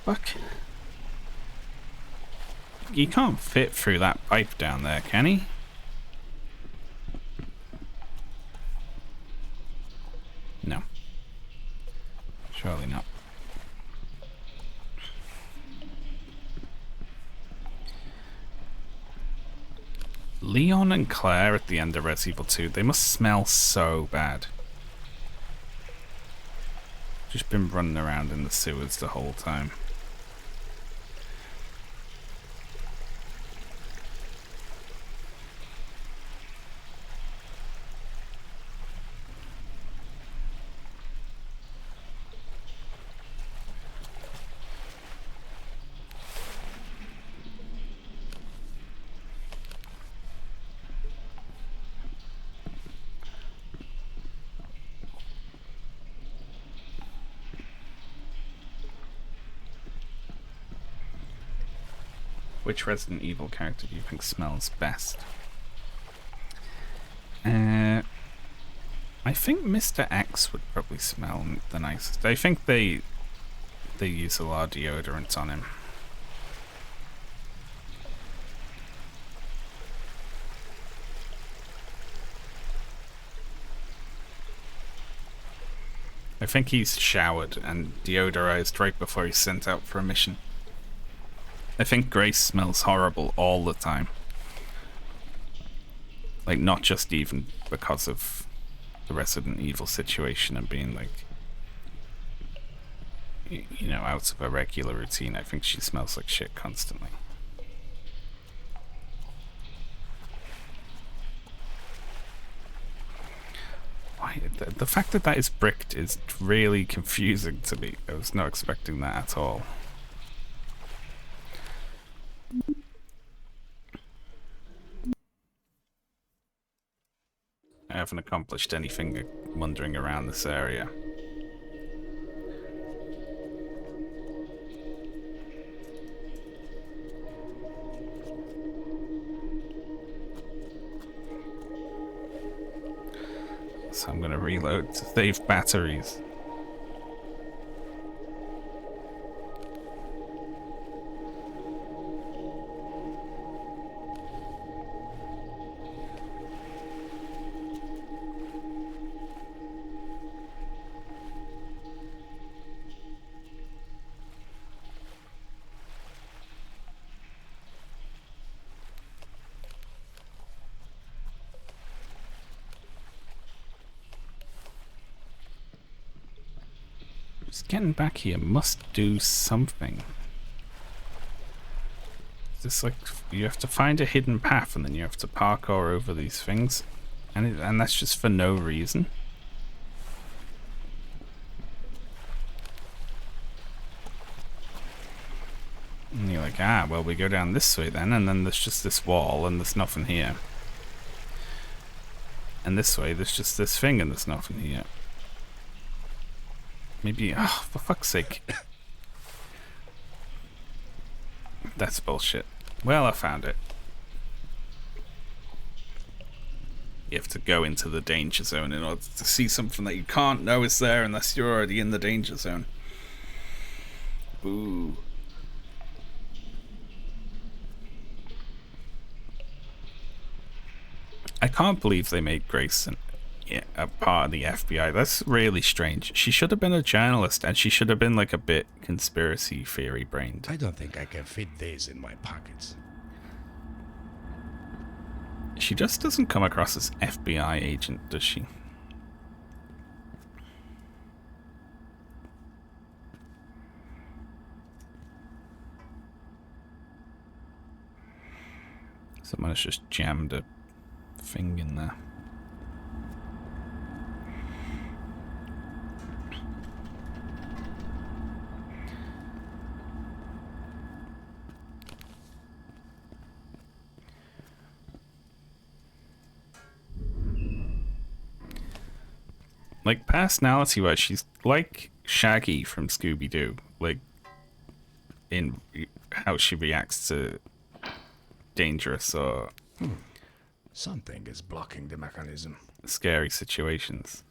Fuck. He can't fit through that pipe down there, can he? No. Surely not. Leon and Claire at the end of Resident Evil 2, they must smell so bad. Just been running around in the sewers the whole time. Which Resident Evil character do you think smells best? I think Mr. X would probably smell the nicest. I think they use a lot of deodorant on him. I think he's showered and deodorized right before he's sent out for a mission. I think Grace smells horrible all the time. Like, not just even because of the Resident Evil situation and being, like, you know, out of a regular routine. I think she smells like shit constantly. Why, the fact that that is bricked is really confusing to me. I was not expecting that at all. I haven't accomplished anything wandering around this area. So I'm gonna reload to save batteries. Just getting back here must do something. It's just like you have to find a hidden path and then you have to parkour over these things, and that's just for no reason. And you're like, ah, well, we go down this way then, and then there's just this wall and there's nothing here. And this way there's just this thing and there's nothing here. Maybe, oh, for fuck's sake. That's bullshit. Well, I found it. You have to go into the danger zone in order to see something that you can't know is there unless you're already in the danger zone. Ooh. I can't believe they made Grace a part of the FBI. That's really strange. She should have been a journalist, and she should have been like a bit conspiracy theory brained. I don't think I can fit these in my pockets. She just doesn't come across as FBI agent, does she? Someone has just jammed a thing in there. Like, personality-wise, she's like Shaggy from Scooby-Doo. Like, in how she reacts to dangerous or Something is blocking the mechanism. scary situations.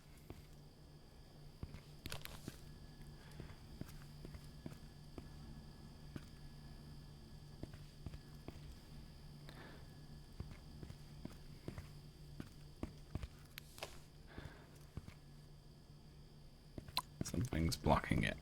Something's blocking it.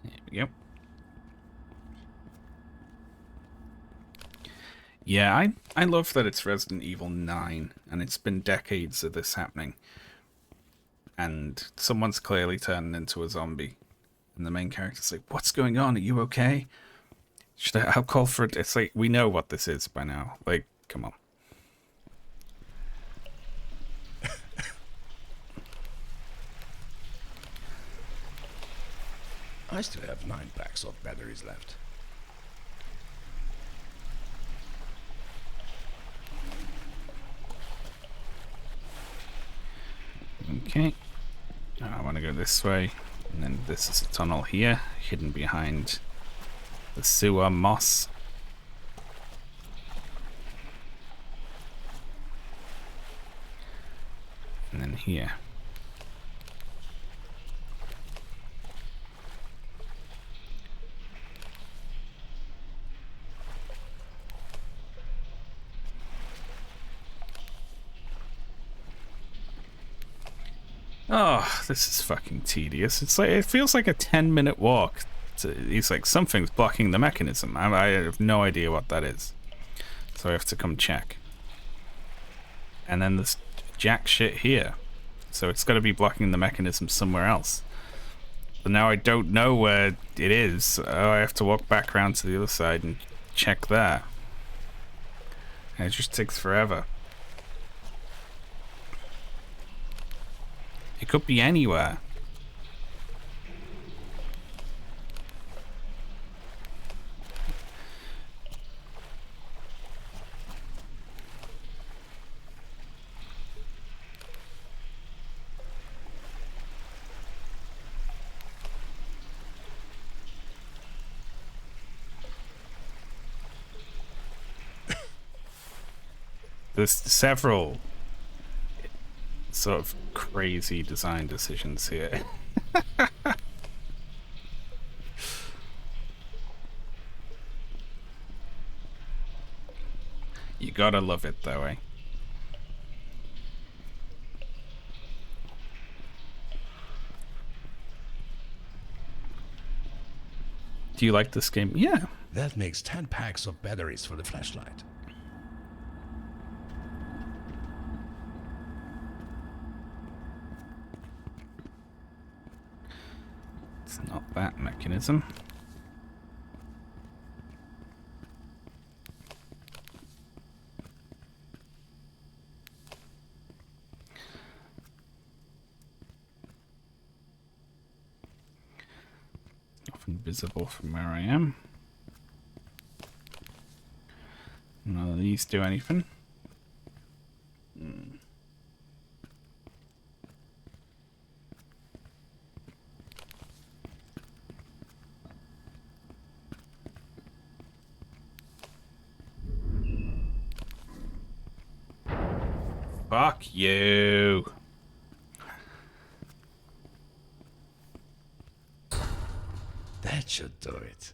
There we go. Yeah, I love that it's Resident Evil 9, and it's been decades of this happening. And someone's clearly turning into a zombie. And the main character's like, what's going on? Are you okay? I'll call for it? It's like, we know what this is by now. Like, come on. I still have 9 packs of batteries left. Okay. I want to go this way. And then this is a tunnel here, hidden behind the sewer moss. And then here. Oh, this is fucking tedious. It's like, it feels like a 10-minute walk. It's like something's blocking the mechanism. I have no idea what that is. So I have to come check. And then there's jack shit here. So it's got to be blocking the mechanism somewhere else. But now I don't know where it is. Oh, I have to walk back around to the other side and check there. And it just takes forever. It could be anywhere. There's several sort of crazy design decisions here. You gotta love it though, eh? Do you like this game? Yeah. That makes 10 packs of batteries for the flashlight. It's not that mechanism. Often visible from where I am. None of these do anything. Fuck you. That should do it.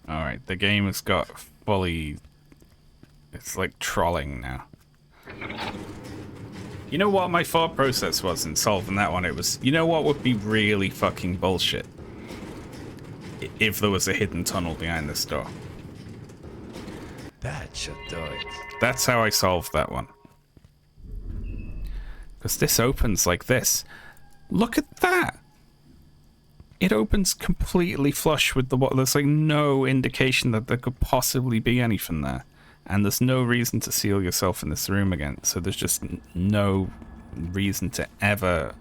Alright, the game has got fully... It's like trolling now. You know what my thought process was in solving that one? It was, you know what would be really fucking bullshit? If there was a hidden tunnel behind this door. That should do it. That's how I solved that one. Because this opens like this. Look at that! It opens completely flush with the water. There's like no indication that there could possibly be anything there. And there's no reason to seal yourself in this room again. So there's just no reason to ever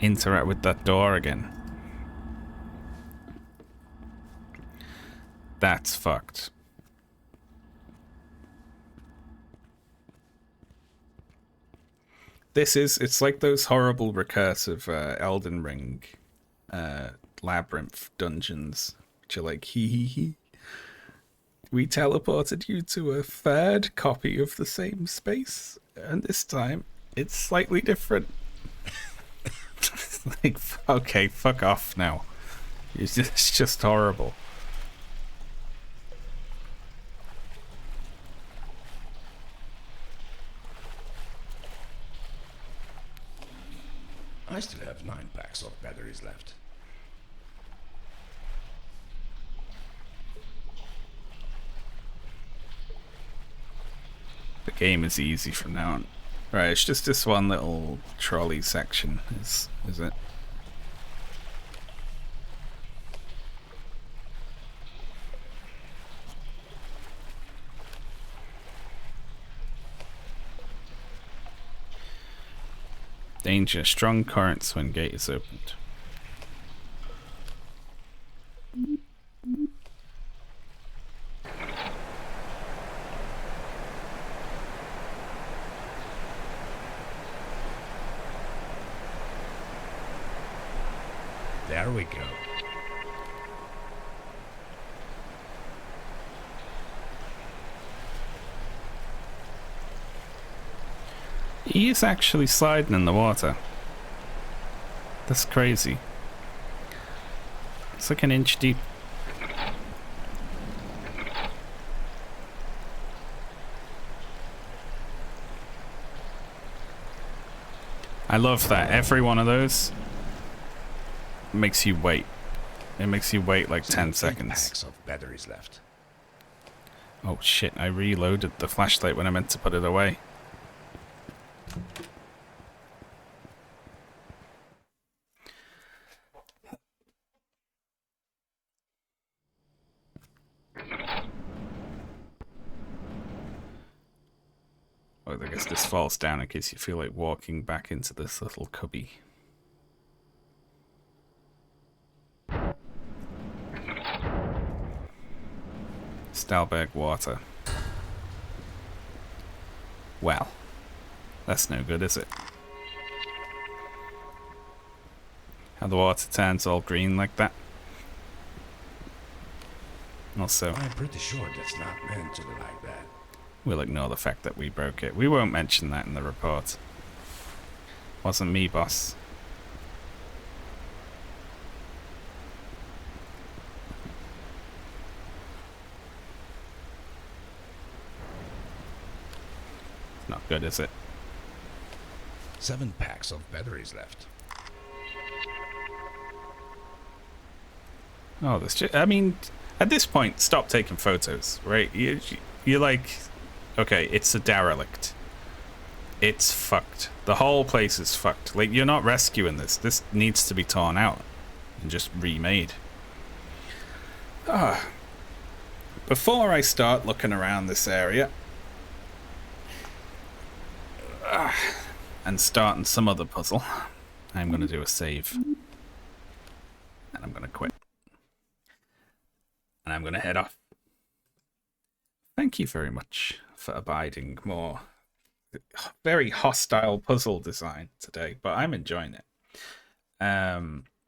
interact with that door again. That's fucked. It's like those horrible recursive Elden Ring labyrinth dungeons, which are like, hee. We teleported you to a third copy of the same space, and this time it's slightly different. Like, okay, fuck off now. It's just horrible. I still have 9 packs of batteries left. The game is easy from now on. Right, it's just this one little trolley section, is it? Danger. Strong currents when gate is opened. There we go. He is actually sliding in the water. That's crazy. It's like an inch deep. I love that. Every one of those makes you wait. It makes you wait like 10 seconds. Packs of batteries left. Oh shit, I reloaded the flashlight when I meant to put it away. Oh, I guess this falls down in case you feel like walking back into this little cubby. Stalberg water. Well, that's no good, is it? How the water turns all green like that. Also, I'm pretty sure that's not meant to be like that. we'll ignore the fact that we broke it. We won't mention that in the report. Wasn't me, boss. Not good, is it? 7 packs of batteries left. Oh, this just, I mean, at this point, stop taking photos, right? You're like, okay, it's a derelict. It's fucked. The whole place is fucked. Like, you're not rescuing this. This needs to be torn out and just remade. Ah. Before I start looking around this area and starting some other puzzle, I'm going to do a save. And I'm going to quit. And I'm going to head off. Thank you very much for abiding. More very hostile puzzle design today, but I'm enjoying it.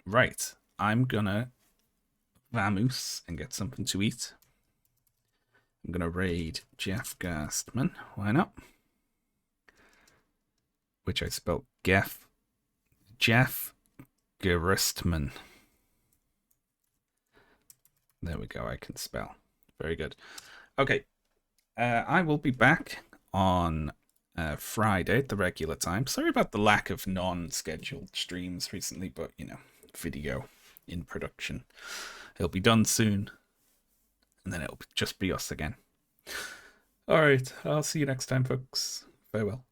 Right. I'm going to vamoose and get something to eat. I'm going to raid Jeff Gerstmann. Why not? Which I spelled Jeff Gerstmann. There we go, I can spell. Very good. Okay, I will be back on Friday at the regular time. Sorry about the lack of non-scheduled streams recently, but, you know, video in production. It'll be done soon, and then it'll just be us again. All right, I'll see you next time, folks. Farewell.